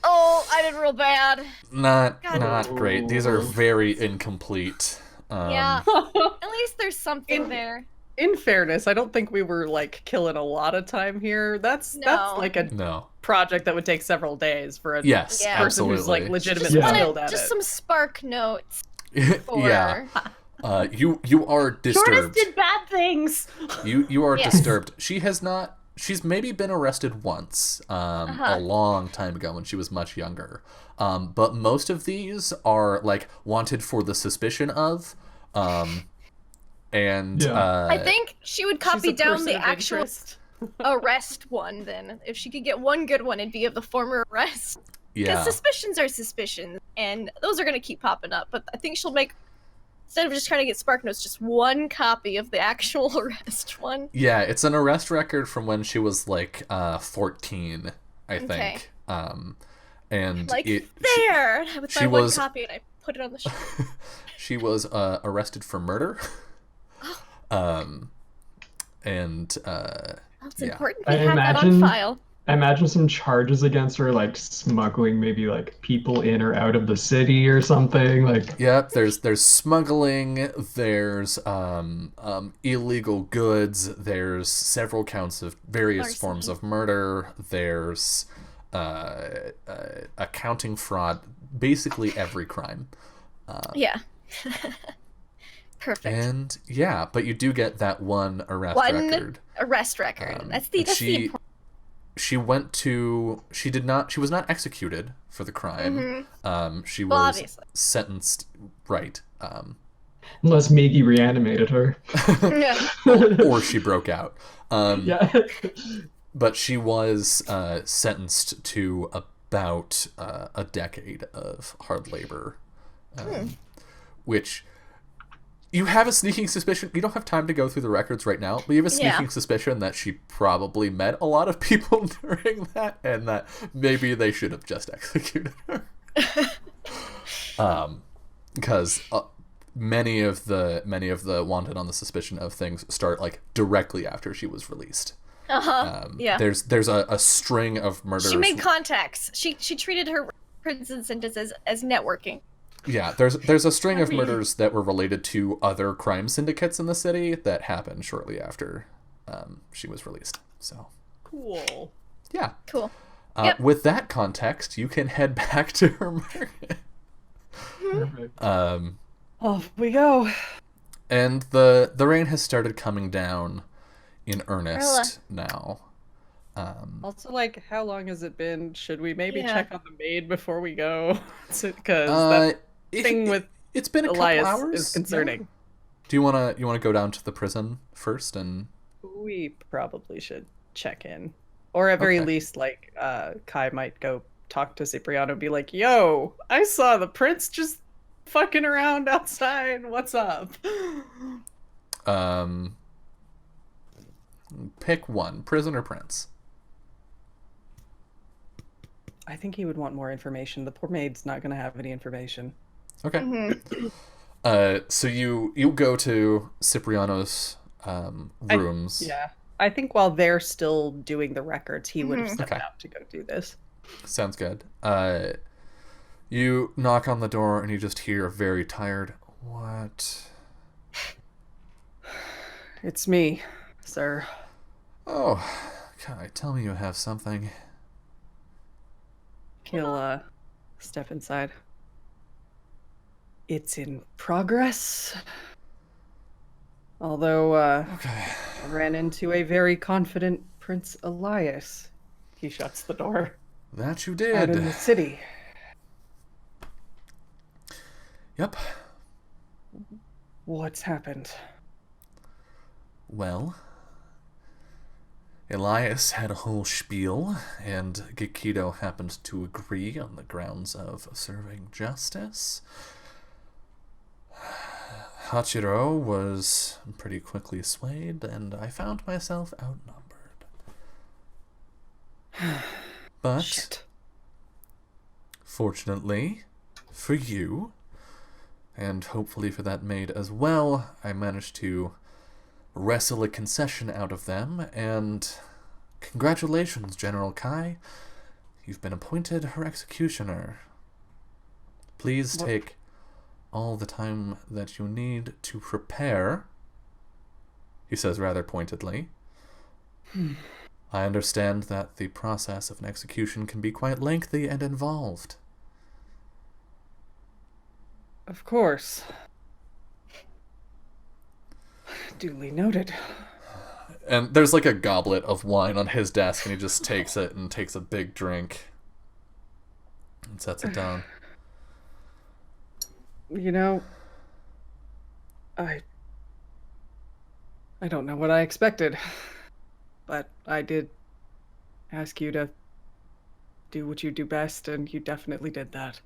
Oh, I did real bad. Not God. great. These are very incomplete. Yeah. At least there's something there. In fairness, I don't think we were like killing a lot of time here. That's No. like a No. project that would take several days for a Yes, Yeah. person who's like absolutely. legitimately Yeah. skilled at Just it. some spark notes for... Yeah. You are Shortest disturbed. did bad things. You are Yes. disturbed. She's maybe been arrested once, a long time ago when she was much younger. But most of these are like wanted for the suspicion of, and Yeah. I think she would copy She's a down person the of actual interest. arrest one then. If she could get one good one, it'd be of the former arrest. Because yeah, suspicions are suspicions, and those are going to keep popping up. But I think she'll make, instead of just trying to get spark notes, just one copy of the actual arrest one. yeah. It's an arrest record from when she was like 14, I think. Okay. And Like, it, there! With she my one was- copy, and I put it on the shelf. she was arrested for murder. And That's Yeah. important. I We have that on imagine- file. I imagine some charges against her, like smuggling maybe like people in or out of the city or something. Like, yep, there's smuggling, there's illegal goods, there's several counts of various Larceny. forms of murder, there's accounting fraud, basically every crime. Yeah. Perfect. And yeah, but you do get that one arrest One record. arrest record. That's the and important. she was not executed for the crime. She Well, was obviously. sentenced, right. unless Maggie reanimated her. Yeah. Or she broke out. Yeah. But she was sentenced to about a decade of hard labor, which you have a sneaking suspicion. You don't have time to go through the records right now, but you have a sneaking suspicion that she probably met a lot of people during that, and that maybe they should have just executed her. Because many of the wanted on the suspicion of things start like directly after she was released. Yeah. There's a string of murders. She made contacts. She treated her prison sentences as networking. Yeah, there's a string of murders that were related to other crime syndicates in the city that happened shortly after she was released. So Cool. yeah. Cool. Yep. With that context, you can head back to her market. Perfect. Off we go. And the rain has started coming down in earnest now. Also, like, how long has it been? Should we maybe Yeah. check on the maid before we go? Because that thing with it's been a Elias couple hours. is concerning. Yeah. Do you wanna go down to the prison first and We probably should check in, or at very Okay. least, like, Kai might go talk to Cipriano and be like, "Yo, I saw the prince just fucking around outside. What's up?" pick one, prison or prince? I think he would want more information. The poor maid's not gonna have any information. Okay. Mm-hmm. So you go to Cipriano's rooms. Yeah, I think while they're still doing the records, he would have stepped Okay. out to go do this. Sounds good. You knock on the door and you just hear a very tired, "What?" It's me, sir. Oh, Kai, tell me you have something. He'll step inside. It's in progress. Although Okay. I ran into a very confident Prince Elias. He shuts the door. That you Out in did. the city. Yep. What's happened? Well, Elias had a whole spiel, and Gikido happened to agree on the grounds of serving justice. Hachiro was pretty quickly swayed, and I found myself outnumbered. But, Shit. fortunately for you, and hopefully for that maid as well, I managed to wrestle a concession out of them, and congratulations, General Kai. You've been appointed her executioner. Please What? take all the time that you need to prepare, he says rather pointedly. I understand that the process of an execution can be quite lengthy and involved. Of course. Duly noted. And there's like a goblet of wine on his desk, and he just takes it and takes a big drink and sets it down. You know, I don't know what I expected, but I did ask you to do what you do best, and you definitely did that.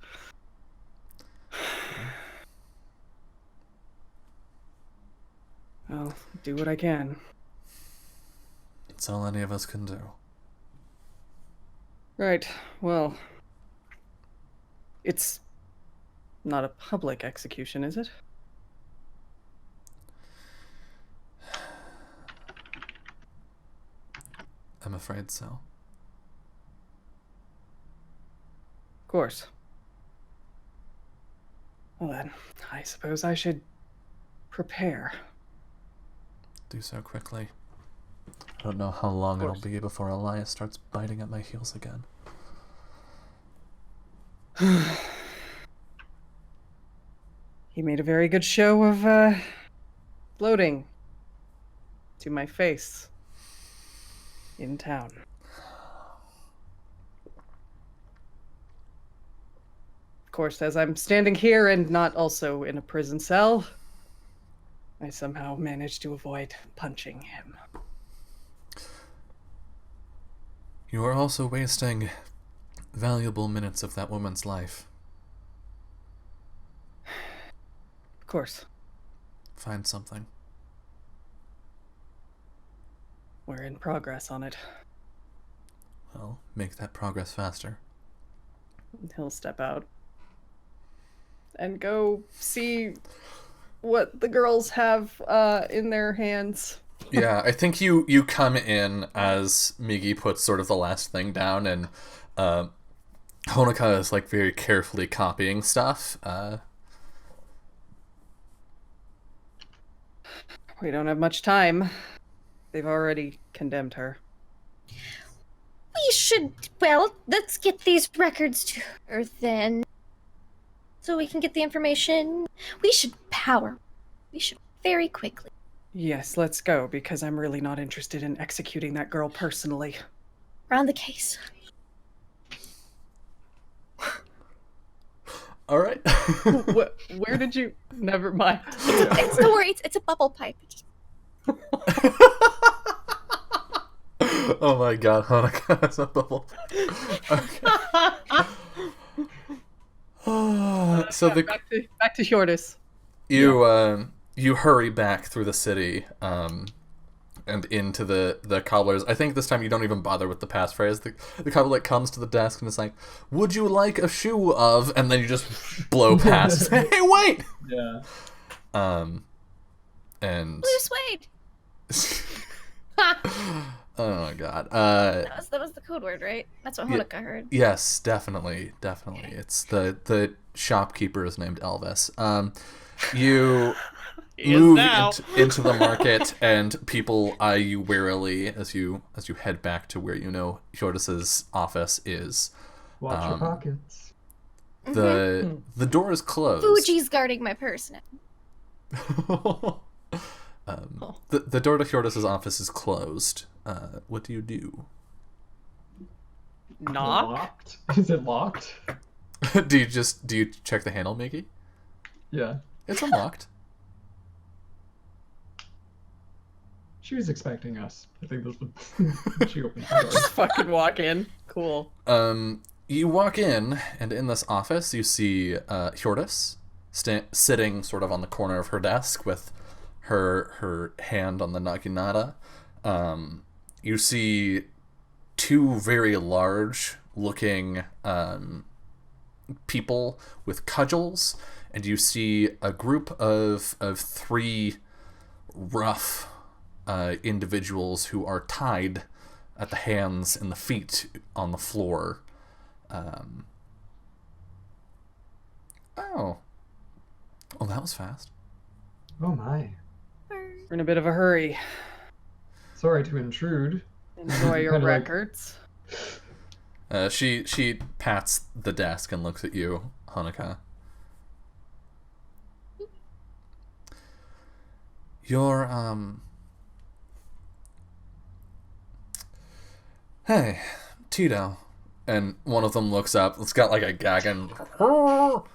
I'll do what I can. It's all any of us can do. Right, well, it's not a public execution, is it? I'm afraid so. Of course. Well then, I suppose I should prepare. Do so quickly. I don't know how long it'll be before Elias starts biting at my heels again. He made a very good show of, floating to my face in town. Of course, as I'm standing here and not also in a prison cell, I somehow managed to avoid punching him. You are also wasting valuable minutes of that woman's life. Of course, Find something. we're in progress on it. Well, make that progress faster. He'll step out and go see what the girls have in their hands. Yeah, I think you come in as Migi puts sort of the last thing down, and Honoka is like very carefully copying stuff. We don't have much time. They've already condemned her. We should, well, let's get these records to her then. So we can get the information. We should very quickly. Yes, let's go, because I'm really not interested in executing that girl personally. Round the case. All right. Where did you... Never mind. Don't worry, it's a bubble pipe. Oh my god, Honoka has a bubble. Okay. So back to Hjordis. You hurry back through the city and into the cobbler's. I think this time you don't even bother with the passphrase. The cobbler comes to the desk and is like, "Would you like a shoe of?" And then you just blow past. Hey, wait! Yeah. And Blue suede. oh my god. That was the code word, right? That's what Honoka heard. Yes, definitely. It's the shopkeeper is named Elvis. You move into the market, and people eye you warily as you head back to where you know Hjordis's office is. Watch your pockets. The door is closed. Fuji's guarding my purse now. The door to Hjordis's office is closed. What do you do? Knock? Locked? Is it locked? Do you check the handle, Mickey? Yeah. It's unlocked. She was expecting us. I think this would. She opened the door. Just fucking walk in. Cool. You walk in, and in this office, you see Hjordis sitting sort of on the corner of her desk with her hand on the naginata. You see two very large-looking people with cudgels, and you see a group of three rough individuals who are tied at the hands and the feet on the floor. Oh, that was fast. Oh my. We're in a bit of a hurry. Sorry to intrude. Enjoy your Kinda like- records. She pats the desk and looks at you, Hanukkah. You're Hey, Tito. And one of them looks up. It's got like a gag and oh,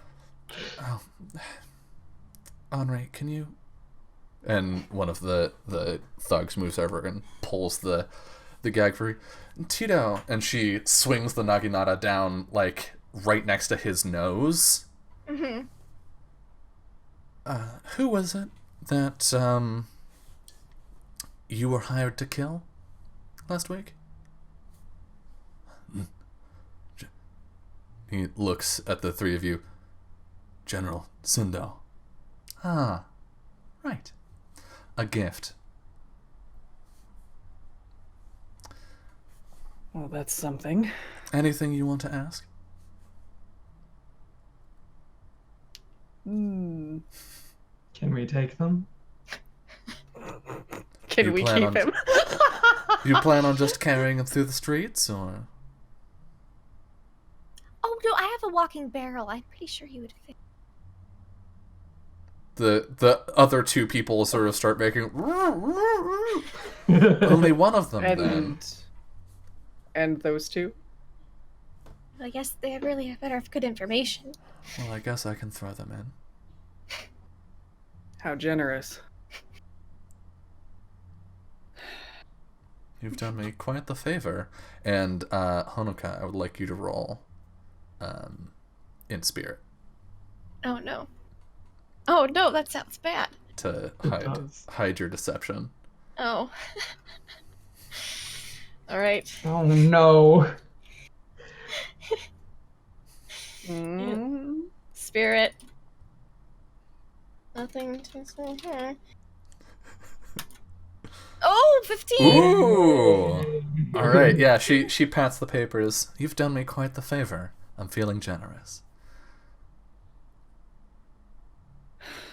Henri, can you? And one of the thugs moves over and pulls the gag free. Tito, and she swings the naginata down like right next to his nose. Mm-hmm. Who was it that you were hired to kill last week? He looks at the three of you. General Sindo. Ah, right. A gift. Well, that's something. Anything you want to ask? Hmm. Can we take them? Can You we plan keep on- him? You plan on just carrying him through the streets, or? Oh no, I have a walking barrel. I'm pretty sure he would fit. The other two people sort of start making only one of them then. And those two? I guess they really have better good information. Well, I guess I can throw them in. How generous. You've done me quite the favor. And Hanukkah, I would like you to roll in spirit Oh no. Oh no, that sounds bad. to It does. hide your deception. Oh. All right. Oh no. Mm. Spirit. Nothing to say here. Oh, 15! Ooh! All right, yeah, she pats the papers. You've done me quite the favor. I'm feeling generous.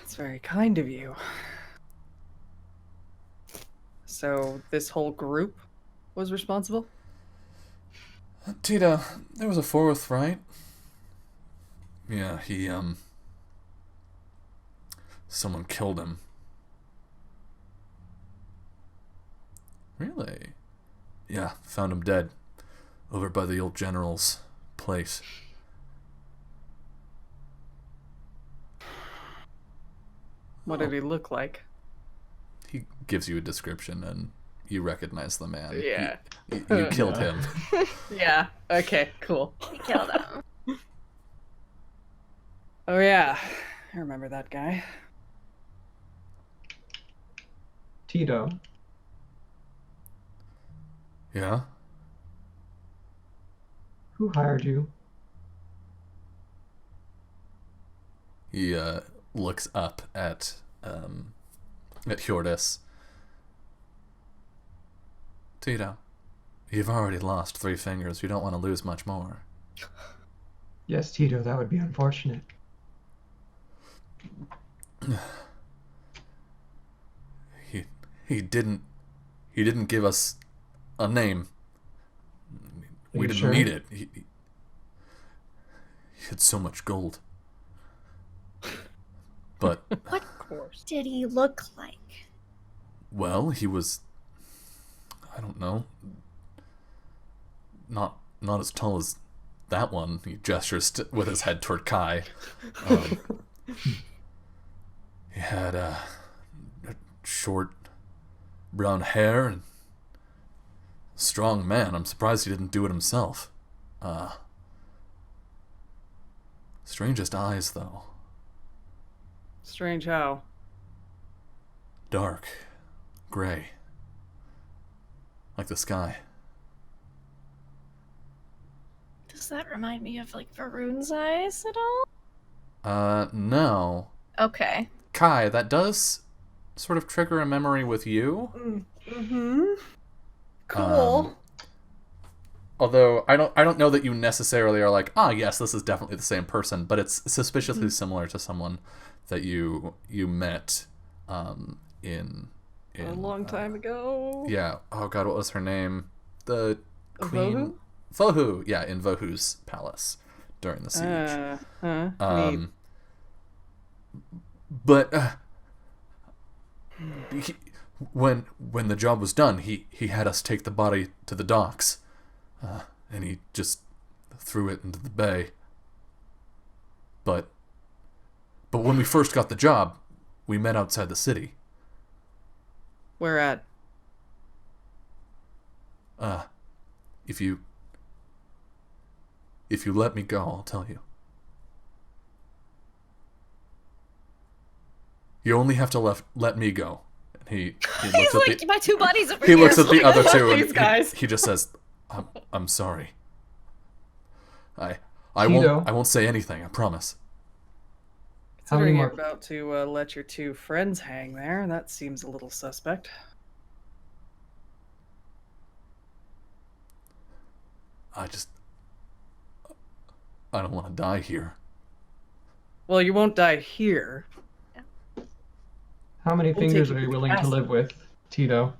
It's very kind of you. So this whole group was responsible? Tito, there was a fourth, right? Yeah, someone killed him. Really? Yeah, found him dead. Over by the old general's place. What did he look like? He gives you a description and you recognize the man. Yeah. You killed him. Yeah. Okay, cool. We killed him. Oh yeah. I remember that guy. Tito, Yeah? who hired you? He looks up at Hjordis. Tito, you've already lost 3 fingers. You don't want to lose much more. Yes, Tito, that would be unfortunate. He didn't give us a name. We you didn't sure? need it. He had so much gold. But What Of course. did he look like? well, he was, I don't know, not as tall as that one. He gestures with his head toward Kai. He had short brown hair and strong man. I'm surprised he didn't do it himself. Strangest eyes, though. Strange how. Dark. Gray. Like the sky. Does that remind me of, like, Varun's eyes at all? No. Okay. Kai, that does sort of trigger a memory with you. Mm-hmm. Cool. Although I don't know that you necessarily are like, yes, this is definitely the same person, but it's suspiciously similar to someone that you met in a long time ago. Yeah. Oh god, what was her name? The queen Vohu? Vohu. Yeah, in Vohu's palace during the siege. Neat. But when the job was done, he had us take the body to the docks, and he just threw it into the bay. But when we first got the job, we met outside the city. Where at? If you let me go, I'll tell you. You only have to let me go. And he He's looks at like, my two buddies over he here. looks at the other two these and guys. he just says, "I'm sorry. I Tito. won't say anything. I promise." How many Considering more? you're about to let your two friends hang there, that seems a little suspect. I don't want to die here. Well, you won't die here. How many We'll fingers take are you you to willing to castle. live with, Tito?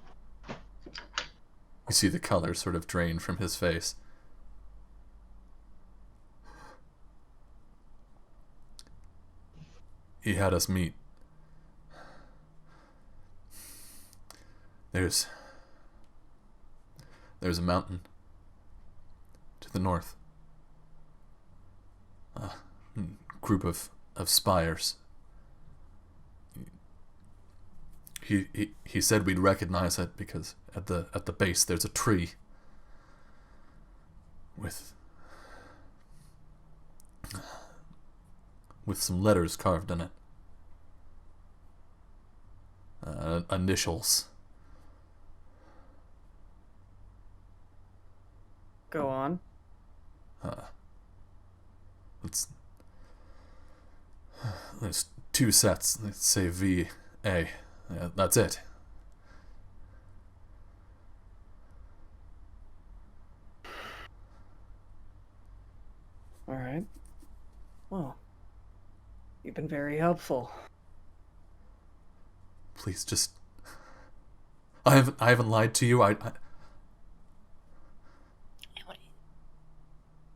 You see the color sort of drain from his face. He had us meet. There's a mountain to the north. A group of spires. He said we'd recognize it because at the base there's a tree with some letters carved in it. Initials. Go on. There's two sets. They say VA. Yeah, that's it. All right. Well, you've been very helpful. Please, just. I haven't lied to you.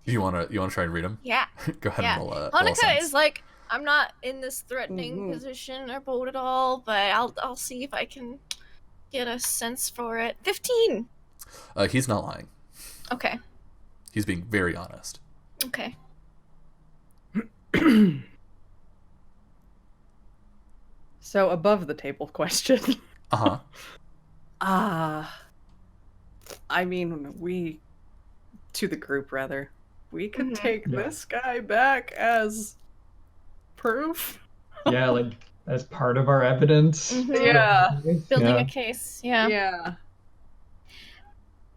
You wanna try and read them? Yeah. Go ahead Yeah. and roll a Honoka sense. is like, I'm not in this threatening Mhm. position or bold at all, but I'll see if I can get a sense for it. 15. He's not lying. Okay. He's being very honest. Okay. So, above the table question. Uh-huh. I mean, to the group rather, we can Mhm. take Yeah. this guy back as proof. Yeah, like as part of our evidence. Mhm. Yeah. Building Yeah. a case. Yeah. Yeah.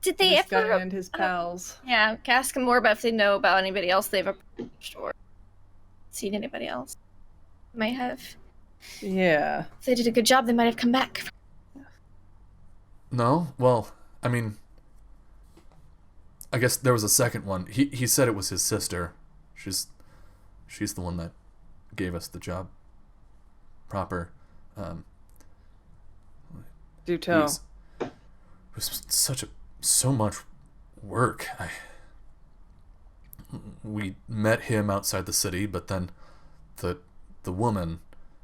Did they This guy ever and his pals. ask them more about if they know about anybody else they've approached or seen anybody else? Might have. Yeah. If they did a good job, they might have come back. No? Well, I mean, I guess there was a second one. He said it was his sister. She's the one that gave us the job proper. Do It tell. was so much work. We met him outside the city, but then the woman,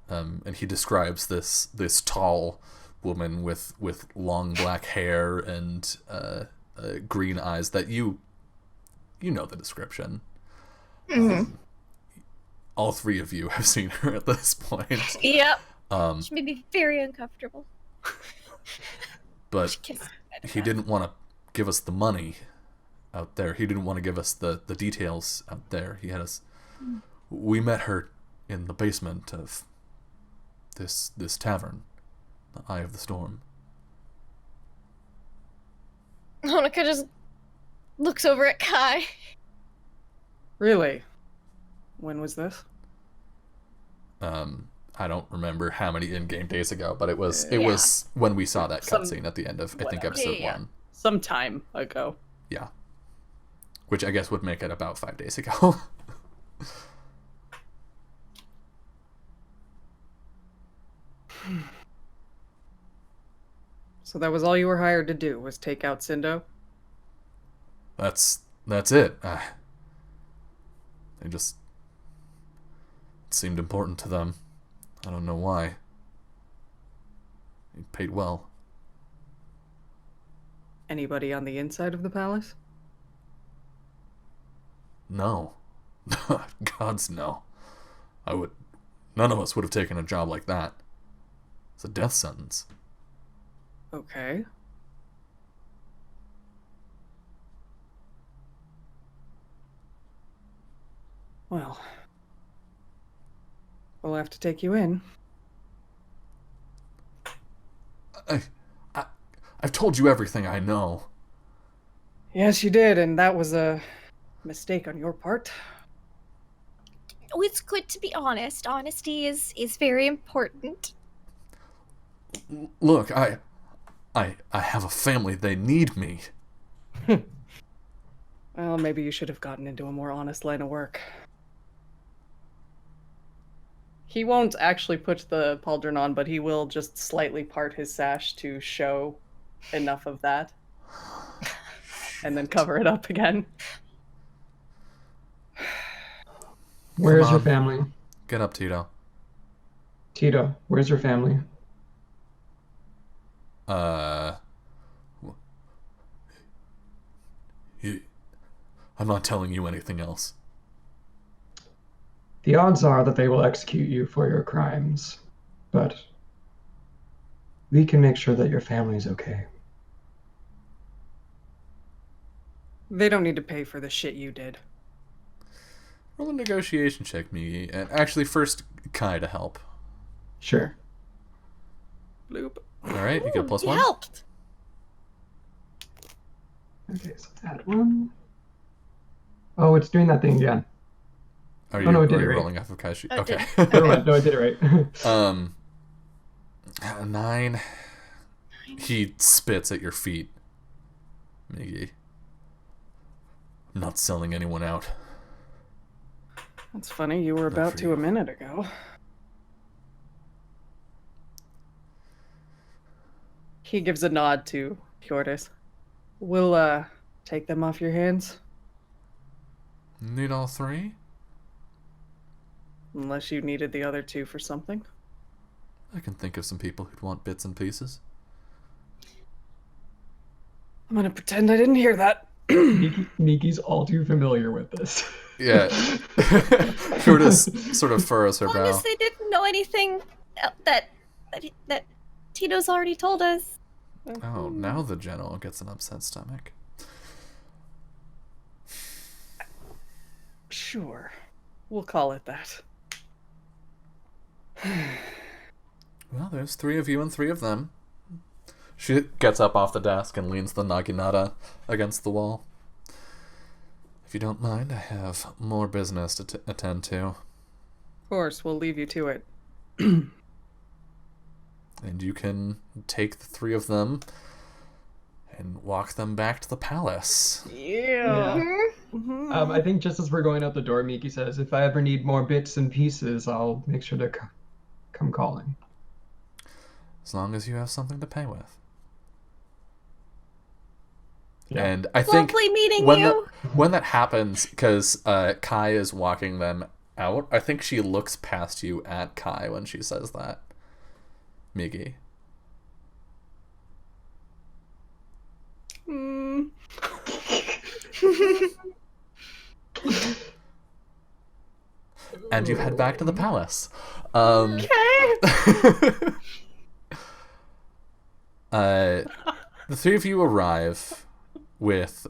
and he describes this tall woman with long black hair and green eyes that you know the description. Mhm. All three of you have seen her at this point. Yep. She made me very uncomfortable. But She kissed me. he didn't want to give us the money out there. He didn't want to give us the details out there. He had us. We met her in the basement of this tavern, the Eye of the Storm. Honoka just looks over at Kai. Really? When was this? I don't remember how many in-game days ago, but it was when we saw that Some- cutscene at the end of I think whatever. episode Yeah. 1. Some time ago. Yeah. Which I guess would make it about 5 days ago. So that was all you were hired to do, was take out Sindo? That's it. It seemed important to them. I don't know why. He paid well. Anybody on the inside of the palace? No. Gods no. None of us would have taken a job like that. It's a death sentence. Okay. Well, we'll have to take you in. I've told you everything I know. Yes, you did, and that was a mistake on your part. Oh, it's good to be honest. Honesty is very important. Look, I have a family. They need me. Well, maybe you should have gotten into a more honest line of work. He won't actually put the pauldron on, but he will just slightly part his sash to show enough of that. And then cover it up again. Where's Come your on. family? Get up, Tito. Tito, where's your family? I'm not telling you anything else. The odds are that they will execute you for your crimes, but we can make sure that your family's okay. They don't need to pay for the shit you did. Roll a negotiation check, Migi. And actually, first, Kai to help. Sure. Bloop. Alright, you get a plus You 1. helped. Okay, so add 1. Oh, it's doing that thing again. Are you, no, it did are it you right. rolling off of Kai's sheet? Oh, it Okay. Never mind. No, I did it right. 9. He spits at your feet. Migi. I'm not selling anyone out. That's funny, you were about for to you. a minute ago. He gives a nod to Fjordis. We'll, take them off your hands, Need all 3? unless you needed the other 2 for something. I can think of some people who'd want bits and pieces. I'm gonna pretend I didn't hear that. Miki's all too familiar with this. Yeah. Fjordis sort of furrows her As long brow. as they didn't know anything that Tito's already told us. Oh, now the general gets an upset stomach. Sure. We'll call it that. Well, there's 3 of you and 3 of them. She gets up off the desk and leans the naginata against the wall. If you don't mind, I have more business to attend to. Of course, we'll leave you to it. And you can take the 3 of them and walk them back to the palace. Yeah. Mhm. I think just as we're going out the door, Miki says, if I ever need more bits and pieces, I'll make sure to come calling. As long as you have something to pay with. Yeah. And I think Lovely meeting when you. when that happens, because Kai is walking them out, I think she looks past you at Kai when she says that. Migi. Mm. And you head back to the palace. Okay. The three of you arrive with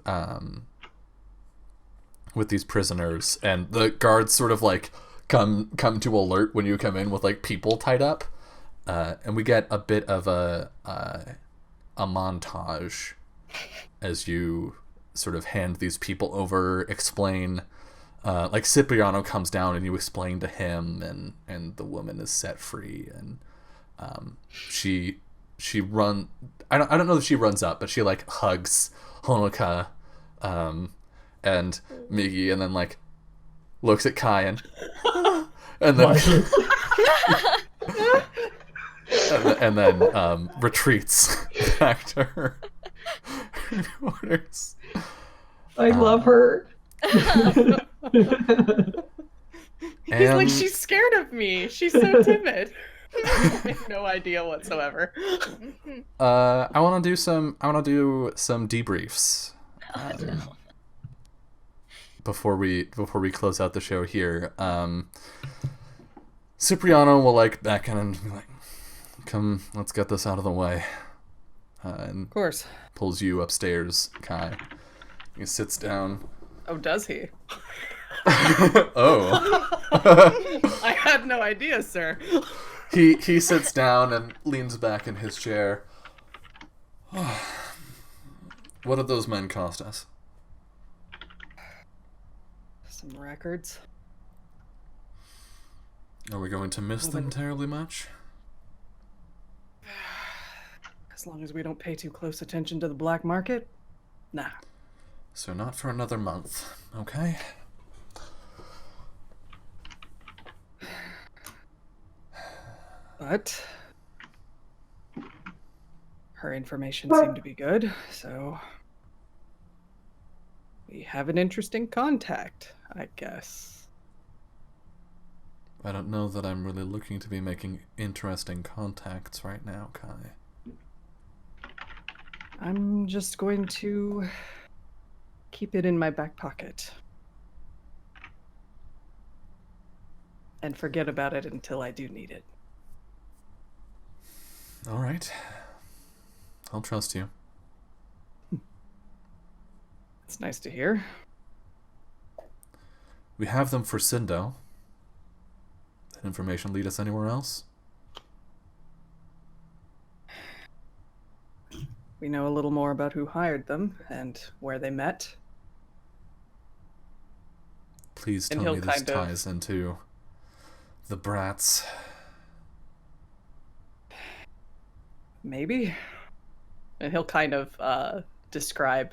these prisoners, and the guards sort of like come to alert when you come in with like people tied up, and we get a bit of a montage as you sort of hand these people over, explain. Like Cipriano comes down and you explain to him, and the woman is set free, and she run. I don't know if she runs up, but she like hugs Honoka, and Migi, and then like looks at Kai and then and then retreats back to her quarters. I love her. He's like, she's scared of me. She's so timid. I have no idea whatsoever. I want to do some debriefs. Before we close out the show here, Cipriano will like back in and be like, "Come, let's get this out of the way." And of course, pulls you upstairs, Kai. He sits down. Oh, does he? Oh. I had no idea, sir. He sits down and leans back in his chair. What did those men cost us? Some records. Are we going to miss them terribly much? As long as we don't pay too close attention to the black market, nah. So not for another month, okay? But her information seemed to be good, so we have an interesting contact, I guess. I don't know that I'm really looking to be making interesting contacts right now, Kai. I'm just going to keep it in my back pocket and forget about it until I do need it. All right. I'll trust you. It's nice to hear. We have them for Sindo. That information lead us anywhere else? We know a little more about who hired them and where they met. Please tell me this ties into the brats. Maybe. And he'll kind of describe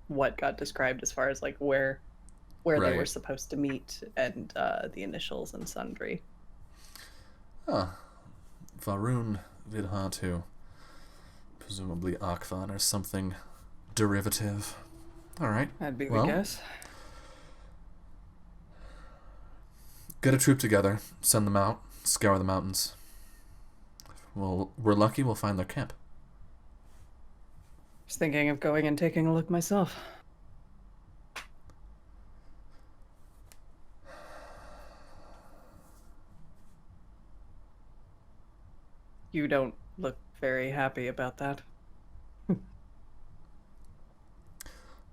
what got described as far as like where they were supposed to meet and the initials and sundry. Varun Vidhatu. Presumably Akvan or something derivative. Alright. That'd be the guess. Get a troop together, send them out, scour the mountains. Well, we're lucky we'll find their camp. Just thinking of going and taking a look myself. You don't look very happy about that.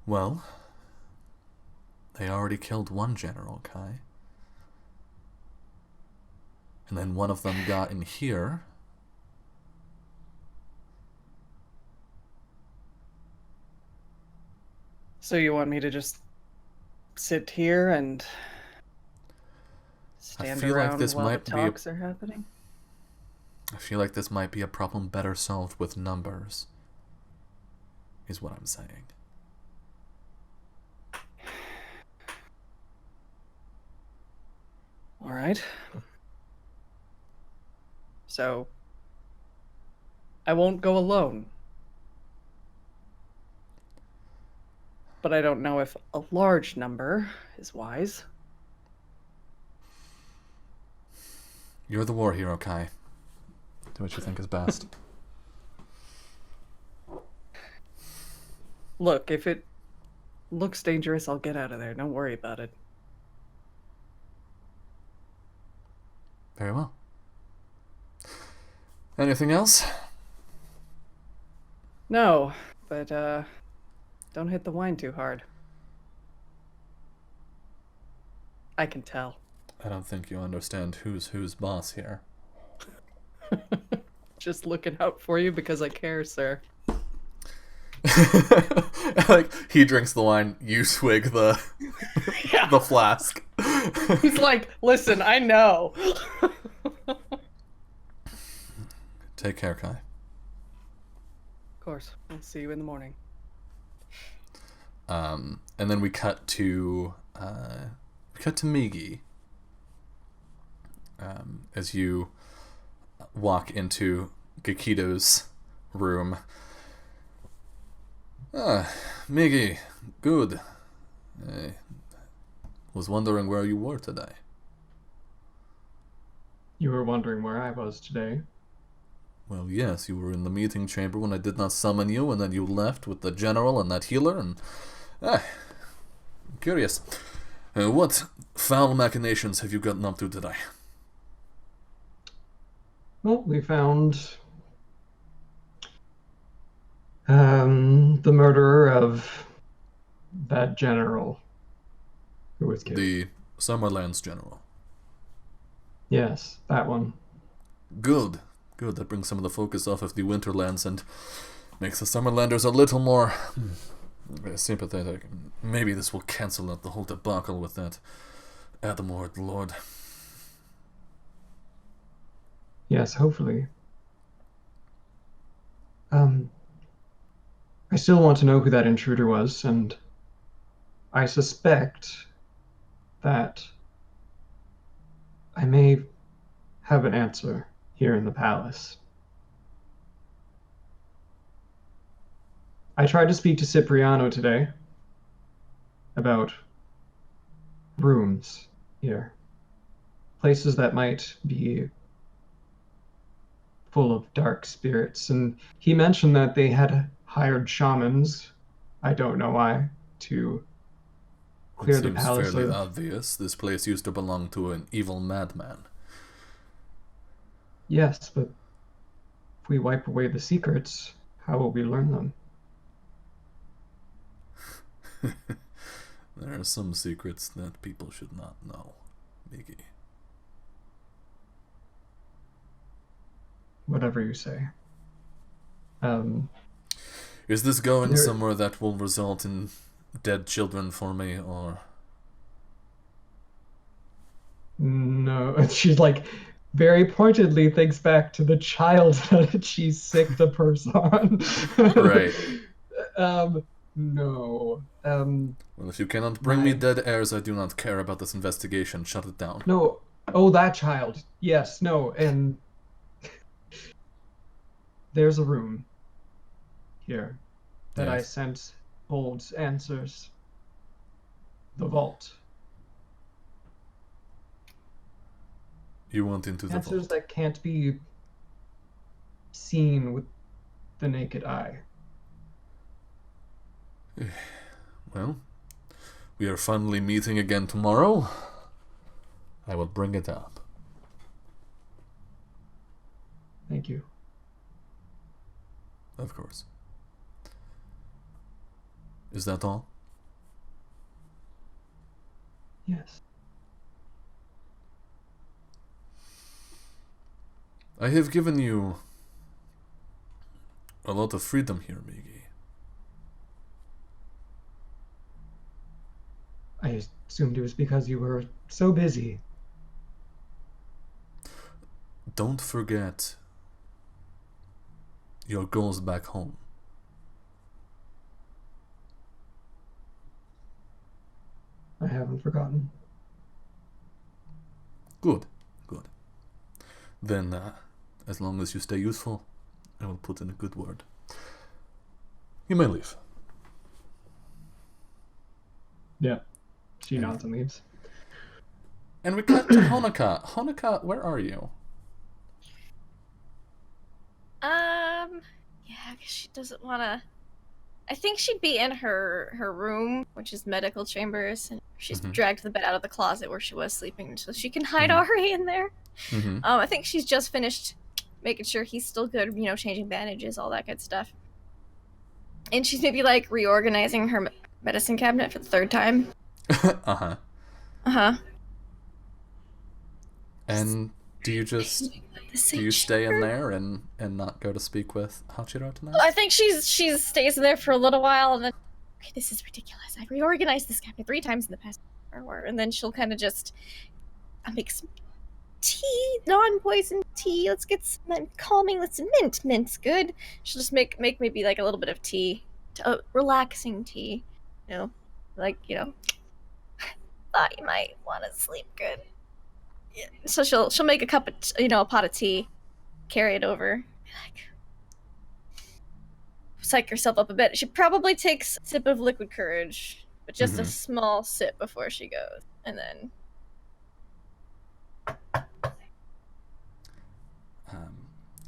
Well, they already killed one general, Kai. And then one of them got in here. So you want me to just sit here and stand around while the talks are happening? I feel like this might be a problem better solved with numbers, is what I'm saying. All right. So, I won't go alone. But I don't know if a large number is wise. You're the war hero, Kai. Do what you think is best. Look, if it looks dangerous, I'll get out of there. Don't worry about it. Very well. Anything else? No, but don't hit the wine too hard. I can tell. I don't think you understand who's boss here. Just looking out for you because I care, sir. Like, he drinks the wine, you swig the Yeah. the flask. He's like, listen, I know. Take care, Kai. Of course. I'll see you in the morning. And then we cut to Migi. As you walk into Gakido's room. Migi, good. I was wondering where you were today. You were wondering where I was today. Well, yes, you were in the meeting chamber when I did not summon you, and then you left with the general and that healer, and... I'm curious. What foul machinations have you gotten up to today? Well, we found the murderer of that general who was killed. The Summerlands general. Yes, that one. Good. Good, that brings some of the focus off of the Winterlands and makes the Summerlanders a little more sympathetic. Maybe this will cancel out the whole debacle with that Adamord Lord. Yes, hopefully. I still want to know who that intruder was, and I suspect that I may have an answer here in the palace. I tried to speak to Cipriano today about rooms here. Places that might be full of dark spirits, and he mentioned that they had hired shamans, I don't know why, to clear It the seems palace fairly of... obvious. This place used to belong to an evil madman. Yes, but if we wipe away the secrets, how will we learn them? There are some secrets that people should not know, Migi. Whatever you say. Is this going There- somewhere that will result in dead children for me, or... No, she's like very pointedly thinks back to the child that she sicked a purse on. Right. No. Well, if you cannot bring me dead heirs, I do not care about this investigation. Shut it down. No. Oh, that child. Yes, no, and there's a room here that I Yes. sense holds answers. The vault. You want into the Answers vault. that can't be seen with the naked eye. Well, we are finally meeting again tomorrow. I will bring it up. Thank you. Of course. Is that all? Yes. I have given you a lot of freedom here, Migi. I assumed it was because you were so busy. Don't forget your goals back home. I haven't forgotten. Good, good. Then, as long as you stay useful, I will put in a good word. You may leave. Yeah. She nods and leaves. And we cut to Honoka. Honoka, where are you? Yeah, I guess she doesn't want to. I think she'd be in her room, which is medical chambers, and she's Mhm. dragged the bed out of the closet where she was sleeping, so she can hide Mhm. Ari in there. Mm-hmm. I think she's just finished making sure he's still good, changing bandages, all that good stuff. And she's maybe like reorganizing her medicine cabinet for the third time. Uh-huh. Uh-huh. And do you stay in there and not go to speak with Hachiro tonight? I think she stays there for a little while, and then, okay, this is ridiculous. I reorganized this cabinet 3 times in the past hour, and then she'll kind of just make some tea, non-poison tea. Let's get some calming. Let's mint's good. She'll just make maybe like a little bit of tea, relaxing tea. Thought you might want to sleep good. Yeah. So she'll make a cup of a pot of tea, carry it over, psych herself up a bit. She probably takes a sip of liquid courage, but just a small sip before she goes, and then.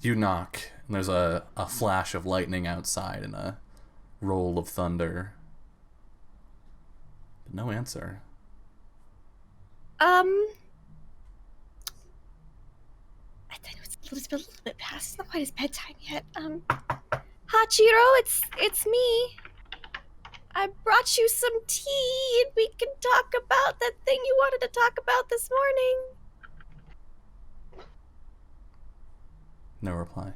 You knock, and there's a flash of lightning outside and a roll of thunder. But no answer. I think it's a little bit past. It's not quite his bedtime yet. Hachiro, it's me. I brought you some tea, and we can talk about that thing you wanted to talk about this morning. No reply.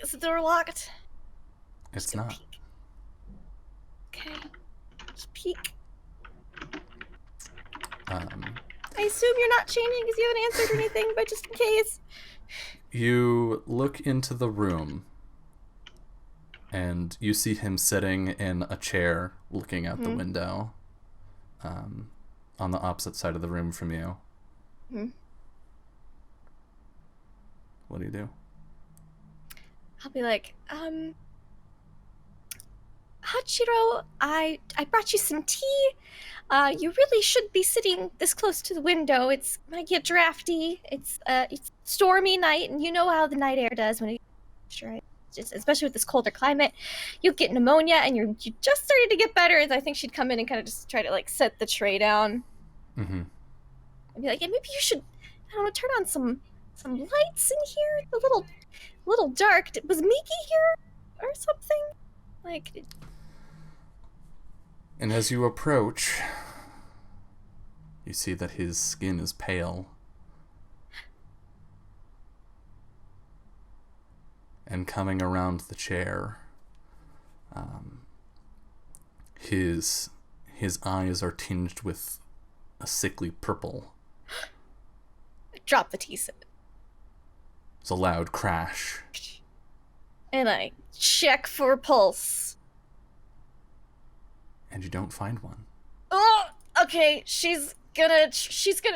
Is the door locked? It's not. Peek. Okay. Just peek. I assume you're not changing because you haven't answered anything, but just in case. You look into the room, and you see him sitting in a chair looking out the window on the opposite side of the room from you. What do you do? I'll be like, Hachiro, I brought you some tea. You really should be sitting this close to the window. It might get drafty. It's stormy night, and you know how the night air does when especially with this colder climate. You'll get pneumonia, and you just started to get better. And I think she'd come in and kind of just try to like set the tray down. And be like, yeah, maybe you should, I don't know, turn on some lights in here. A little dark. Was Miki here or something? And as you approach, you see that his skin is pale. And coming around the chair, his eyes are tinged with a sickly purple. Drop the tea sip. It's a loud crash. And I check for pulse. And you don't find one. Oh, okay. She's gonna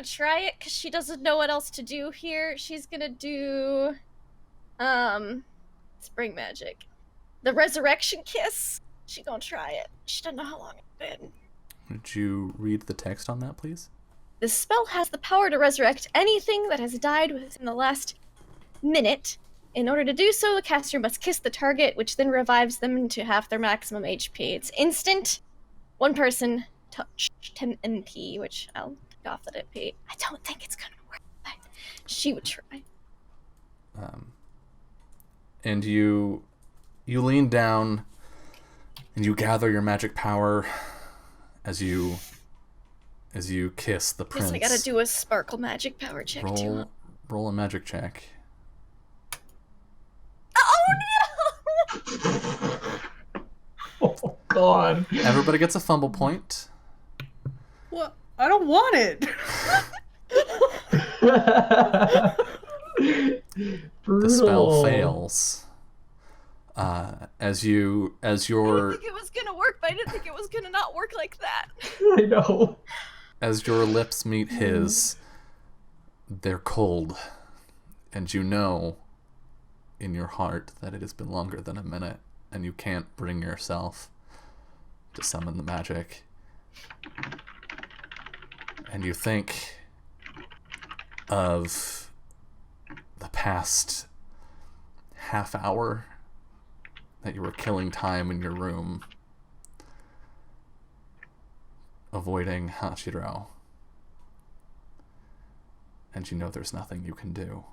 try it because she doesn't know what else to do here. She's gonna do, spring magic, the resurrection kiss. She gonna try it. She doesn't know how long it's been. Would you read the text on that, please? The spell has the power to resurrect anything that has died within the last minute. In order to do so, the caster must kiss the target, which then revives them to half their maximum HP. It's instant. One person touched 10 MP, which I'll take off that MP. I don't think it's gonna work, but she would try. And you lean down and you gather your magic power as you kiss the prince. Guess I gotta do a sparkle magic power check too. Roll a magic check. Oh no! Oh God! Everybody gets a fumble point. What? I don't want it. The spell fails. As you're. I didn't think it was gonna work, but I didn't think it was gonna not work like that. I know. As your lips meet his, they're cold, and you know in your heart that it has been longer than a minute, and you can't bring yourself to summon the magic. And you think of the past half hour that you were killing time in your room, avoiding Hachiro. And you know there's nothing you can do.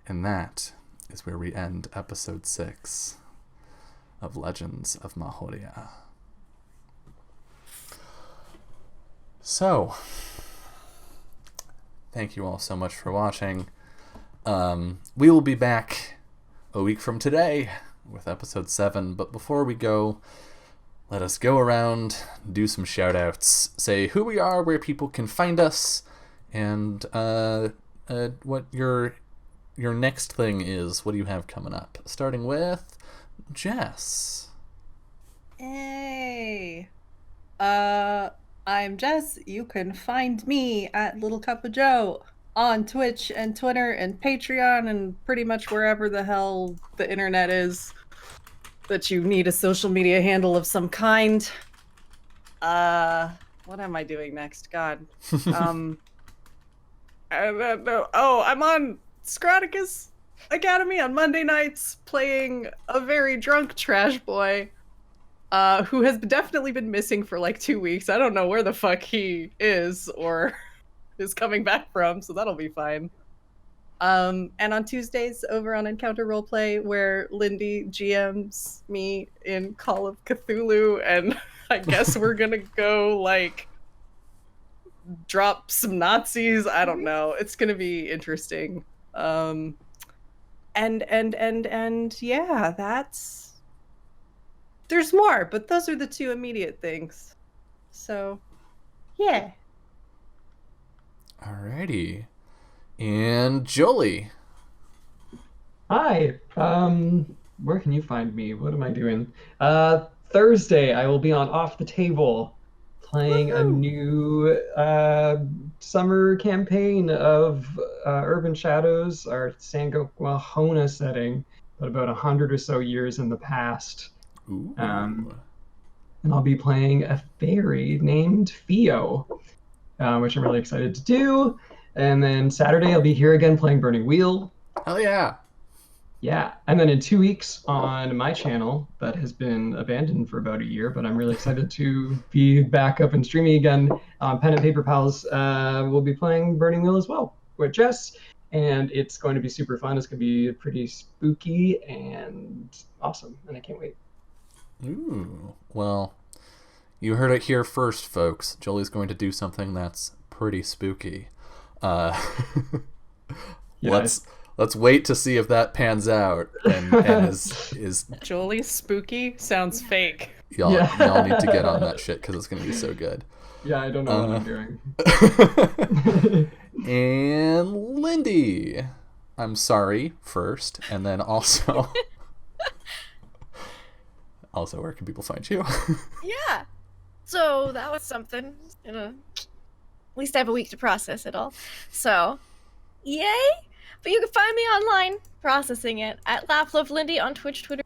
And that is where we end episode 6 of Legends of Mahōrea. So, thank you all so much for watching. We will be back a week from today with episode 7, but before we go, let us go around, do some shout-outs, say who we are, where people can find us, and what your next thing is. What do you have coming up? Starting with Jess. Hey. I'm Jess. You can find me at Little Cup of Joe on Twitch and Twitter and Patreon and pretty much wherever the hell the internet is that you need a social media handle of some kind. What am I doing next? God. I don't know. Oh, I'm on Scroticus Academy on Monday nights playing a very drunk trash boy. Who has definitely been missing for like 2 weeks. I don't know where the fuck he is or is coming back from, so that'll be fine. And on Tuesdays over on Encounter Roleplay, where Lindy GMs me in Call of Cthulhu, and I guess we're gonna go like drop some Nazis. I don't know. It's gonna be interesting. And yeah, that's. There's more, but those are the 2 immediate things. So, yeah. Alrighty. And Jolie. Hi. Where can you find me? What am I doing? Thursday, I will be on Off the Table, playing a new summer campaign of Urban Shadows, our Sangoquahona setting, but about 100 or so years in the past. Ooh. And I'll be playing a fairy named Theo, which I'm really excited to do. And then Saturday I'll be here again playing Burning Wheel. Hell yeah. Yeah. And then in 2 weeks on my channel that has been abandoned for about a year, but I'm really excited to be back up and streaming again. Pen and Paper Pals will be playing Burning Wheel as well with Jess. And it's going to be super fun. It's going to be pretty spooky and awesome. And I can't wait. Ooh. Well, you heard it here first, folks. Jolie's going to do something that's pretty spooky. Let's wait to see if that pans out and is Jolie spooky sounds fake. y'all need to get on that shit because it's gonna be so good. Yeah, I don't know what I'm doing. And Lindy, I'm sorry first, and then also where can people find you? Yeah. So that was something. At least I have a week to process it all. So, yay! But you can find me online processing it at Laugh Love Lindy on Twitch, Twitter.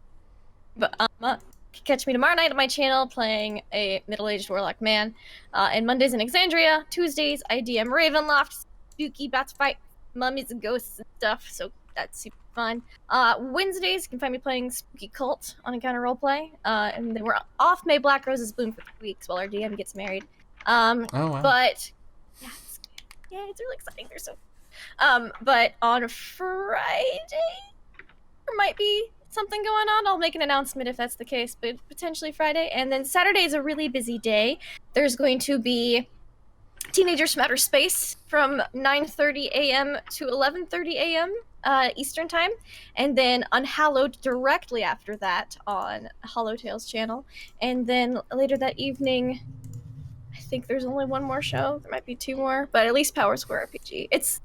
But you can catch me tomorrow night on my channel playing a middle-aged warlock man. And Mondays in Exandria. Tuesdays I DM Ravenloft, spooky bats fight mummies and ghosts and stuff. So that's super fun. Wednesdays you can find me playing Spooky Cult on Encounter Roleplay. And then we're off May Black Roses Bloom for 3 weeks while our DM gets married. Oh wow. But yeah, it's really exciting. They're so. But on Friday there might be something going on. I'll make an announcement if that's the case. But potentially Friday, and then Saturday is a really busy day. There's going to be Teenagers from Outer Space from 9:30 a.m. to 11:30 a.m. Eastern Time, and then Unhallowed directly after that on Hollow Tales channel, and then later that evening. I think there's only one more show. There might be 2 more, but at least Power Square RPG. It's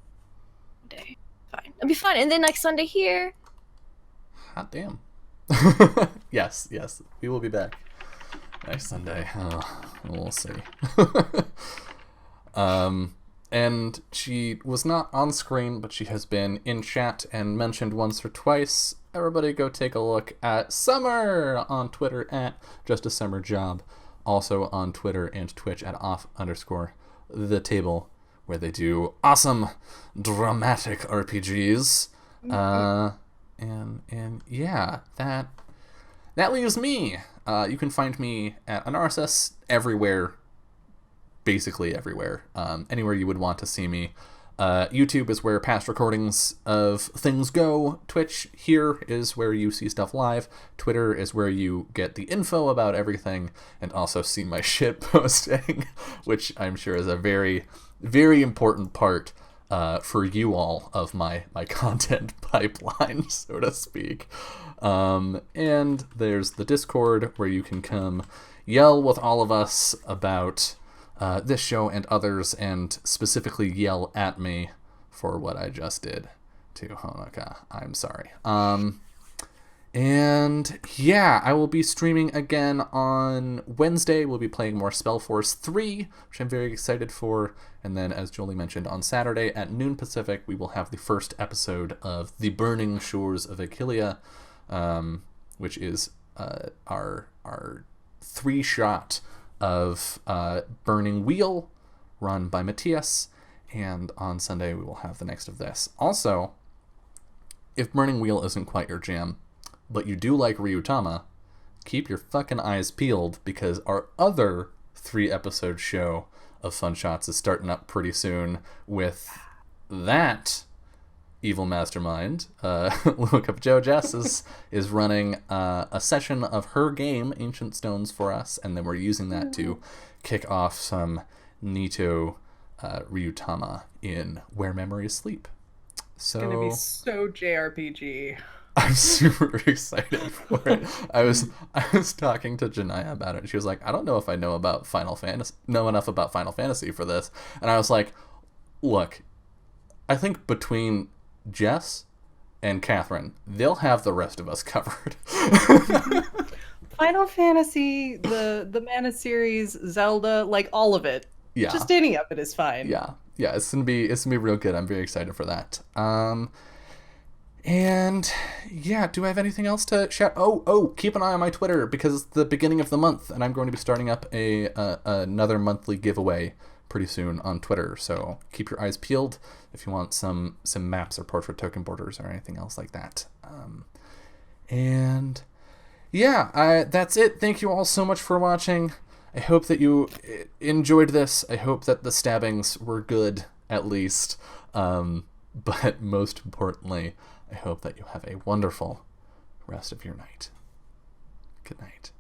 day. Fine. It'll be fun. And then next Sunday here. Hot damn. Yes. We will be back next Sunday. We'll see. And she was not on screen, but she has been in chat and mentioned once or twice. Everybody go take a look at Summer on Twitter at JustASummerJob. Also on Twitter and Twitch at off_the_table, where they do awesome dramatic RPGs. And yeah, that leaves me. You can find me at Anarsis everywhere, basically everywhere. Anywhere you would want to see me. YouTube is where past recordings of things go. Twitch here is where you see stuff live. Twitter is where you get the info about everything and also see my shit posting, which I'm sure is a very, very important part for you all of my content pipeline, so to speak. And there's the Discord where you can come yell with all of us about this show and others, and specifically yell at me for what I just did to Honoka. I'm sorry. And yeah, I will be streaming again on Wednesday. We'll be playing more Spellforce 3, which I'm very excited for. And then, as Jolie mentioned, on Saturday at noon Pacific, we will have the first episode of The Burning Shores of Achillea, which is our 3-shot of Burning Wheel, run by Matthias, and on Sunday we will have the next of this. Also, if Burning Wheel isn't quite your jam, but you do like Ryutama, keep your fucking eyes peeled, because our other 3-episode show of Fun Shots is starting up pretty soon with that evil mastermind. Look up Joe Jess is running a session of her game Ancient Stones for us, and then we're using that to kick off some Nito Ryutama in Where Memories Sleep. So It's gonna be so JRPG. I'm super excited for it. I was talking to Janaya about it. She was like, I don't know if I know enough about Final Fantasy for this. And I was like, look, I think between Jess and Catherine, they'll have the rest of us covered. Final Fantasy, the Mana series, Zelda, like all of it. Yeah. Just any of it is fine. Yeah. It's gonna be real good. I'm very excited for that. And yeah, do I have anything else to shout? Oh, keep an eye on my Twitter, because it's the beginning of the month, and I'm going to be starting up another monthly giveaway pretty soon on Twitter. So keep your eyes peeled if you want some maps or portrait token borders or anything else like that. And yeah, that's it. Thank you all so much for watching. I hope that you enjoyed this. I hope that the stabbings were good, at least. But most importantly, I hope that you have a wonderful rest of your night. Good night.